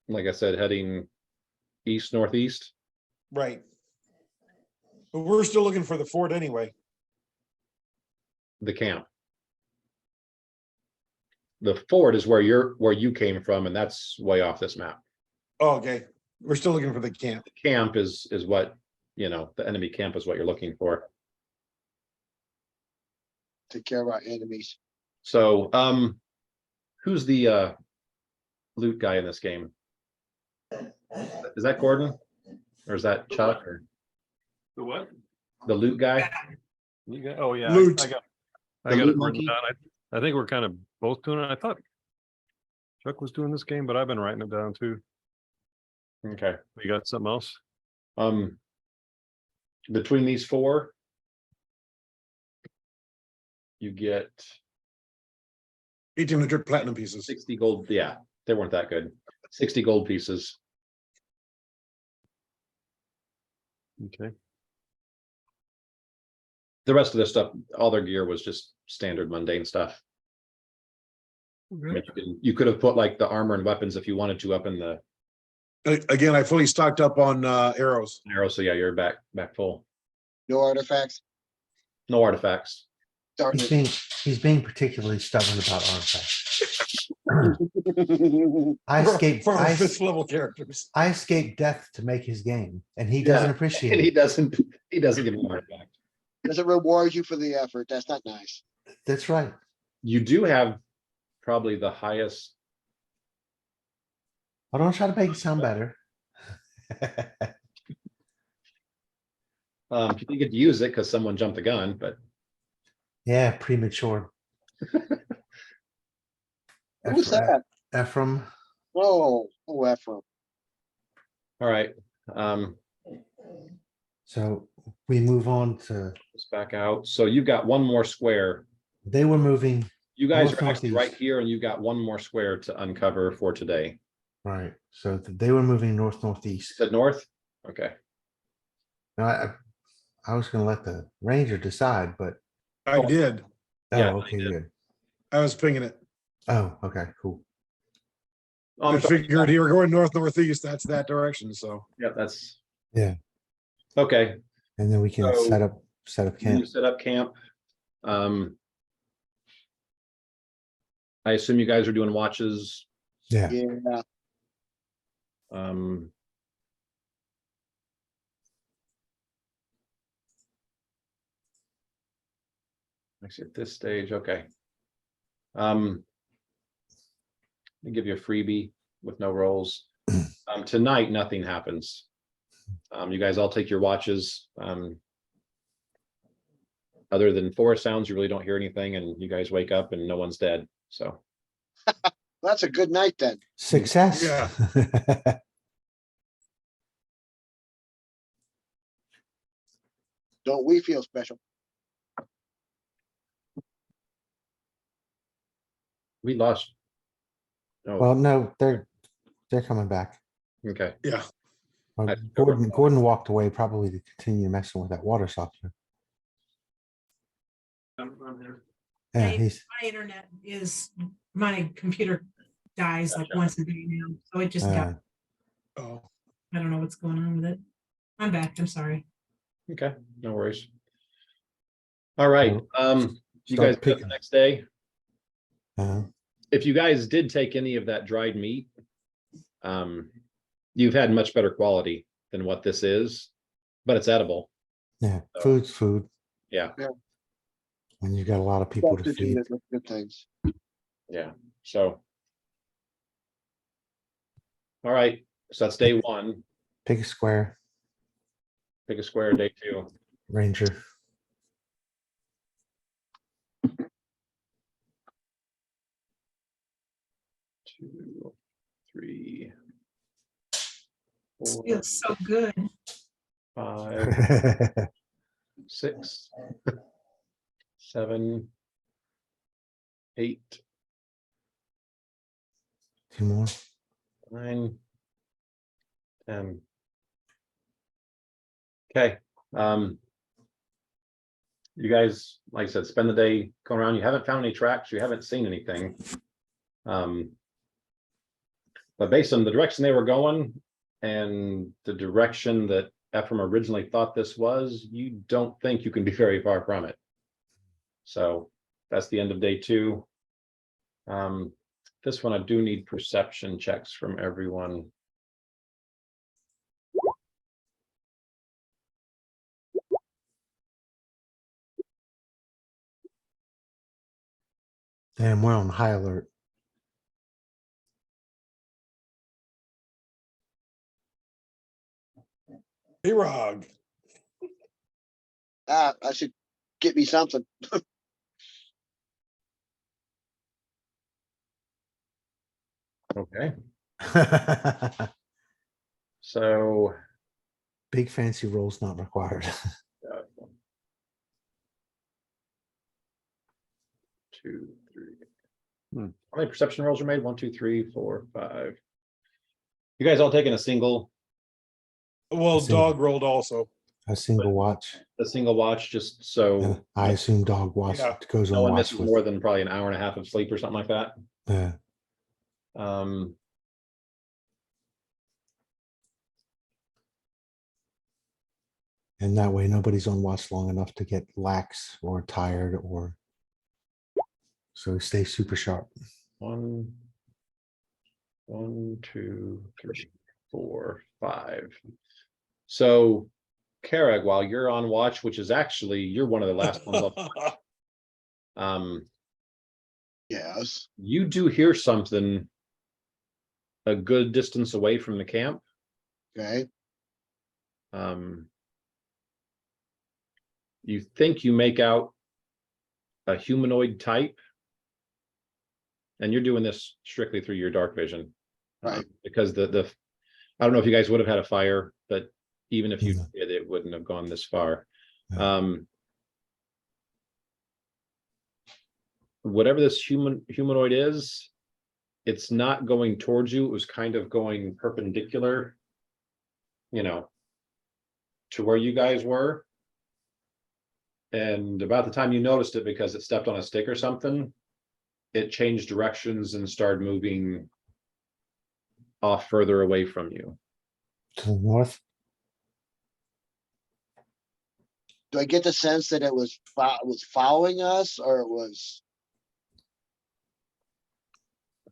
like I said, heading east, northeast. Right. But we're still looking for the fort anyway. The camp. The fort is where you came from, and that's way off this map. Oh, okay. We're still looking for the camp. Camp is what, you know, the enemy camp is what you're looking for. Take care of our enemies. So, who's the loot guy in this game? Is that Gordon? Or is that Chuck or The what? the loot guy? You got, oh, yeah. Loot. I got The it loot written monkey? down. I think we're kind of both doing it. I thought Chuck was doing this game, but I've been writing it down too. Okay. You got something else? Between these four, you get 1,800 platinum pieces. 60 gold. Yeah, they weren't that good. 60 gold pieces. Okay. The rest of this stuff, all their gear was just standard mundane stuff. I mean, you could have put like the armor and weapons if you wanted to up in the Again, I fully stocked up on arrows. arrow. So yeah, you're back full. No artifacts. No artifacts. Darn He's being particularly stubborn about artifacts. it. I escaped, For our I, fifth level characters. I escaped death to make his game, and he doesn't Yeah, appreciate And he it. doesn't give you an artifact. Doesn't reward you for the effort. That's not nice. That's right. You do have probably the highest. I don't try to make it sound better. You didn't get to use it because someone jumped the gun, but Yeah, premature. Who's that? Ephraim, Oh, Ephraim. all right. so we move on to, Let's back out. So you've got one more square. they were moving, You guys North, are actually right northeast. here, and you've got one more square to uncover for today. right, so they were moving north, You northeast. said north? Okay. Now, I was gonna let the ranger decide, but, I did. oh, Yeah, okay, good. I was pinging it. Oh, okay, cool. Oh, I I'm sorry. figured you were going north, northeast. That's that direction. So Yeah, that's. Yeah. Okay, And then we can So- set up you camp. set up camp. I assume you guys are doing watches. Yeah, Yeah. Um. Actually, at this stage, okay. Let me give you a freebie with no rolls. Tonight, nothing happens. You guys all take your watches. Other than forest sounds, you really don't hear anything, and you guys wake up and no one's dead, so. That's a good night then. success. Yeah. Don't we feel special? We lost. Oh, Well, no, they're coming back. okay. yeah, Uh, I- Gordon walked away probably to continue messing with that water softener. Yeah, Right. he's, My internet is, my computer dies like once a day now, so it just got, uh, oh, I don't know what's going on with it. I'm back, I'm sorry. Okay, no worries. All right, you start guys pick the picking. next day. uh, If you guys did take any of that dried meat, you've had much better quality than what this is, but it's edible. yeah, So- food's food. Yeah. Yeah. When you got a lot of people to feed. Substitute it with good things. Yeah, so. All right, so that's day one. Pick a square, Pick a square, day two. ranger. Two, three. This Four, feels so good. 5, 6, 7, 8, Two more. 9, 10. Okay, you guys, like I said, spend the day going around. You haven't found any tracks, you haven't seen anything. But based on the direction they were going and the direction that Ephraim originally thought this was, you don't think you can be very far from it. So that's the end of day 2. This one I do need perception checks from everyone. Damn, we're on high alert. Hey, Rog. I should get me something. Okay, so Big fancy rolls not required. 2, 3. How many perception rolls are made? 1, 2, 3, 4, 5. You guys all taking a single Well, see. dog rolled also. A single watch. watch, just so And I assume dog watch Yeah. goes no on one watch misses with. more than probably an hour and a half of sleep or something like that. Yeah. And that way nobody's on watch long enough to get lax or tired or so stay super sharp. 1, 2, 3, 4, 5. So, Karag, while you're on watch, which is actually you're one of the last ones up, Yes. you do hear something a good distance away from the camp. Okay. You think you make out a humanoid type, and you're doing this strictly through your dark vision, Right. because the I don't know if you guys would have had a fire, but even if you Yeah. did, it wouldn't have gone this far. Yeah. Whatever this humanoid is, it's not going towards you. It was kind of going perpendicular, to where you guys were. And about the time you noticed it, because it stepped on a stick or something, it changed directions and started moving off further away from you. To the north. Do I get the sense that it was following us, or it was?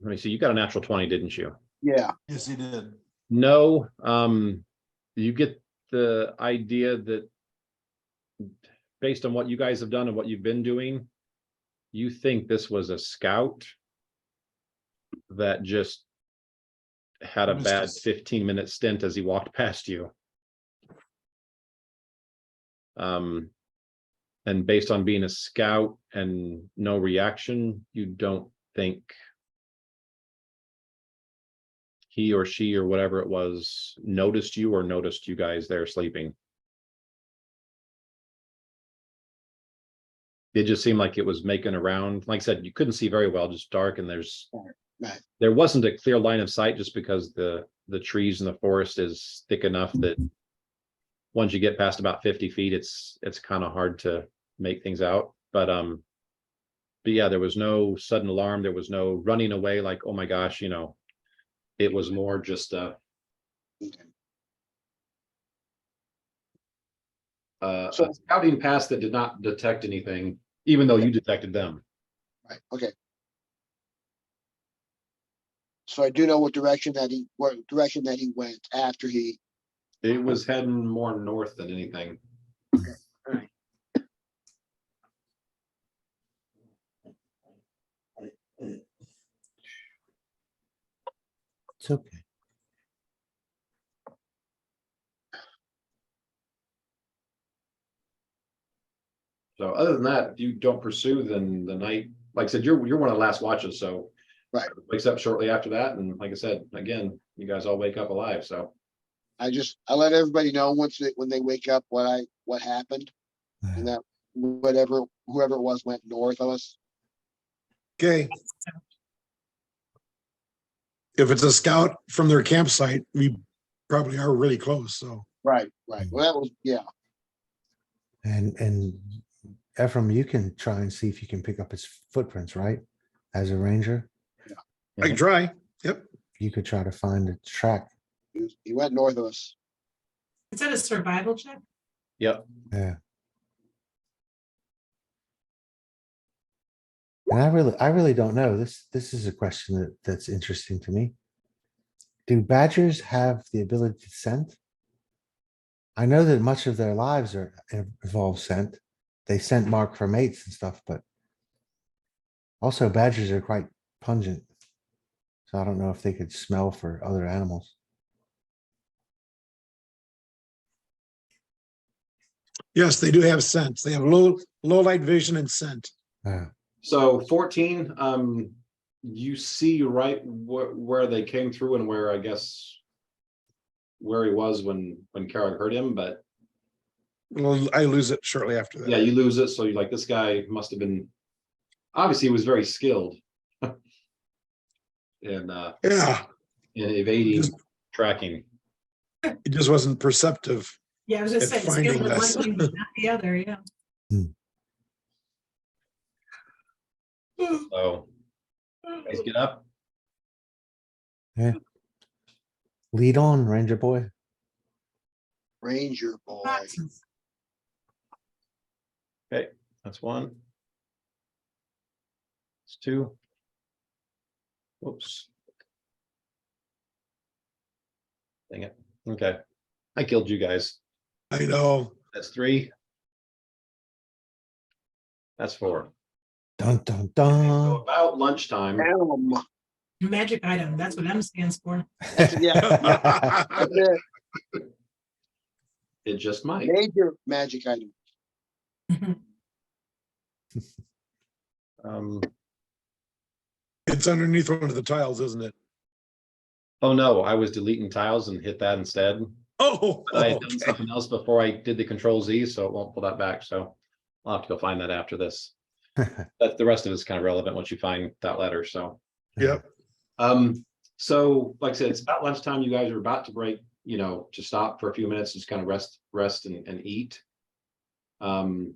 Let me see, you got a natural 20, didn't you? Yeah. Yes, he did. No, you get the idea that based on what you guys have done and what you've been doing, you think this was a scout that just had a Missed bad us. 15-minute stint as he walked past you. And based on being a scout and no reaction, you don't think he or she or whatever it was noticed you or noticed you guys there sleeping. It just seemed like it was making around. Like I said, you couldn't see very well, just dark, and Right. there wasn't a clear line of sight just because the trees in the forest is thick enough that once you get past about 50 feet, it's kind of hard to make things out. But yeah, there was no sudden alarm. There was no running away like, oh my gosh, it was more just Okay. a So- scouting pass that did not detect anything, even though you detected them. Right. Okay. So I do know what direction that he went after he. It was heading more north than anything. It's okay. So other than that, if you don't pursue, then the night, like I said, you're one of the last watches, so. Right. Wakes up shortly after that, and like I said, again, you guys all wake up alive, so. I let everybody know when they wake up what happened, and that whoever it was went north of us. Okay. if it's a scout from their campsite, we probably are really close, so. Right, right. Well, that was, yeah. And Ephraim, you can try and see if you can pick up his footprints, right? As a ranger, I can try. Yep. you could try to find a track. He went north of us. Is that a survival check? Yep. Yeah. And I really don't know. This is a question that's interesting to me. Do badgers have the ability to scent? I know that much of their lives involve scent. They scent mark for mates and stuff, but also badgers are quite pungent. So I don't know if they could smell for other animals. Yes, they do have scent. They have low light vision and scent. So 14, you see right where they came through and where I guess where he was when Carol hurt him, but Well, I lose it shortly after that. yeah, you lose it. So you're like, this guy must have been, obviously he was very skilled in Yeah, evading, Just- tracking. it just wasn't perceptive. Yeah, I was just At saying, skill finding with one us. thing, but not the other, yeah. So guys get up. Lead on, Ranger boy. Ranger boy. Boxes. Okay, that's one. It's two. Whoops. Dang it. Okay. I killed you guys. I know. That's three. That's four. Dun, dun, So dun. about lunchtime, Elm. Magic item, that's what M stands for. Yeah, yeah. That's it. it just might. Major magic item. It's underneath one of the tiles, isn't it? Oh no, I was deleting tiles and hit that instead. Oh, But I had done okay. something else before I did the Control Z, so it won't pull that back. So I'll have to go find that after this. But the rest of it's kind of relevant once you find that letter. So Yep. so like I said, it's about lunchtime. You guys are about to break, to stop for a few minutes, just kind of rest and eat. And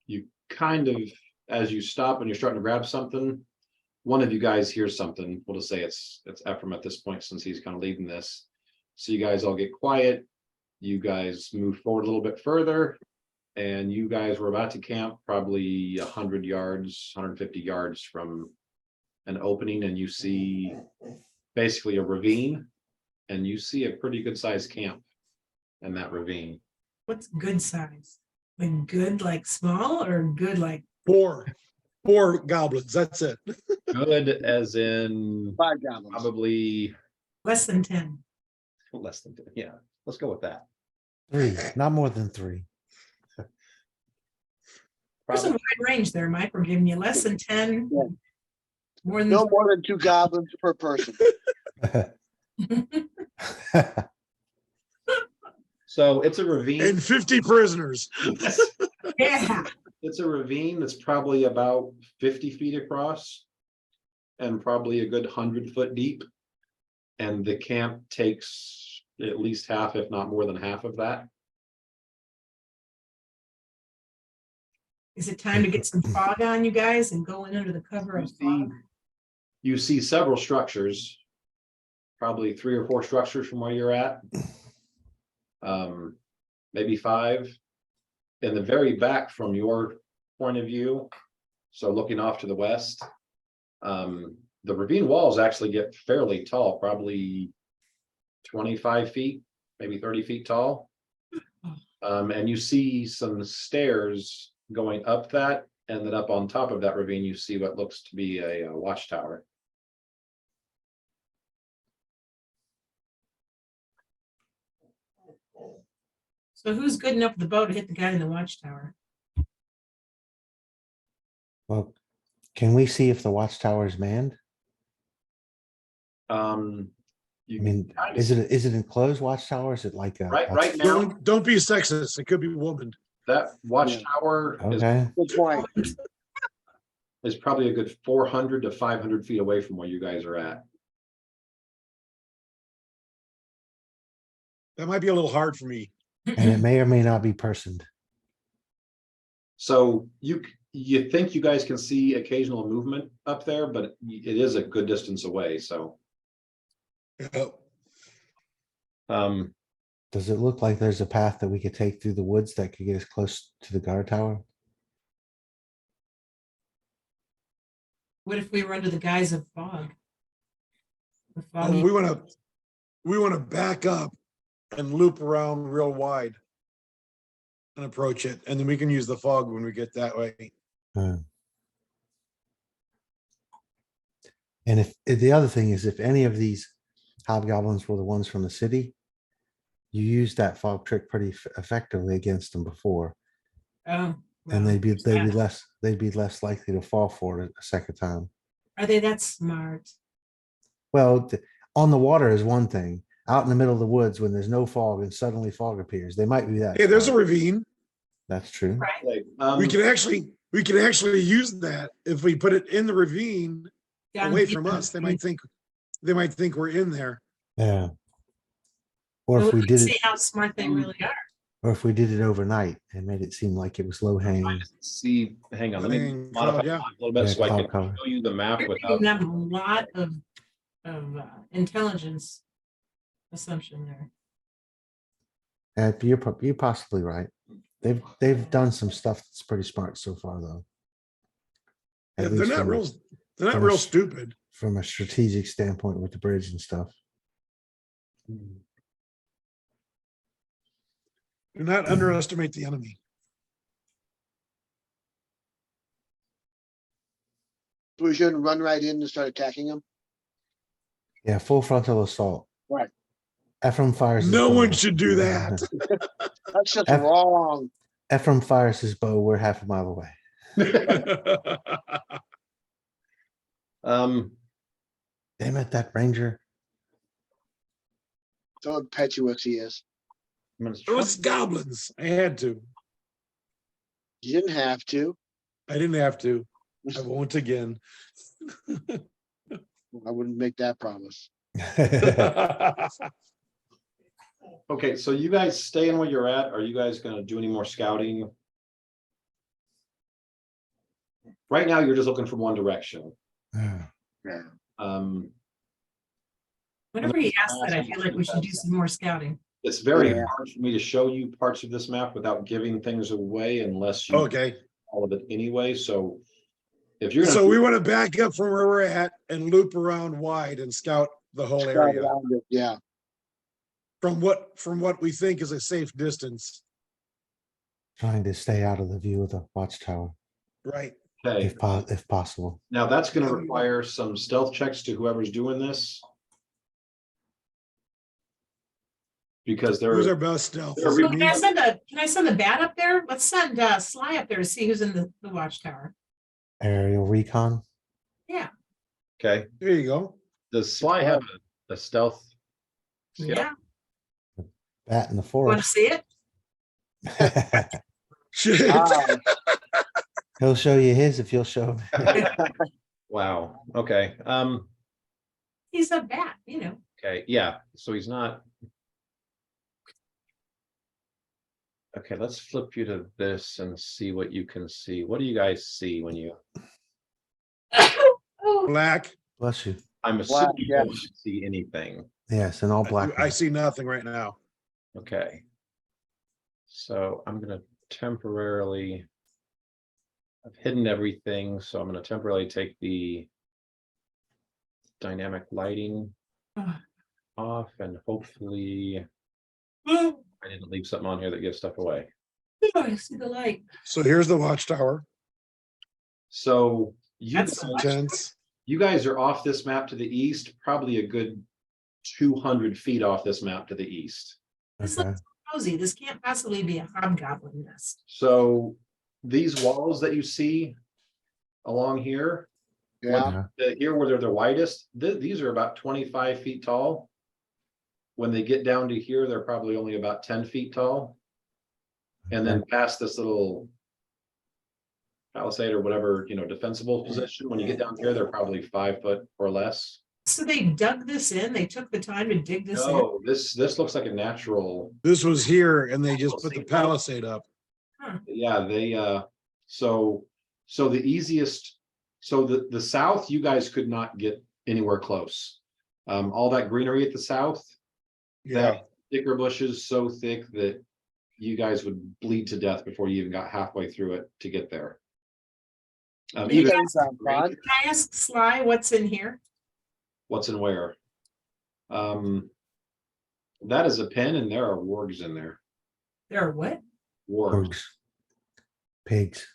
you kind of, as you stop and you're starting to grab something, one of you guys hears something. We'll just say it's Ephraim at this point, since he's kind of leading this. So you guys all get quiet. You guys move forward a little bit further, and you guys were about to camp probably 100 yards, 150 yards from an opening, and you see basically a ravine, and you see a pretty good sized camp in that ravine. What's good size? Like good, like small, or good, like, Four goblins. That's it. Good as in 5 goblins. probably less than 10? less than, yeah, let's go with that. 3, not more than 3. There's a Probably, wide range there, Mike. We're giving you less than 10. Yeah. More than. No more than 2 goblins per person. so it's a ravine. And 50 prisoners. Yeah. It's a ravine that's probably about 50 feet across and probably a good 100-foot deep. And the camp takes at least half, if not more than half of that. Is it time to get some fog on, you guys, and go in under the cover of fog? You see several structures, probably 3 or 4 structures from where you're at. Maybe 5. In the very back from your point of view, so looking off to the west, the ravine walls actually get fairly tall, probably 25 feet, maybe 30 feet tall. And you see some stairs going up that, and then up on top of that ravine, you see what looks to be a watchtower. So who's good enough with the bow to hit the guy in the watchtower? Well, can we see if the watchtower is manned? You I mean, kind of- is it enclosed watchtower? Is it like a? right now, Don't be sexist. It could be woman. that watchtower is Okay, Good point. is probably a good 400 to 500 feet away from where you guys are at. That might be a little hard for me. And it may or may not be personed. So you think you guys can see occasional movement up there, but it is a good distance away, so. Yeah. Does it look like there's a path that we could take through the woods that could get us close to the guard tower? What if we were under the guise of fog? The Oh, foggy- we wanna back up and loop around real wide. And approach it, and then we can use the fog when we get that way. And if the other thing is, if any of these hobgoblins were the ones from the city, you used that fog trick pretty effectively against them before, Oh, and well, they'd be yeah. less likely to fall for it a second time. Are they that smart? Well, on the water is one thing. Out in the middle of the woods when there's no fog and suddenly fog appears, they might be that. Hey, there's a smart. ravine. That's true. Right. We can actually use that if we put it in the ravine Down away deep from in the us. They might think we're in there. Yeah. Or Well, if we can did see it, how smart they really are. or if we did it overnight and made it seem like it was low hanging. See, hang on, let me Hanging modify cloud, yeah. a little bit Yeah, so I cloud can cover. show you the map You're without. giving them a lot of intelligence assumption there. You're possibly right. They've done some stuff that's pretty smart so far, though. Yeah, At they're least not they're not from a real s- stupid. from a strategic standpoint with the bridge and stuff. Do not underestimate the enemy. So we shouldn't run right in and start attacking them. Yeah, full frontal assault. Right. Ephraim fires. his No bow. one should do that. That's just F- wrong. Ephraim fires his bow. We're half a mile away. Um, Damn it, that ranger. So impetuous he is. I'm gonna Oh, try- it's goblins. I had to. You didn't have to. I didn't have to. I won't again. I wouldn't make that promise. Okay, so you guys staying where you're at, are you guys gonna do any more scouting? Right now, you're just looking from one direction. Yeah. Whenever he asks that, I feel like we should do some more scouting. It's very Yeah. hard for me to show you parts of this map without giving things away unless you Okay, all of it anyway, so. If you're so gonna, we want to back up from where we're at and loop around wide and scout the whole Scout area around it, yeah. from what we think is a safe distance, Trying to stay out of the view of the watchtower right? okay, if possible. now that's gonna require some stealth checks to whoever's doing this. Because Who's our they're, best stealth? they're Is it So me? can I send the bat up there? Let's send Sly up there to see who's in the watchtower. Aerial recon. Yeah, okay, There you go. does Sly have a stealth? scout? yeah. Bat in the Want to forest. see it? Shit. Wow. He'll show you his if you'll show him. Wow, okay, He's a bat, you know. okay, yeah, so he's not. Okay, let's flip you to this and see what you can see. What do you guys see when you, Oh, Black. Bless you. I'm assuming you yeah. don't see anything, Yes, and all black. I see nothing right now. okay. So I'm gonna temporarily. I've hidden everything, so I'm gonna temporarily take the. Dynamic lighting oh, off and hopefully oh, I didn't leave something on here that gives stuff away. I see the light. So here's the watchtower. So you That's guys, much. Tents. you guys are off this map to the east, probably a good 200 feet off this map to the east. This Okay. looks cozy. This can't possibly be a hobgoblin nest. So these walls that you see along here, Yeah, here where they're the widest, these are about 25 feet tall. When they get down to here, they're probably only about 10 feet tall. And then past this little palisade or whatever, defensible position. When you get down here, they're probably 5 foot or less. So they dug this in, they took the time to dig this in? No, this looks like a natural. This was here and they just put the palisade up. Yeah, so the easiest, so the south, you guys could not get anywhere close. All that greenery at the south, Yeah, that thicker bushes so thick that you guys would bleed to death before you even got halfway through it to get there. You Even Can I ask Sly what's in here? what's in where? That is a pen and there are wargs in there. There are what? Wargs. Pigs.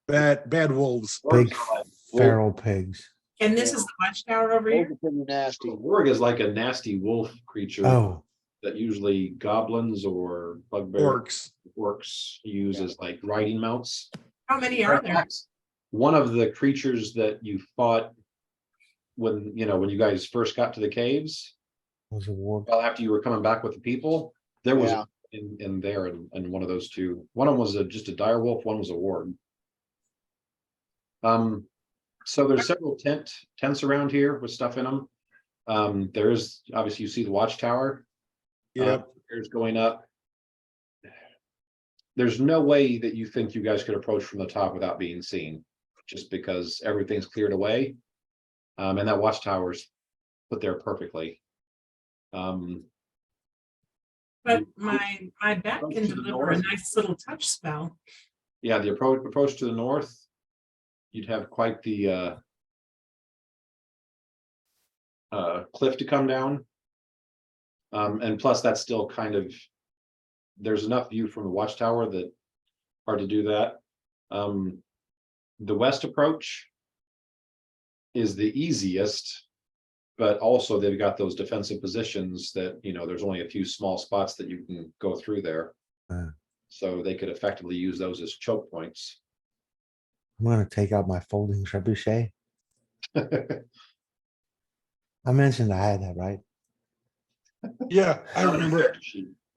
Pigs, bad wolves. big Wargs are like feral pigs. And this is the watchtower over Those here? are pretty nasty. Warg is like a nasty wolf creature Oh, that usually goblins or bugbear Orcs. use as like riding mounts. How many are there? One of the creatures that you fought when you guys first got to the caves, was a war. well, after you were coming back with the people, there was Yeah. in there and one of those two. One of them was just a dire wolf, one was a warg. So there's several tents around here with stuff in them. There's obviously you see the watchtower. Yep. There's going up. There's no way that you think you guys could approach from the top without being seen, just because everything's cleared away. And that watchtower's put there perfectly. But my bat Approach can to the deliver a north. nice little touch spell. Yeah, the approach to the north, you'd have quite the cliff to come down. And plus that's still kind of, there's enough view from the watchtower that hard to do that. The west approach is the easiest, but also they've got those defensive positions that, there's only a few small spots that you can go through there. So they could effectively use those as choke points. I'm gonna take out my folding trebuchet. I mentioned I had that, right? Yeah, I remember.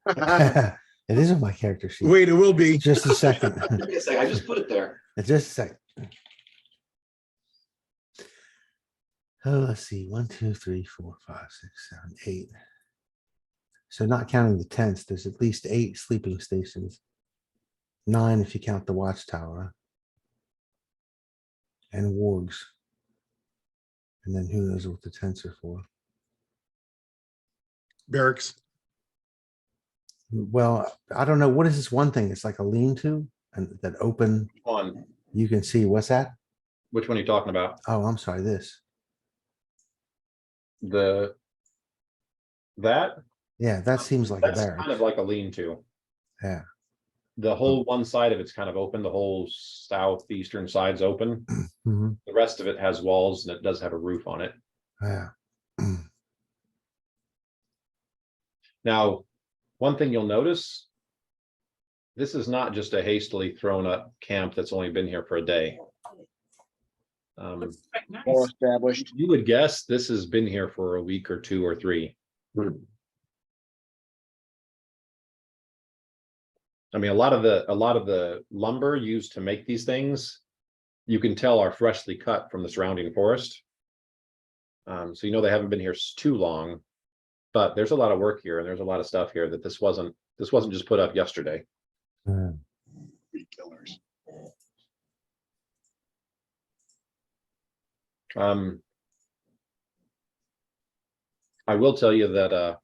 It is on my character sheet. Wait, it will be. Just a second. Give me a second, I just put it there. Just a second. Oh, let's see. 1, 2, 3, 4, 5, 6, 7, 8. So not counting the tents, there's at least 8 sleeping stations. 9 if you count the watchtower. And wargs. And then who knows what the tents are for. Barracks. Well, I don't know. What is this one thing? It's like a lean-to and that open, On you can see, what's that? which one are you talking about? Oh, I'm sorry, this. That Yeah, that seems like a that's kind barracks. of like a lean-to. Yeah. The whole one side of it's kind of open, the whole southeastern side's open. Mhm. The rest of it has walls and it does have a roof on it. Yeah. Now, one thing you'll notice, this is not just a hastily thrown up camp that's only been here for a day. Looks quite Well nice. established. You would guess this has been here for a week or 2 or 3. I mean, a lot of the lumber used to make these things, you can tell are freshly cut from the surrounding forest. So they haven't been here too long, but there's a lot of work here and there's a lot of stuff here that this wasn't just put up yesterday. Yeah. Killers. I will tell you that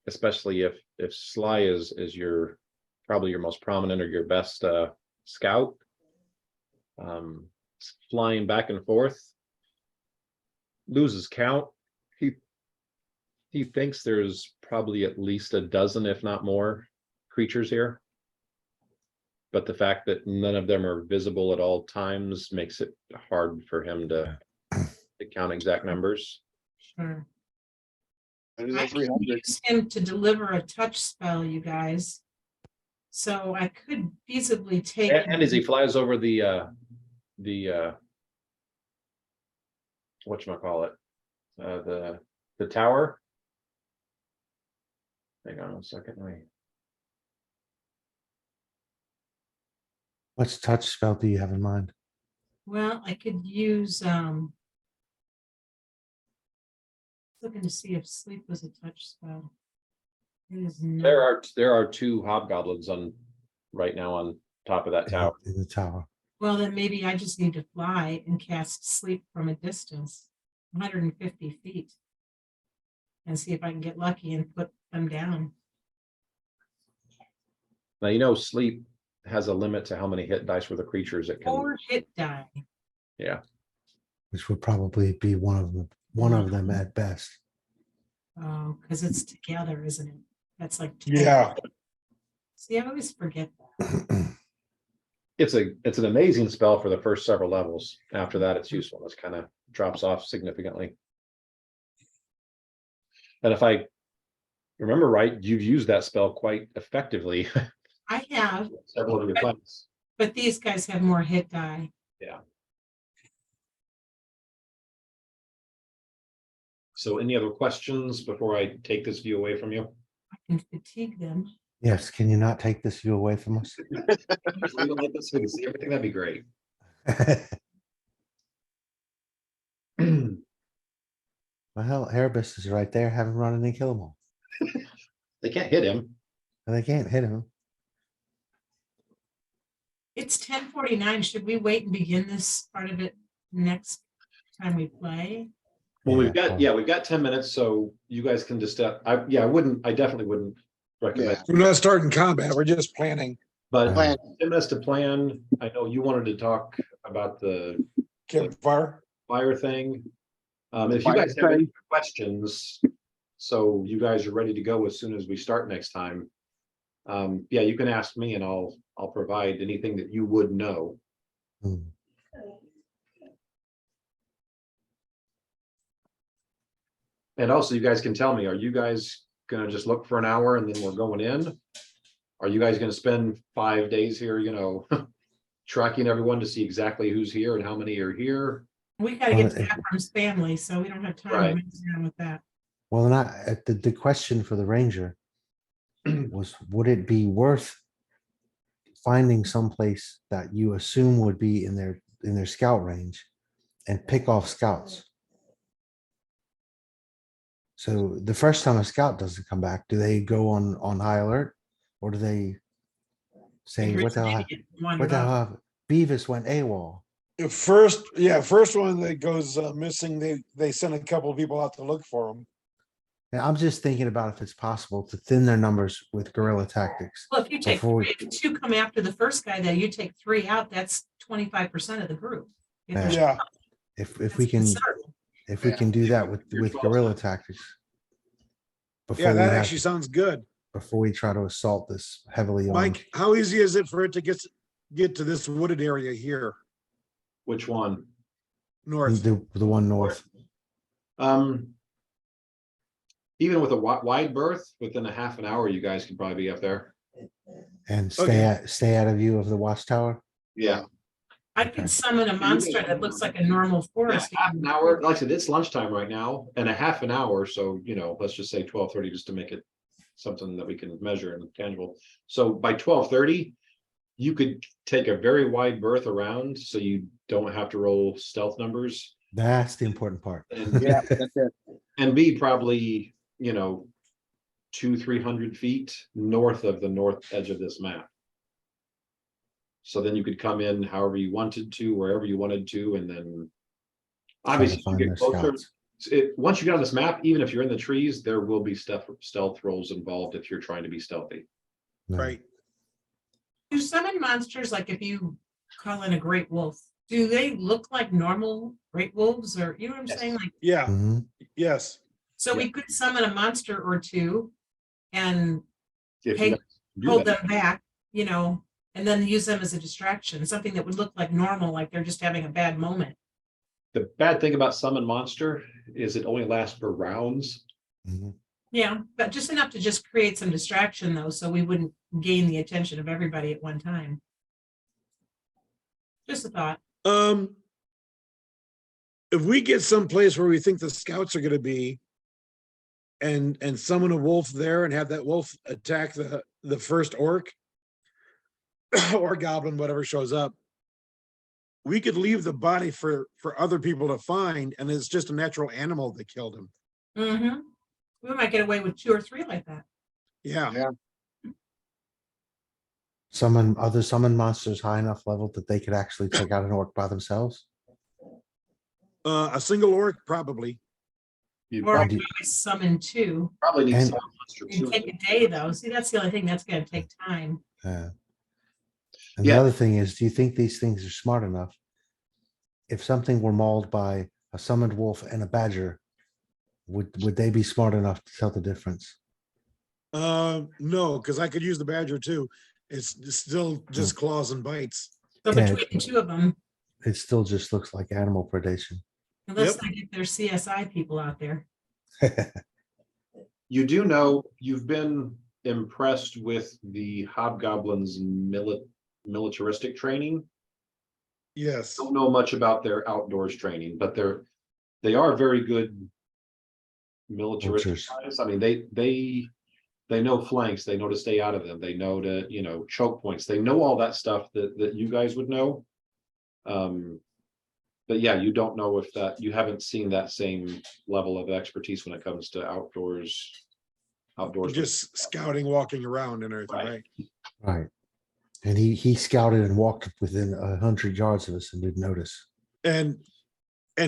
especially if Sly is your probably your most prominent or your best scout, flying back and forth, loses count. He thinks there's probably at least a dozen, if not more, creatures here. But the fact that none of them are visible at all times makes it hard for him to count exact numbers. Sure. Better than I can 300. use him to deliver a touch spell, you guys. So I could feasibly take. And as he flies over the whatchamacallit, the tower. Hang on a second, Which touch spell do you have in mind? Well, I could use, looking to see if sleep was a touch spell. It is not. There are two hobgoblins right now on top of that tower. In the tower. Well, then maybe I just need to fly and cast sleep from a distance, 150 feet. And see if I can get lucky and put them down. Now, you know, sleep has a limit to how many hit dice for the creatures it can. 4 hit die. Yeah, Which would probably be one of them at best. Oh, because it's together, isn't it? That's like. 10. Yeah, See, I always forget that. it's an amazing spell for the first several levels. After that, it's useful. It kind of drops off significantly. And if I remember right, you've used that spell quite effectively. I have, Several of your fights. but these guys have more hit die. Yeah. So any other questions before I take this view away from you? I can fatigue them. Yes, can you not take this view away from us? Just leave it like this so we can see everything. That'd be great. Well, Erebus is right there. Have him run in and kill them all. They can't hit him. And they can't hit him. It's 10:49. Should we wait and begin this part of it next time we play? Well, Yeah, we've got 10 minutes, so you guys can just, I definitely wouldn't recommend. Yeah. we're not starting combat, we're just planning But Plan. 10 minutes to plan. I know you wanted to talk about the campfire. fire thing. If you Fire guys have any thing. questions, so you guys are ready to go as soon as we start next time. Yeah, you can ask me and I'll provide anything that you would know. Hmm. And also you guys can tell me, are you guys gonna just look for an hour and then we're going in? Are you guys gonna spend 5 days here, tracking everyone to see exactly who's here and how many are here? We gotta get to Well, Ephraim's family, so we don't have time Right. to mess around with that. Well, not the question for the ranger was, would it be worth finding someplace that you assume would be in their scout range and pick off scouts? So the first time a scout doesn't come back, do they go on high alert? Or do they say, Here's what the an hell, idiot who wandered what the off. hell, Beavis went AWOL? The first one that goes missing, they send a couple of people out to look for them. And I'm just thinking about if it's possible to thin their numbers with guerrilla tactics. Well, if you take Before- 3, if 2 come after the first guy, then you take 3 out, that's 25% of the group. If there's- Yeah, If that's we can, considerable. if we Yeah. can do that with You're 12 guerrilla tactics. yeah, Before we that have, actually sounds good. before we try to assault this heavily armed. Mike, how easy is it for it to get to this wooded area here, Which one? north? The one north. Even with a wide berth, within a half an hour, you guys could probably be up there. And Okay. stay out of view of the watchtower. Yeah. I Okay. can summon a monster that looks like a normal Yeah, forest. half an hour, like I said, it's lunchtime right now, and a half an hour, so let's just say 12:30, just to make it something that we can measure and tangible. So by 12:30, you could take a very wide berth around, so you don't have to roll stealth numbers. That's the important part. And Yeah, that's it. and be probably, 200-300 feet north of the north edge of this map. So then you could come in however you wanted to, wherever you wanted to, and then Try to obviously you find get their closer. scouts. Once you get on this map, even if you're in the trees, there will be stealth rolls involved if you're trying to be stealthy. No. Right. Do summon monsters, like if you call in a great wolf, do they look like normal great wolves, or you know what I'm Yes. saying? Like, Yeah, Mhm. yes. so we could summon a monster or 2 and If Hey, you guys do hold that. them back, and then use them as a distraction, something that would look like normal, like they're just having a bad moment. The bad thing about summon monster is it only lasts for rounds. Mhm. Yeah, but just enough to just create some distraction though, so we wouldn't gain the attention of everybody at one time. Just a thought. If we get someplace where we think the scouts are gonna be and summon a wolf there and have that wolf attack the first orc, or goblin, whatever shows up, we could leave the body for other people to find, and it's just a natural animal that killed him. Mm-hmm. We might get away with 2 or 3 like that. Yeah, Yeah. Summon monsters high enough level that they could actually take out an orc by themselves. a single orc, probably. You Or I probably, could always summon 2. probably need And- some monster It'd too. take a day though. See, that's the only thing that's gonna take time. And the Yeah. other thing is, do you think these things are smart enough? If something were mauled by a summoned wolf and a badger, would they be smart enough to tell the difference? No, because I could use the badger too. It's still just claws and bites. So Yeah. between the 2 of them, It still just looks like animal predation. unless Yep. they get their CSI people out there. You do know, you've been impressed with the hobgoblins militaristic training. Yes, Don't know much about their outdoors training, but they are very good militaristic Vultures. guys. I mean, they know flanks, they know to stay out of them, they know to, you know, choke points, they know all that stuff that you guys would know. But yeah, you don't know if you haven't seen that same level of expertise when it comes to outdoors. just scouting, walking around and everything, Right. right? Right. And he scouted and walked within 100 yards of us and didn't notice. And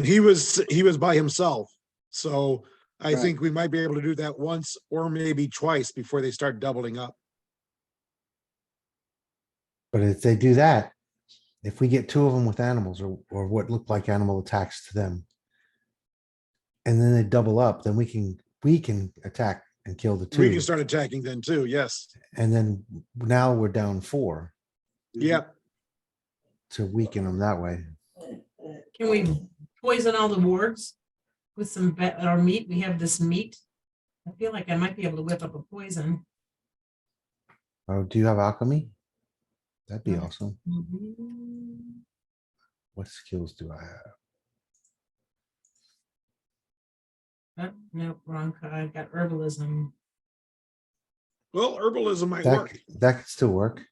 he was by himself. So I Right. think we might be able to do that once or maybe twice before they start doubling up. But if they do that, if we get 2 of them with animals or what look like animal attacks to them, and then they double up, then we can attack and kill the We 2. can start attacking then too, yes. And then now we're down 4 Yep. to weaken them that way. Can we poison all the wards with some our meat? We have this meat. I feel like I might be able to whip up a poison. Oh, do you have alchemy? That'd be Mhm. awesome. Mhm. What skills do I have? Oh, no, wrong. I got herbalism. Well, herbalism might That, work. that could still work.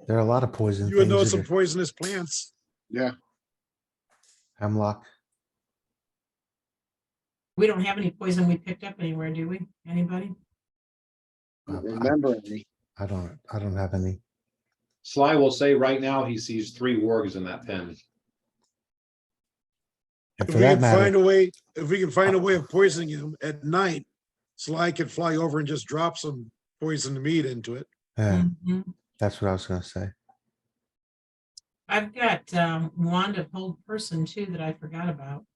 There are a lot of poison You would know things. some that are- poisonous plants. Yeah. Hemlock. We don't have any poison we picked up anywhere, do we? Anybody? Remember any? I don't have any. Sly will say right now he sees 3 wargs in that pen. And If for we that can find matter, a way, if we can find a way of poisoning him at night, Sly could fly over and just drop some poisoned meat into it. yeah, Mhm. that's what I was gonna say. I've got wand of hold person too that I forgot about.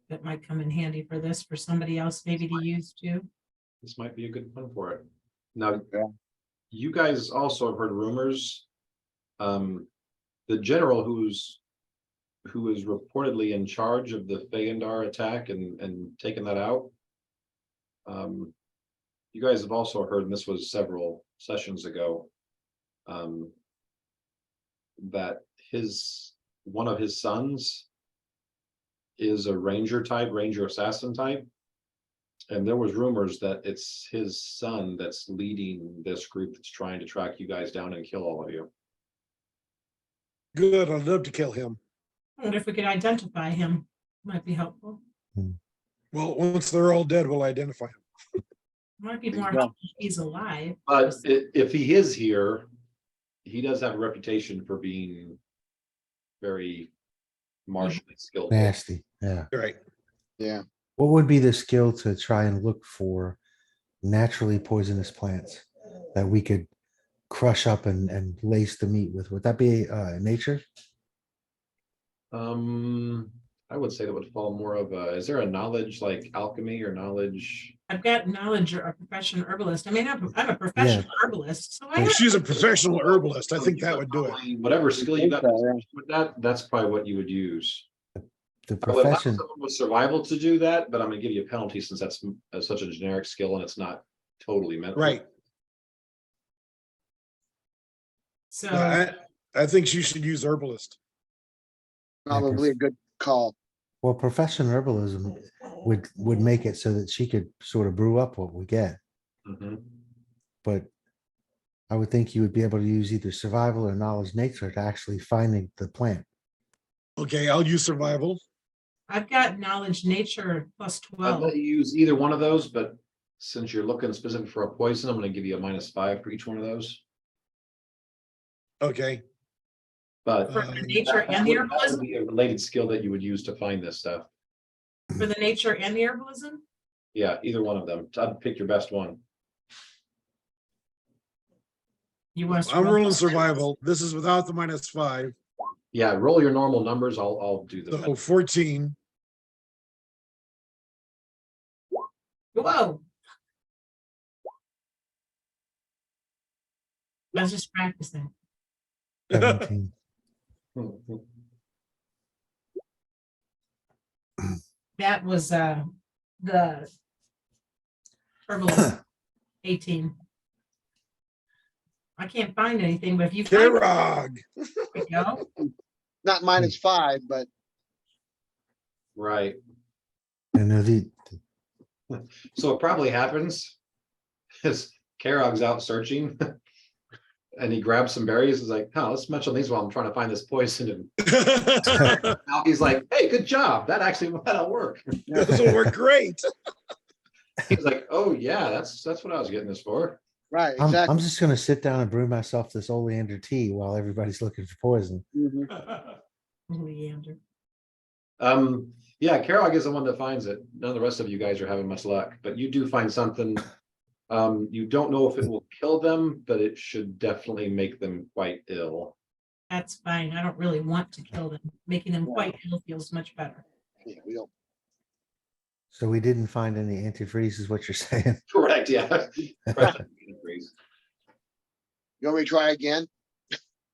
That might come in handy for this, for somebody else maybe to use too. This might be a good one for it. Now, Yeah. you guys also have heard rumors. The general who is reportedly in charge of the Feyendar attack and taking that out. You guys have also heard, and this was several sessions ago, that one of his sons is a ranger assassin type. And there was rumors that it's his son that's leading this group that's trying to track you guys down and kill all of you. Good, I'd love to kill him. I wonder if we could identify him. Might be helpful. Well, once they're all dead, we'll identify him. Might be There you more go. helpful if he's alive. But if he is here, he does have a reputation for being very martially skilled. Nasty, yeah. Right. Yeah. What would be the skill to try and look for naturally poisonous plants that we could crush up and lace the meat with? Would that be nature? I would say that would fall more of is there a knowledge like alchemy or knowledge? I've got knowledge or a professional herbalist. I mean, I'm a professional herbalist, so I If have. she's a professional herbalist, I think that would do it. Probably whatever skill you got think so, with that, that's probably what you would use. The I would allow profession, someone with survival to do that, but I'm gonna give you a penalty since that's such a generic skill and it's not totally meant. Right. So I think she should use herbalist. Probably a good call. well, profession herbalism would make it so that she could sort of brew up what we get. Mhm. But I would think you would be able to use either survival or knowledge nature to actually finding the plant. Okay, I'll use survival. I've got knowledge nature plus I'd 12. let you use either one of those, but since you're looking specific for a poison, I'm gonna give you a -5 for each one of those. Okay, But For Um, the nature that and the would herbalism, be a related skill that you would use to find this stuff. for the nature and the herbalism, Yeah, either one of them. I'd pick your best one. you want. us to I'm roll rolling those? survival. This is without the -5, Yeah, roll your normal numbers. I'll do the. so 14. Whoa. I was just practicing. 17. That was the herbalism 18. I can't find anything, but if you find it, Kirog. there we go. Not -5, but Right. And the, So what probably happens is Karog's out searching. And he grabs some berries. He's like, oh, let's munch on these while I'm trying to find this poison. And now he's like, hey, good job. That'll work. This will work great. He's like, oh yeah, that's what I was getting this for. right, I'm exactly. just gonna sit down and brew myself this oleander tea while everybody's looking for poison. Mhm. Leander. Yeah, Karog is the one that finds it. None of the rest of you guys are having much luck, but you do find something. You don't know if it will kill them, but it should definitely make them quite ill. That's fine. I don't really want to kill them. Making them quite ill feels much better. Yeah, we don't. So we didn't find any antifreeze is what you're saying. Correct, yeah. You want me to try again?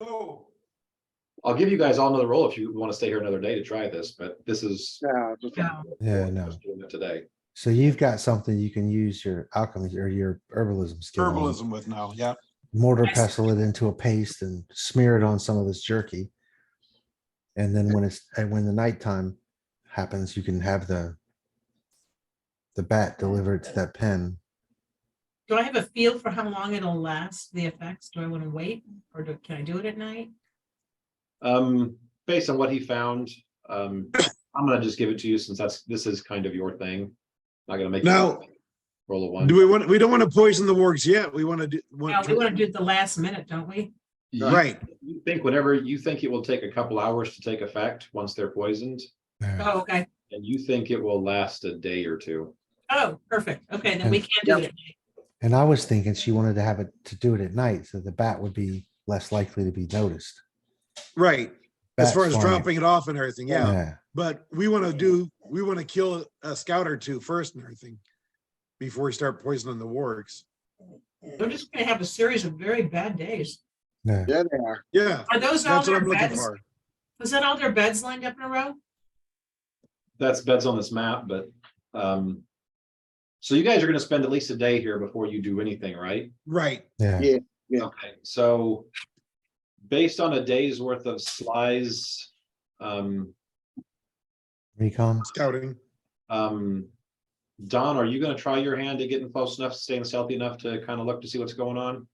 I'll give you guys all another roll if you want to stay here another day to try this, but this is. No, just No. Yeah, no. Just doing it today. So you've got something you can use your alchemy or your herbalism skill. on. Herbalism with now, yeah. Mortar Yes. pestle it into a paste and smear it on some of this jerky. And then when the nighttime happens, you can have the bat deliver it to that pen. Do I have a feel for how long it'll last, the effects? Do I want to wait or can I do it at night? Based on what he found, I'm gonna just give it to you since this is kind of your thing. Not gonna make. you Now, roll a one. we don't want to poison the wargs yet. We want to do. No, we want to do it the last minute, don't we? Right. You think whenever you think it will take a couple hours to take effect once they're poisoned, Oh, okay. and you think it will last a day or two. Oh, perfect. Okay, then we can do it at night. And I was thinking she wanted to have it to do it at night, so the bat would be less likely to be noticed. Right. As Bats far as flying. dropping it off and everything, yeah. Yeah. But we want to kill a scout or two first and everything before we start poisoning the wargs. They're just gonna have a series of very bad days. Yeah. Yeah, they are. Yeah, Are those all that's what their I'm looking beds? for. Was that all their beds lined up in a row? That's beds on this map, but, so you guys are gonna spend at least a day here before you do anything, right? Right. Yeah. Yeah. Yeah. Okay, so based on a day's worth of slides, Recon. Scouting. Don, are you gonna try your hand at getting close enough, staying stealthy enough to kind of look to see what's going on?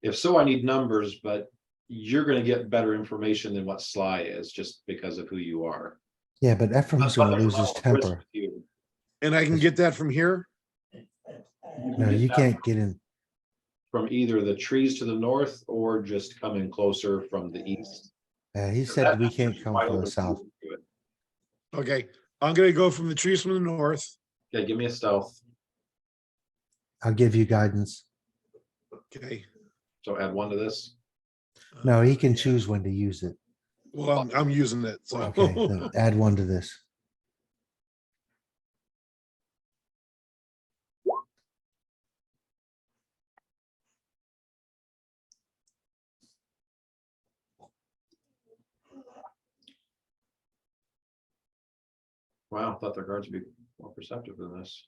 If so, I need numbers, but you're gonna get better information than what Sly is, just because of who you are. Yeah, but Ephraim's gonna lose his temper. And I can get that from here? No, you can't get in. From either the trees to the north or just coming closer from the east. He said we can't come from the south. Okay, I'm gonna go from the trees from the north. Okay, give me a stealth. I'll give you guidance. Okay, So add 1 to this. No, he can choose when to use it. well, I'm using it, so. Okay, then add 1 to this. Wow, I thought their guards would be more perceptive than this.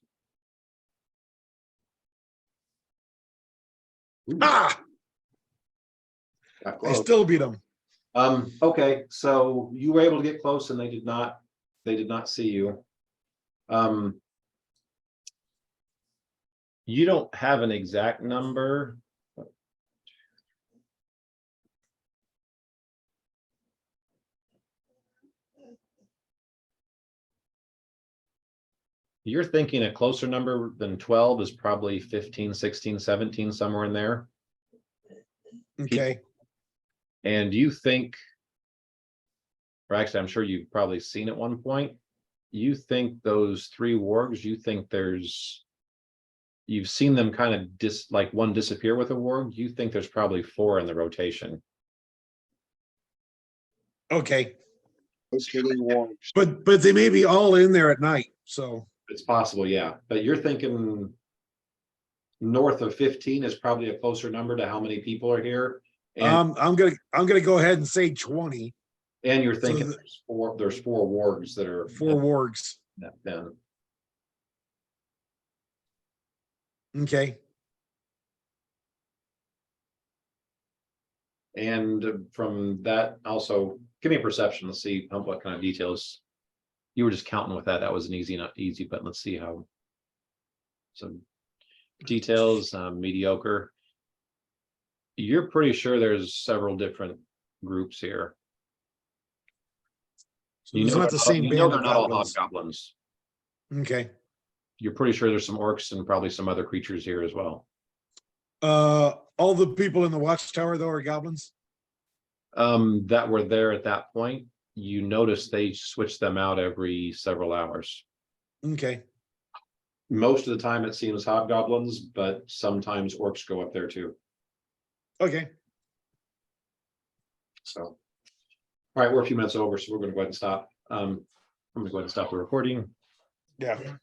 Ooh, Ah, got I close. still beat them. Okay, so you were able to get close and they did not see you. You don't have an exact number. You're thinking a closer number than 12 is probably 15, 16, 17, somewhere in there. Okay, And you think, or actually, I'm sure you've probably seen at one point, you think those 3 wargs, you think you've seen them kind of like one disappear with a warg, you think there's probably 4 in the rotation. okay, Those hitting walls. but they may be all in there at night, so, It's possible, yeah, but you're thinking north of 15 is probably a closer number to how many people are here. And, I'm gonna go ahead and say 20, and you're so thinking the- there's 4 wargs that are 4 wargs, then. okay. And from that, also, give me a perception, let's see what kind of details. You were just counting with that, that was an easy, not easy, but let's see how. Some details, mediocre. You're pretty sure there's several different groups here. So it's not the same You know band they're of not all goblins. hobgoblins. Okay, You're pretty sure there's some orcs and probably some other creatures here as well. all the people in the watchtower though are goblins? That were there at that point, you notice they switch them out every several hours. Okay, Most of the time it seems hobgoblins, but sometimes orcs go up there too, okay, so. All right, we're a few minutes over, so we're gonna go ahead and stop. I'm gonna go ahead and stop the recording. yeah.